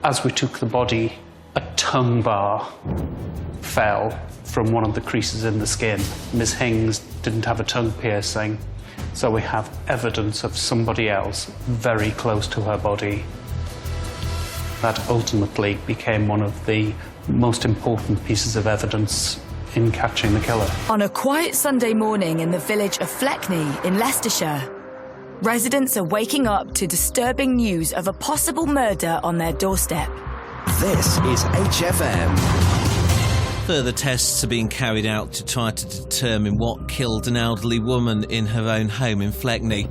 As we took the body, a tongue bar fell from one of the creases in the skin. Ms. Hings didn't have a tongue piercing, so we have evidence of somebody else very close to her body. That ultimately became one of the most important pieces of evidence in catching the killer. On a quiet Sunday morning in the village of Fleckney in Leicestershire, residents are waking up to disturbing news of a possible murder on their doorstep. This is HFM. Further tests are being carried out to try to determine what killed an elderly woman in her own home in Fleckney.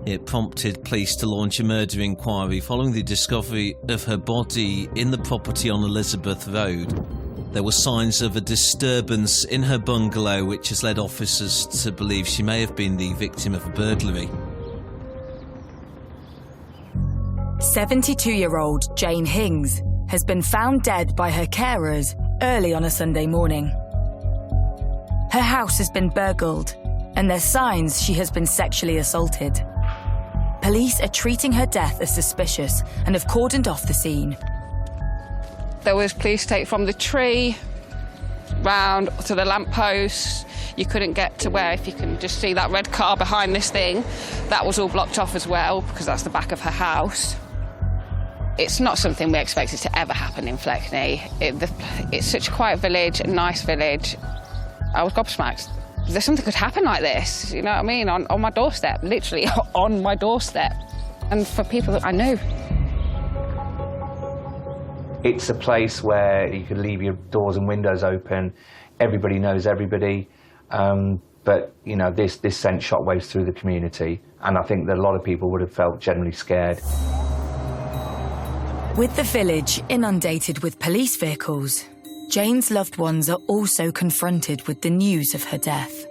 It prompted police to launch a murder inquiry following the discovery of her body in the property on Elizabeth Road. There were signs of a disturbance in her bungalow, which has led officers to believe she may have been the victim of a burglary. 72-year-old Jane Hings has been found dead by her carers early on a Sunday morning. Her house has been burgled, and there's signs she has been sexually assaulted. Police are treating her death as suspicious and have cordoned off the scene. There was police take from the tree round to the lamppost. You couldn't get to where, if you can just see that red car behind this thing, that was all blocked off as well, because that's the back of her house. It's not something we expected to ever happen in Fleckney. It's such a quiet village, a nice village. I was gobsmacked. There's something could happen like this, you know what I mean, on my doorstep, literally on my doorstep. And for people that I know. It's a place where you can leave your doors and windows open. Everybody knows everybody. But, you know, this sent shockwaves through the community. And I think that a lot of people would have felt generally scared. With the village inundated with police vehicles, Jane's loved ones are also confronted with the news of her death.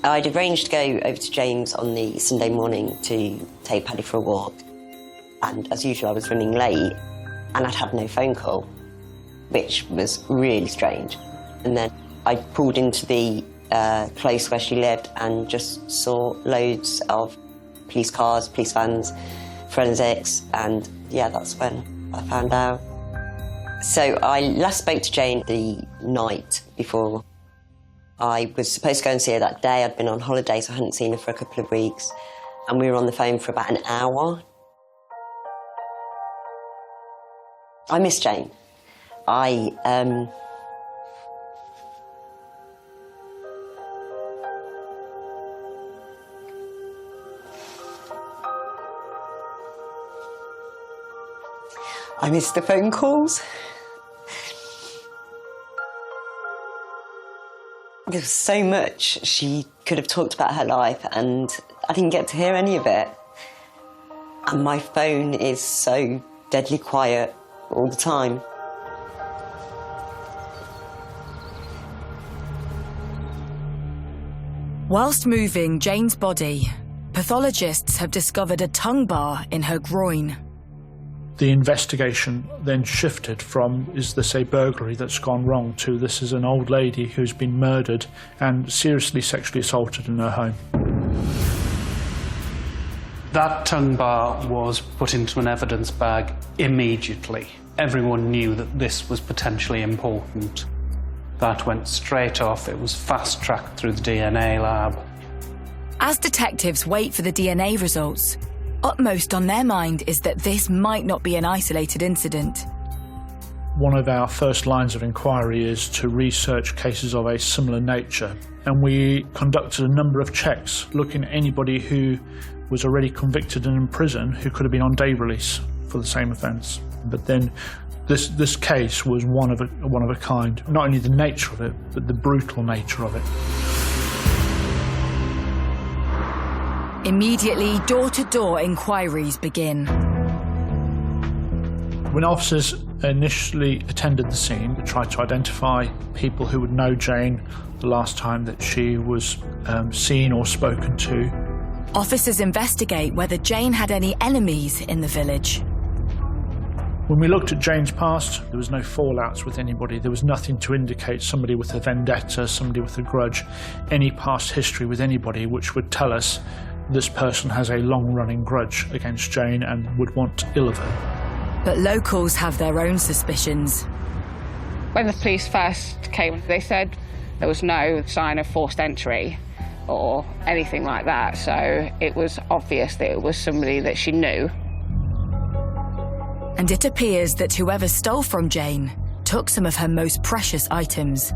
I'd arranged to go over to James on the Sunday morning to take Paddy for a walk. And as usual, I was running late and I'd had no phone call, which was really strange. And then I pulled into the close where she lived and just saw loads of police cars, police vans, forensics, and yeah, that's when I found out. So I last spoke to Jane the night before. I was supposed to go and see her that day. I'd been on holiday, so I hadn't seen her for a couple of weeks. And we were on the phone for about an hour. I miss Jane. I miss the phone calls. There was so much she could have talked about her life, and I didn't get to hear any of it. And my phone is so deadly quiet all the time. Whilst moving Jane's body, pathologists have discovered a tongue bar in her groin. The investigation then shifted from, is this a burglary that's gone wrong, to this is an old lady who's been murdered and seriously sexually assaulted in her home. That tongue bar was put into an evidence bag immediately. Everyone knew that this was potentially important. That went straight off. It was fast-tracked through the DNA lab. As detectives wait for the DNA results, utmost on their mind is that this might not be an isolated incident. One of our first lines of inquiry is to research cases of a similar nature, and we conducted a number of checks looking at anybody who was already convicted and in prison who could have been on day release for the same offence. But then this case was one of a kind. Not only the nature of it, but the brutal nature of it. Immediately, door-to-door inquiries begin. When officers initially attended the scene, they tried to identify people who would know Jane the last time that she was seen or spoken to. Officers investigate whether Jane had any enemies in the village. When we looked at Jane's past, there was no fallouts with anybody. There was nothing to indicate somebody with a vendetta, somebody with a grudge, any past history with anybody which would tell us this person has a long-running grudge against Jane and would want ill of her. But locals have their own suspicions. When the police first came, they said there was no sign of forced entry or anything like that, so it was obvious that it was somebody that she knew. And it appears that whoever stole from Jane took some of her most precious items.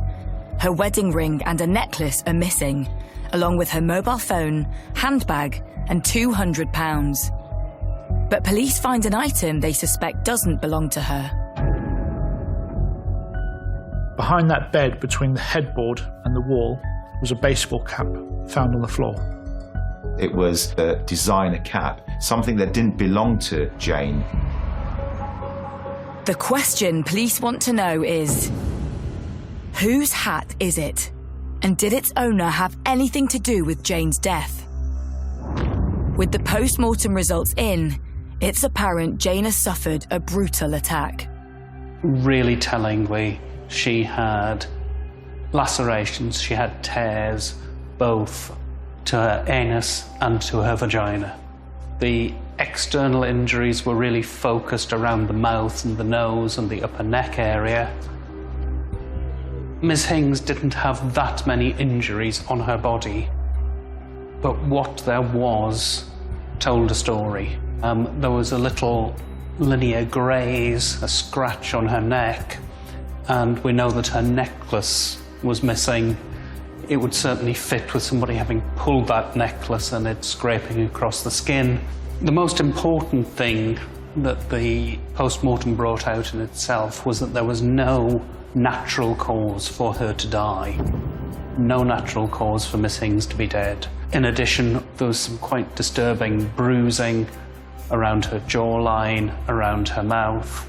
Her wedding ring and a necklace are missing, along with her mobile phone, handbag, and £200. But police find an item they suspect doesn't belong to her. Behind that bed, between the headboard and the wall, was a baseball cap found on the floor. It was a designer cap, something that didn't belong to Jane. The question police want to know is, whose hat is it? And did its owner have anything to do with Jane's death? With the post-mortem results in, it's apparent Jane has suffered a brutal attack. Really tellingly, she had lacerations, she had tears, both to her anus and to her vagina. The external injuries were really focused around the mouth and the nose and the upper neck area. Ms. Hings didn't have that many injuries on her body, but what there was told a story. There was a little linear graze, a scratch on her neck, and we know that her necklace was missing. It would certainly fit with somebody having pulled that necklace and it scraping across the skin. The most important thing that the post-mortem brought out in itself was that there was no natural cause for her to die. No natural cause for Miss Hings to be dead. In addition, there was some quite disturbing bruising around her jawline, around her mouth,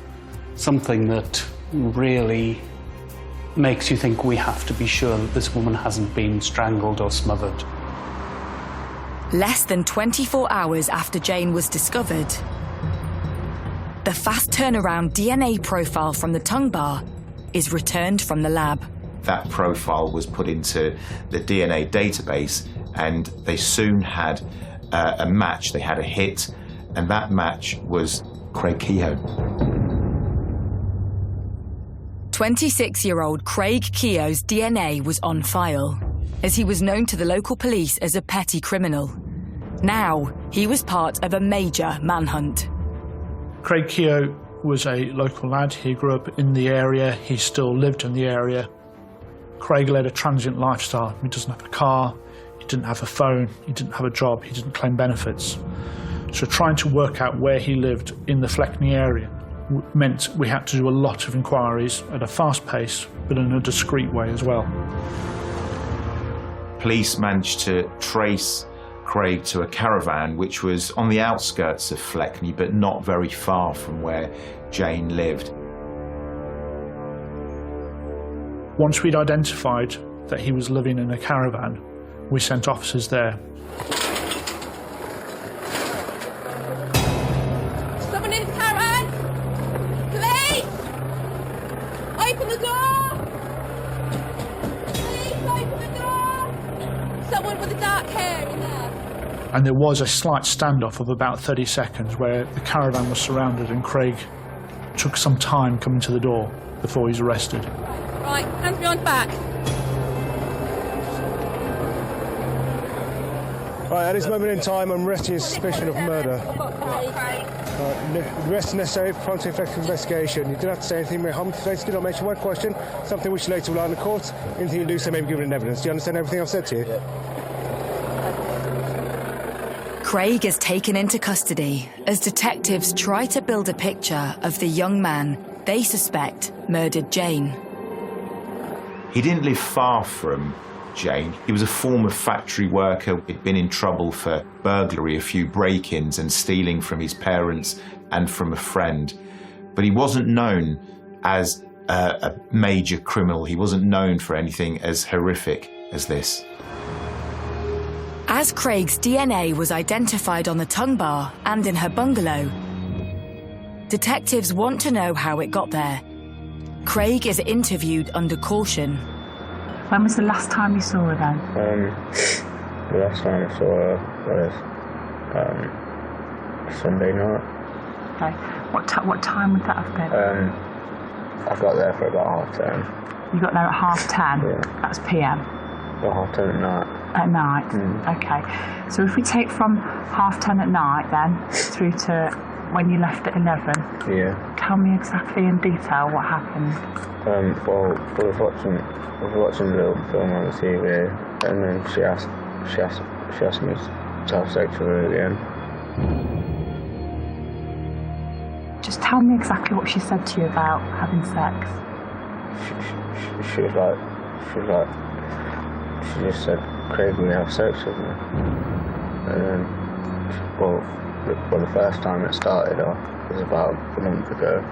something that really makes you think we have to be sure that this woman hasn't been strangled or smothered. Less than 24 hours after Jane was discovered, the fast turnaround DNA profile from the tongue bar is returned from the lab. That profile was put into the DNA database, and they soon had a match. They had a hit, and that match was Craig Kehoe. 26-year-old Craig Kehoe's DNA was on file, as he was known to the local police as a petty criminal. Now, he was part of a major manhunt. Craig Kehoe was a local lad. He grew up in the area. He still lived in the area. Craig led a transient lifestyle. He doesn't have a car, he didn't have a phone, he didn't have a job, he didn't claim benefits. So trying to work out where he lived in the Fleckney area meant we had to do a lot of inquiries at a fast pace, but in a discreet way as well. Police managed to trace Craig to a caravan which was on the outskirts of Fleckney, but not very far from where Jane lived. Once we'd identified that he was living in a caravan, we sent officers there. Someone in the caravan! Police! Open the door! Police, open the door! Someone with dark hair in there. And there was a slight standoff of about 30 seconds where the caravan was surrounded and Craig took some time coming to the door before he was arrested. Right, hands behind back. Right, at this moment in time, I'm arresting on suspicion of murder. Arrest necessary for prompt and effective investigation. You don't have to say anything. May harm to face. Do not mention one question. Something which later will lie in the court. Anything you do say may be given in evidence. Do you understand everything I've said to you? Craig is taken into custody as detectives try to build a picture of the young man they suspect murdered Jane. He didn't live far from Jane. He was a former factory worker. He'd been in trouble for burglary, a few break-ins and stealing from his parents and from a friend. But he wasn't known as a major criminal. He wasn't known for anything as horrific as this. As Craig's DNA was identified on the tongue bar and in her bungalow, detectives want to know how it got there. Craig is interviewed under caution. When was the last time you saw her then? The last time I saw her was Sunday night. Okay. What time would that have been? I got there for about 10:30. You got there at 10:30? Yeah. That's PM? Well, 10:30 at night. At night? Okay. So if we take from 10:30 at night then, through to when you left at 11, yeah. Tell me exactly in detail what happened. Well, I was watching a little film on the TV, and then she asked me to have sex with her again. Just tell me exactly what she said to you about having sex. She just said, Craig, will you have sex with me? And then, well, the first time it started off was about a month ago,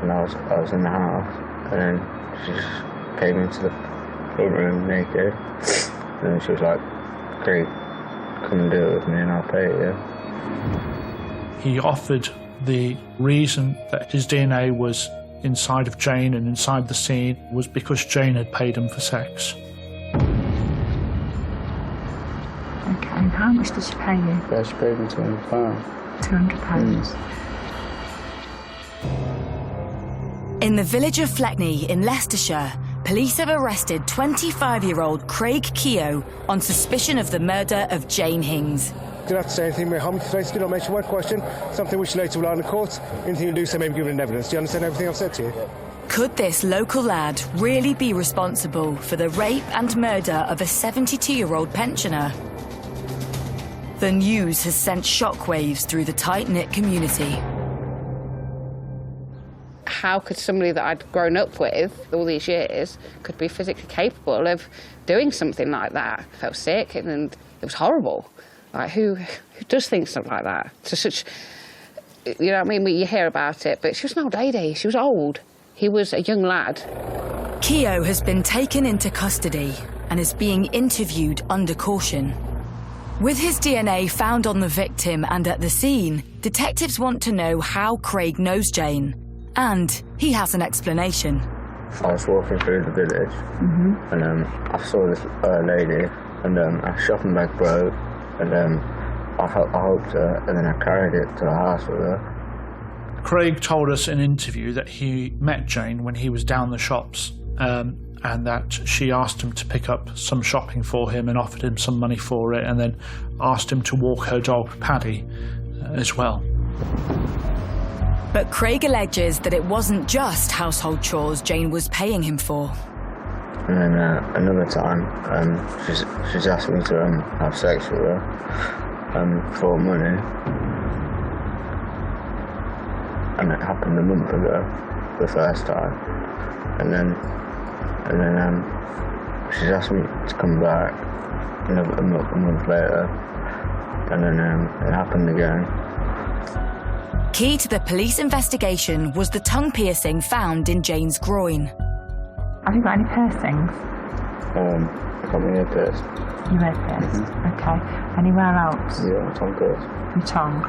and I was in the house, and then she just came into the front room naked, and then she was like, Craig, come and do it with me and I'll pay you. He offered the reason that his DNA was inside of Jane and inside the scene was because Jane had paid him for sex. Okay, and how much did she pay you? Yeah, she paid me £200. £200. In the village of Fleckney in Leicestershire, police have arrested 25-year-old Craig Kehoe on suspicion of the murder of Jane Hings. Do not have to say anything. May harm to face. Do not mention one question. Something which later will lie in the court. Anything you do say may be given in evidence. Do you understand everything I've said to you? Could this local lad really be responsible for the rape and murder of a 72-year-old pensioner? The news has sent shockwaves through the tight-knit community. How could somebody that I'd grown up with all these years could be physically capable of doing something like that? I felt sick and it was horrible. Like, who does think something like that? To such, you know what I mean? You hear about it, but she was an old lady. She was old. He was a young lad. Keogh has been taken into custody and is being interviewed under caution. With his DNA found on the victim and at the scene, detectives want to know how Craig knows Jane, and he has an explanation. I was walking through the village, and I saw this lady, and her shopping bag broke, and I helped her, and then I carried it to the house with her. Craig told us in an interview that he met Jane when he was down the shops, and that she asked him to pick up some shopping for him and offered him some money for it, and then asked him to walk her dog Paddy as well. But Craig alleges that it wasn't just household chores Jane was paying him for. And then another time, she's asked me to have sex with her for money. And it happened a month ago, the first time. And then she's asked me to come back a month later. And then it happened again. Key to the police investigation was the tongue piercing found in Jane's groin. Have you got any piercings? I got my ear pierced. Your ear pierced? Okay. Anywhere else? Yeah, my tongue pierced. Your tongue?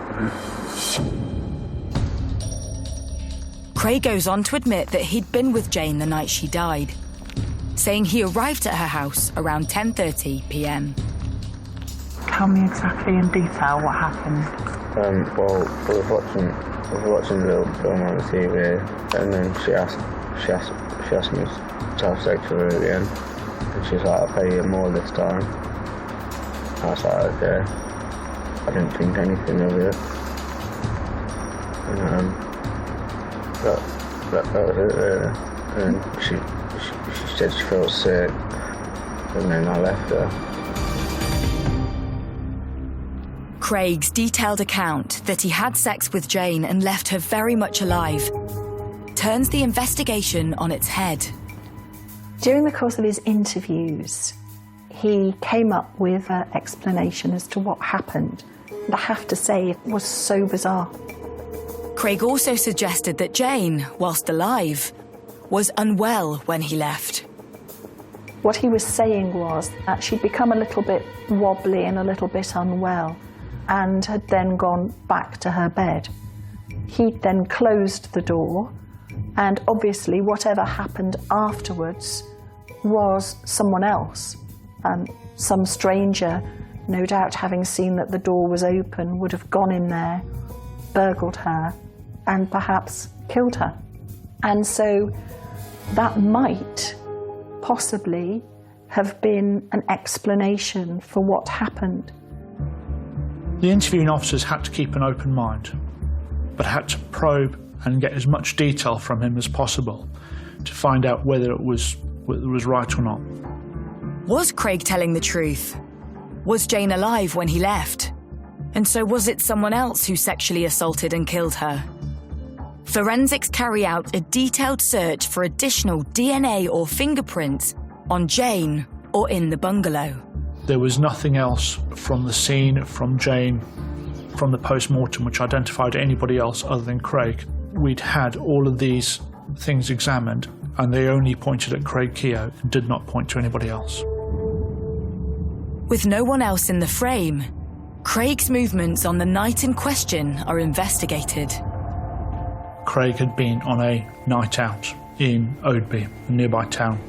Craig goes on to admit that he'd been with Jane the night she died, saying he arrived at her house around 10:30 p.m. Tell me exactly in detail what happened. Well, I was watching the little film on the TV, and then she asked me to have sex with her at the end, and she's like, "I'll pay you more this time." I was like, "Okay." I didn't think anything of it, and that was it really. And she said she felt sick, and then I left her. Craig's detailed account that he had sex with Jane and left her very much alive turns the investigation on its head. During the course of his interviews, he came up with an explanation as to what happened. And I have to say, it was so bizarre. Craig also suggested that Jane, whilst alive, was unwell when he left. What he was saying was that she'd become a little bit wobbly and a little bit unwell, and had then gone back to her bed. He'd then closed the door, and obviously whatever happened afterwards was someone else. Some stranger, no doubt having seen that the door was open, would have gone in there, burgled her, and perhaps killed her. And so that might possibly have been an explanation for what happened. The interviewing officers had to keep an open mind, but had to probe and get as much detail from him as possible to find out whether it was right or not. Was Craig telling the truth? Was Jane alive when he left? And so was it someone else who sexually assaulted and killed her? Forensics carry out a detailed search for additional DNA or fingerprints on Jane or in the bungalow. There was nothing else from the scene, from Jane, from the post-mortem which identified anybody else other than Craig. We'd had all of these things examined, and they only pointed at Craig Keogh and did not point to anybody else. With no one else in the frame, Craig's movements on the night in question are investigated. Craig had been on a night out in Oadby, a nearby town.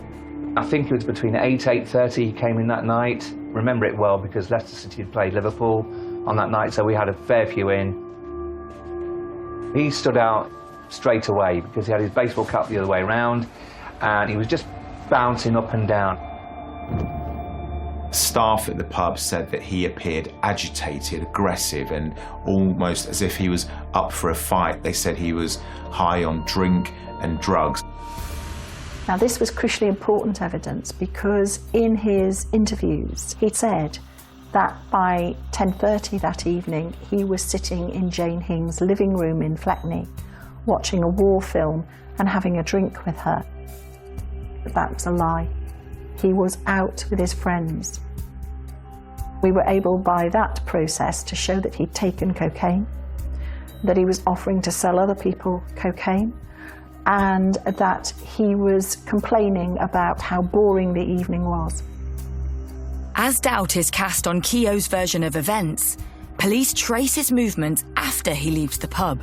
I think it was between 8:30 he came in that night. Remember it well because Leicester City had played Liverpool on that night, so we had a fair few in. He stood out straight away because he had his baseball cap the other way around, and he was just bouncing up and down. Staff at the pub said that he appeared agitated, aggressive, and almost as if he was up for a fight. They said he was high on drink and drugs. Now, this was crucially important evidence because in his interviews, he said that by 10:30 that evening, he was sitting in Jane Hing's living room in Fleckney, watching a war film and having a drink with her. That's a lie. He was out with his friends. We were able by that process to show that he'd taken cocaine, that he was offering to sell other people cocaine, and that he was complaining about how boring the evening was. As doubt is cast on Keogh's version of events, police trace his movements after he leaves the pub.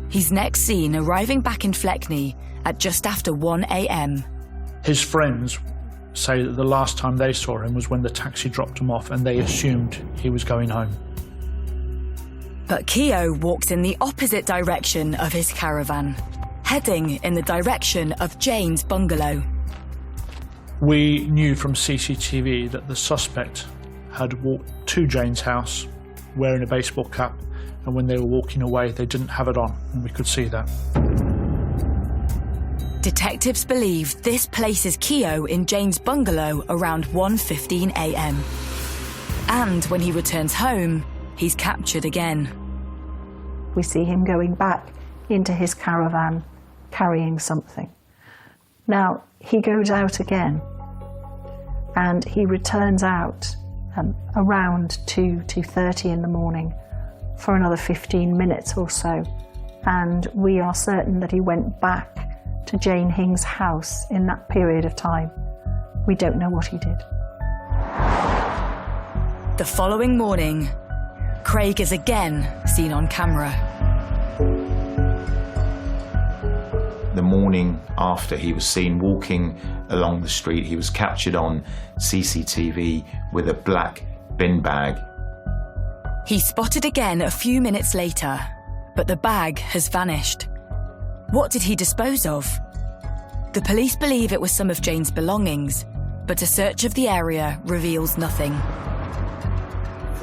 He's next seen arriving back in Fleckney at just after 1 a.m. His friends say that the last time they saw him was when the taxi dropped him off and they assumed he was going home. But Keogh walks in the opposite direction of his caravan, heading in the direction of Jane's bungalow. We knew from CCTV that the suspect had walked to Jane's house wearing a baseball cap, and when they were walking away they didn't have it on, and we could see that. Detectives believe this places Keogh in Jane's bungalow around 1:15 a.m. And when he returns home, he's captured again. We see him going back into his caravan, carrying something. Now, he goes out again, and he returns out around 2:30 in the morning for another 15 minutes or so, and we are certain that he went back to Jane Hing's house in that period of time. We don't know what he did. The following morning, Craig is again seen on camera. The morning after he was seen walking along the street, he was captured on CCTV with a black bin bag. He's spotted again a few minutes later, but the bag has vanished. What did he dispose of? The police believe it was some of Jane's belongings, but a search of the area reveals nothing.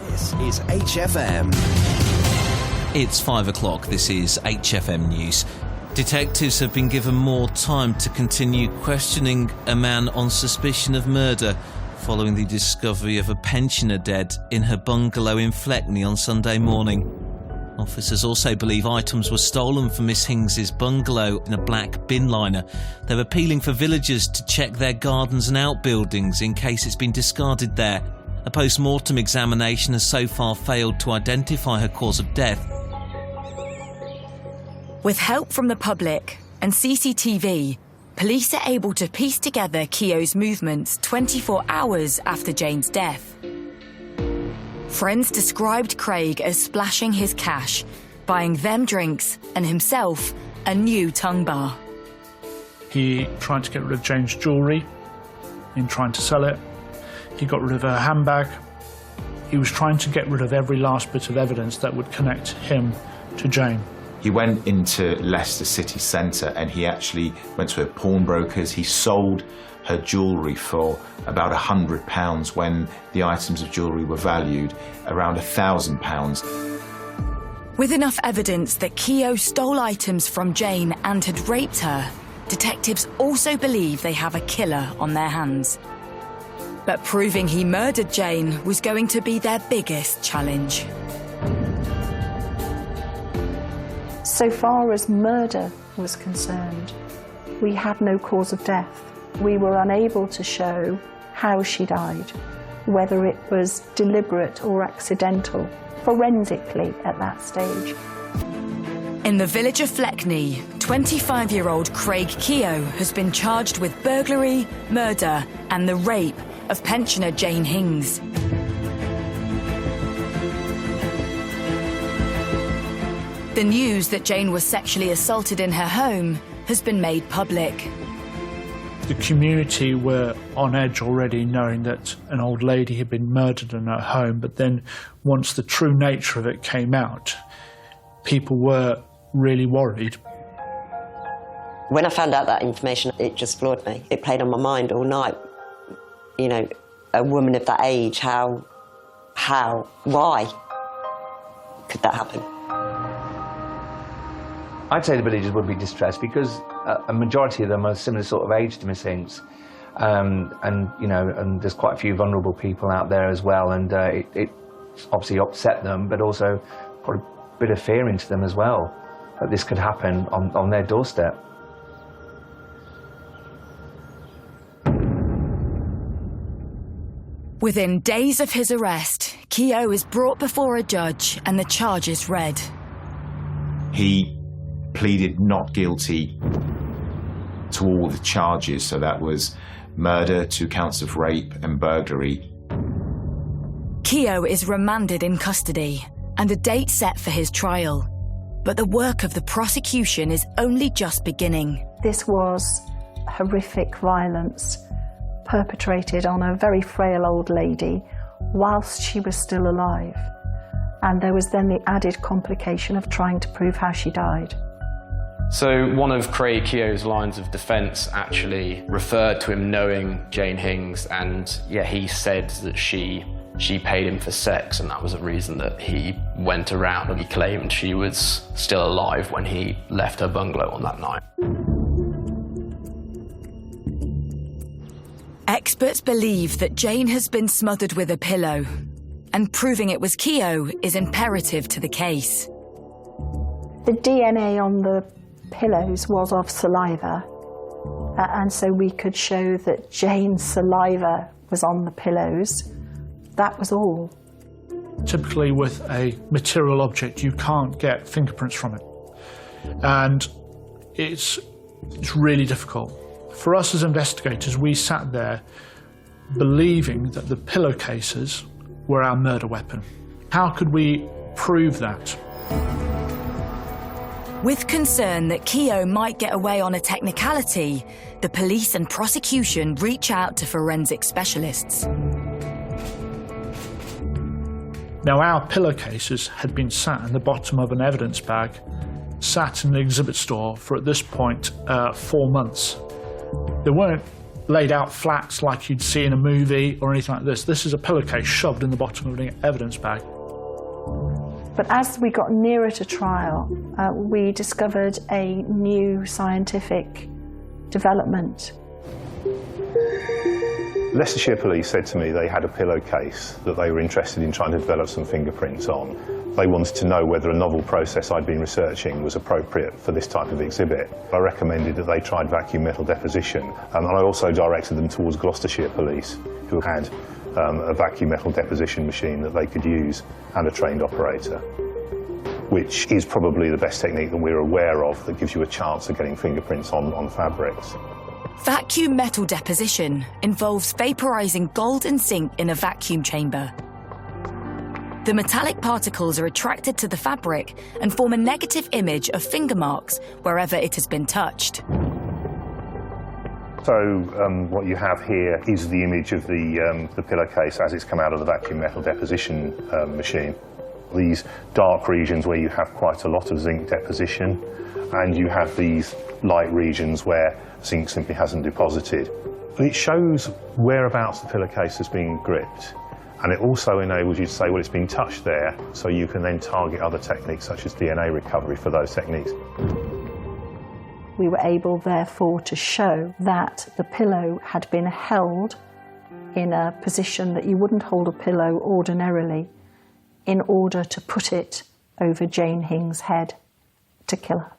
This is HFM. It's 5 o'clock. This is HFM News. Detectives have been given more time to continue questioning a man on suspicion of murder following the discovery of a pensioner dead in her bungalow in Fleckney on Sunday morning. Officers also believe items were stolen from Miss Hings's bungalow in a black bin liner. They're appealing for villagers to check their gardens and outbuildings in case it's been discarded there. A post-mortem examination has so far failed to identify her cause of death. With help from the public and CCTV, police are able to piece together Keogh's movements 24 hours after Jane's death. Friends described Craig as splashing his cash, buying them drinks and himself a new tongue bar. He tried to get rid of Jane's jewellery in trying to sell it. He got rid of her handbag. He was trying to get rid of every last bit of evidence that would connect him to Jane. He went into Leicester city centre and he actually went to a pawnbroker's. He sold her jewellery for about £100 when the items of jewellery were valued around £1,000. With enough evidence that Keogh stole items from Jane and had raped her, detectives also believe they have a killer on their hands. But proving he murdered Jane was going to be their biggest challenge. So far as murder was concerned, we had no cause of death. We were unable to show how she died, whether it was deliberate or accidental, forensically at that stage. In the village of Fleckney, 25-year-old Craig Keogh has been charged with burglary, murder and the rape of pensioner Jane Hings. The news that Jane was sexually assaulted in her home has been made public. The community were on edge already, knowing that an old lady had been murdered in her home, but then once the true nature of it came out, people were really worried. When I found out that information, it just floored me. It played on my mind all night. You know, a woman of that age, how, why could that happen? I'd say the villagers would be distressed because a majority of them are similar sort of age to Miss Hinks, and you know, and there's quite a few vulnerable people out there as well, and it obviously upset them, but also put a bit of fear into them as well that this could happen on their doorstep. Within days of his arrest, Keogh is brought before a judge and the charges read. He pleaded not guilty to all the charges. So that was murder, 2 counts of rape and burglary. Keogh is remanded in custody and a date set for his trial. But the work of the prosecution is only just beginning. This was horrific violence perpetrated on a very frail old lady whilst she was still alive. And there was then the added complication of trying to prove how she died. So one of Craig Keogh's lines of defence actually referred to him knowing Jane Hings, and yeah, he said that she paid him for sex, and that was a reason that he went around and he claimed she was still alive when he left her bungalow on that night. Experts believe that Jane has been smothered with a pillow, and proving it was Keogh is imperative to the case. The DNA on the pillows was of saliva, and so we could show that Jane's saliva was on the pillows. That was all. Typically with a material object, you can't get fingerprints from it. And it's really difficult. For us as investigators, we sat there believing that the pillowcases were our murder weapon. How could we prove that? With concern that Keogh might get away on a technicality, the police and prosecution reach out to forensic specialists. Now, our pillowcases had been sat in the bottom of an evidence bag, sat in the exhibit store for, at this point, 4 months. They weren't laid out flat like you'd see in a movie or anything like this. This is a pillowcase shoved in the bottom of an evidence bag. But as we got nearer to trial, we discovered a new scientific development. Leicestershire Police said to me they had a pillowcase that they were interested in trying to develop some fingerprints on. They wanted to know whether a novel process I'd been researching was appropriate for this type of exhibit. I recommended that they tried vacuum metal deposition, and I also directed them towards Gloucestershire Police, who had a vacuum metal deposition machine that they could use and a trained operator, which is probably the best technique that we're aware of that gives you a chance of getting fingerprints on fabrics. Vacuum metal deposition involves vaporizing gold and zinc in a vacuum chamber. The metallic particles are attracted to the fabric and form a negative image of finger marks wherever it has been touched. So what you have here is the image of the pillowcase as it's come out of the vacuum metal deposition machine. These dark regions where you have quite a lot of zinc deposition, and you have these light regions where zinc simply hasn't deposited. It shows whereabouts the pillowcase has been gripped, and it also enables you to say, well, it's been touched there, so you can then target other techniques such as DNA recovery for those techniques. We were able, therefore, to show that the pillow had been held in a position that you wouldn't hold a pillow ordinarily in order to put it over Jane Hings' head to kill her.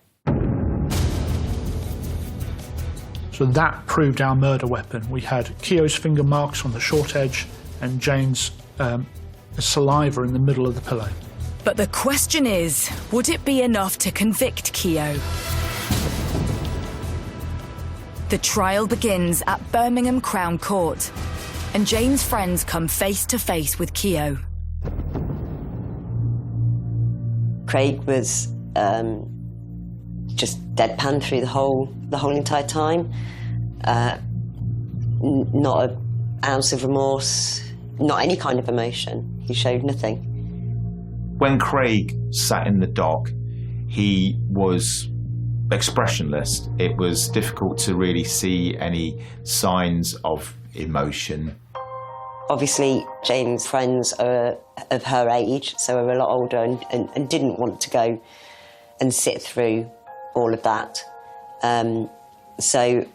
So that proved our murder weapon. We had Keogh's finger marks on the short edge and Jane's saliva in the middle of the pillow. But the question is, would it be enough to convict Keogh? The trial begins at Birmingham Crown Court, and Jane's friends come face to face with Keogh. Craig was just deadpan through the whole entire time. Not an ounce of remorse, not any kind of emotion. He showed nothing. When Craig sat in the dock, he was expressionless. It was difficult to really see any signs of emotion. Obviously, Jane's friends are of her age, so are a lot older, and didn't want to go and sit through all of that. So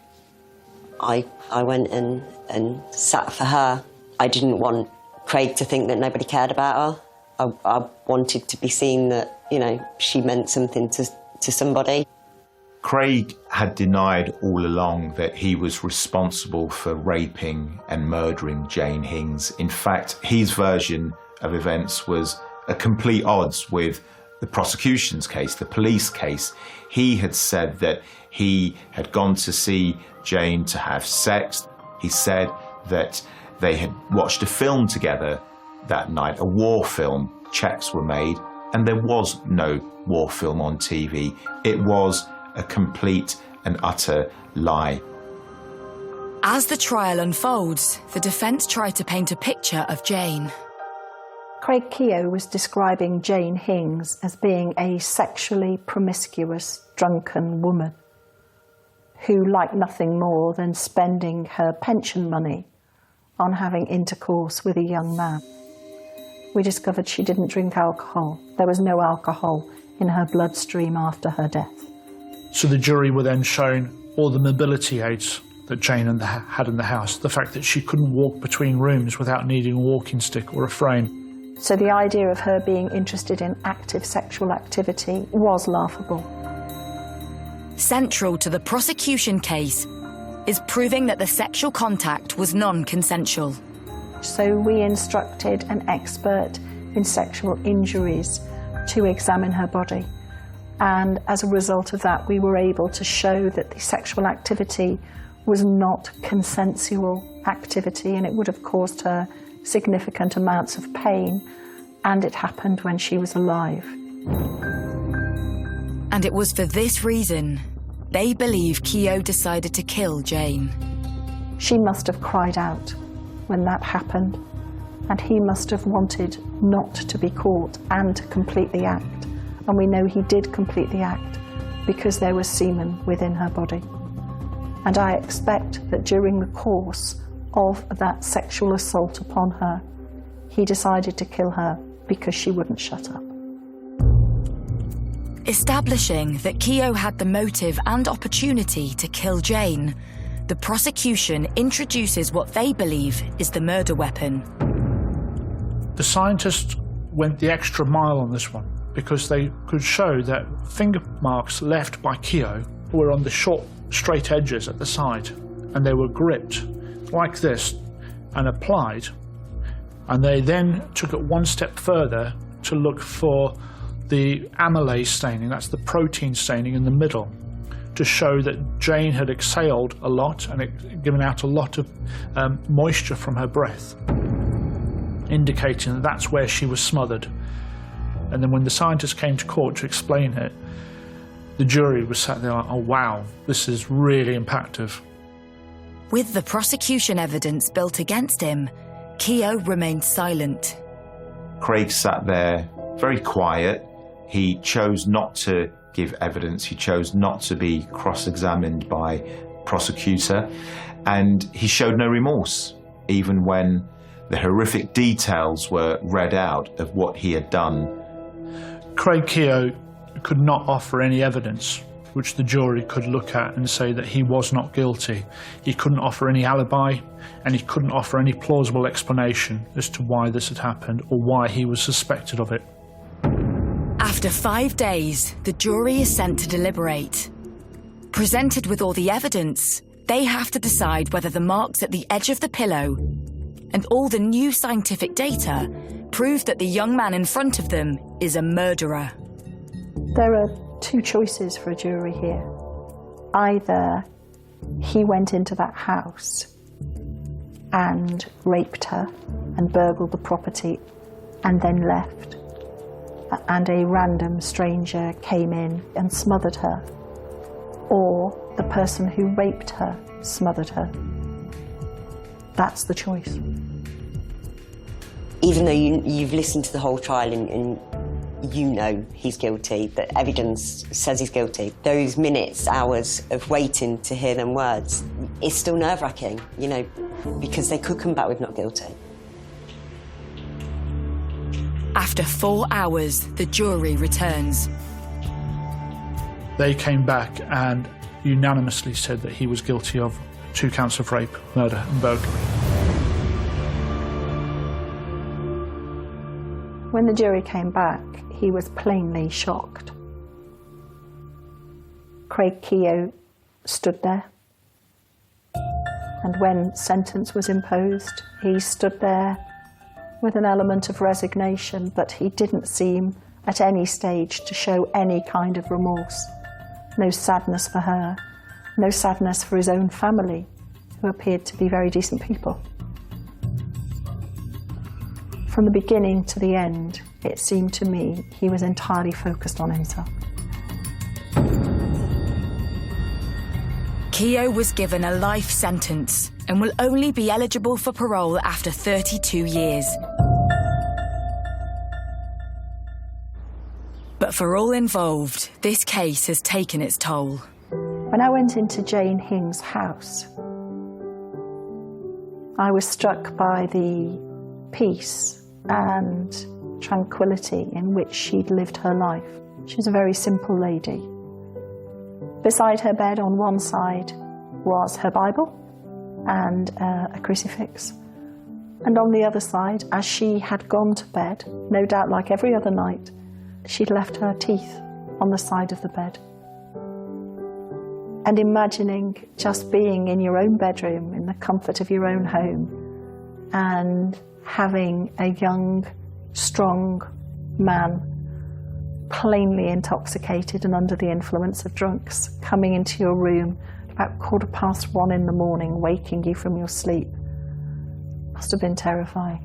I went and sat for her. I didn't want Craig to think that nobody cared about her. I wanted to be seen that, you know, she meant something to somebody. Craig had denied all along that he was responsible for raping and murdering Jane Hings. In fact, his version of events was at complete odds with the prosecution's case, the police case, he had said that he had gone to see Jane to have sex. He said that they had watched a film together that night, a war film. Checks were made, and there was no war film on TV. It was a complete and utter lie. As the trial unfolds, the defence tried to paint a picture of Jane. Craig Keogh was describing Jane Hings as being a sexually promiscuous, drunken woman who liked nothing more than spending her pension money on having intercourse with a young man. We discovered she didn't drink alcohol. There was no alcohol in her bloodstream after her death. So the jury were then shown all the mobility aids that Jane had in the house, the fact that she couldn't walk between rooms without needing a walking stick or a frame. So the idea of her being interested in active sexual activity was laughable. Central to the prosecution case is proving that the sexual contact was non-consensual. So we instructed an expert in sexual injuries to examine her body. And as a result of that, we were able to show that the sexual activity was not consensual activity, and it would have caused her significant amounts of pain, and it happened when she was alive. And it was for this reason they believe Keogh decided to kill Jane. She must have cried out when that happened, and he must have wanted not to be caught and to complete the act. And we know he did complete the act because there was semen within her body. And I expect that during the course of that sexual assault upon her, he decided to kill her because she wouldn't shut up. Establishing that Keogh had the motive and opportunity to kill Jane, the prosecution introduces what they believe is the murder weapon. The scientists went the extra mile on this one because they could show that finger marks left by Keogh were on the short, straight edges at the side, and they were gripped like this and applied, and they then took it one step further to look for the amylase staining, that's the protein staining in the middle, to show that Jane had exhaled a lot and it given out a lot of moisture from her breath, indicating that that's where she was smothered. And then when the scientists came to court to explain it, the jury was sat there like, oh wow, this is really impactful. With the prosecution evidence built against him, Keogh remained silent. Craig sat there very quiet. He chose not to give evidence. He chose not to be cross-examined by prosecutor, and he showed no remorse, even when the horrific details were read out of what he had done. Craig Keogh could not offer any evidence which the jury could look at and say that he was not guilty. He couldn't offer any alibi, and he couldn't offer any plausible explanation as to why this had happened or why he was suspected of it. After 5 days, the jury is sent to deliberate. Presented with all the evidence, they have to decide whether the marks at the edge of the pillow and all the new scientific data prove that the young man in front of them is a murderer. There are two choices for a jury here. Either he went into that house and raped her and burgled the property and then left, and a random stranger came in and smothered her, or the person who raped her smothered her. That's the choice. Even though you've listened to the whole trial and you know he's guilty, the evidence says he's guilty, those minutes, hours of waiting to hear them words, it's still nerve-wracking, you know, because they could come back with not guilty. After 4 hours, the jury returns. They came back and unanimously said that he was guilty of 2 counts of rape, murder and burglary. When the jury came back, he was plainly shocked. Craig Keogh stood there, and when sentence was imposed, he stood there with an element of resignation, but he didn't seem at any stage to show any kind of remorse. No sadness for her, no sadness for his own family, who appeared to be very decent people. From the beginning to the end, it seemed to me he was entirely focused on himself. Keogh was given a life sentence and will only be eligible for parole after 32 years. But for all involved, this case has taken its toll. When I went into Jane Hing's house, I was struck by the peace and tranquility in which she'd lived her life. She was a very simple lady. Beside her bed on one side was her Bible and a crucifix. And on the other side, as she had gone to bed, no doubt like every other night, she'd left her teeth on the side of the bed. And imagining just being in your own bedroom, in the comfort of your own home, and having a young, strong man, plainly intoxicated and under the influence of drunks, coming into your room about 1:15 in the morning, waking you from your sleep, must have been terrifying.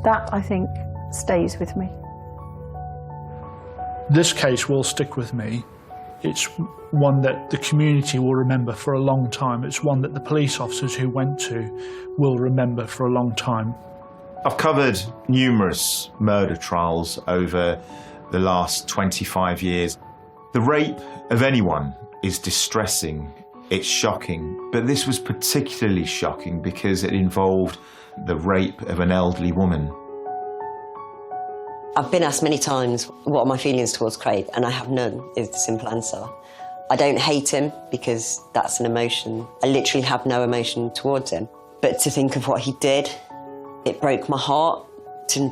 That, I think, stays with me. This case will stick with me. It's one that the community will remember for a long time. It's one that the police officers who went to will remember for a long time. I've covered numerous murder trials over the last 25 years. The rape of anyone is distressing, it's shocking, but this was particularly shocking because it involved the rape of an elderly woman. I've been asked many times, what are my feelings towards Craig? And I have none, is the simple answer. I don't hate him because that's an emotion. I literally have no emotion towards him. But to think of what he did, it broke my heart to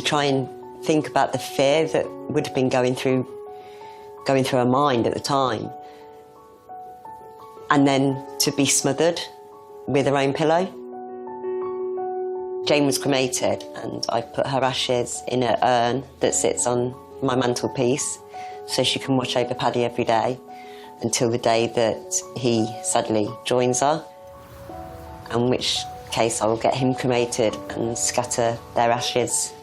try and think about the fear that would have been going through her mind at the time. And then to be smothered with her own pillow. Jane was cremated and I put her ashes in an urn that sits on my mantelpiece so she can watch over Paddy every day until the day that he sadly joins her, in which case I will get him cremated and scatter their ashes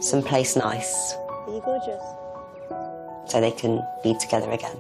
someplace nice. Are you gorgeous? So they can be together again.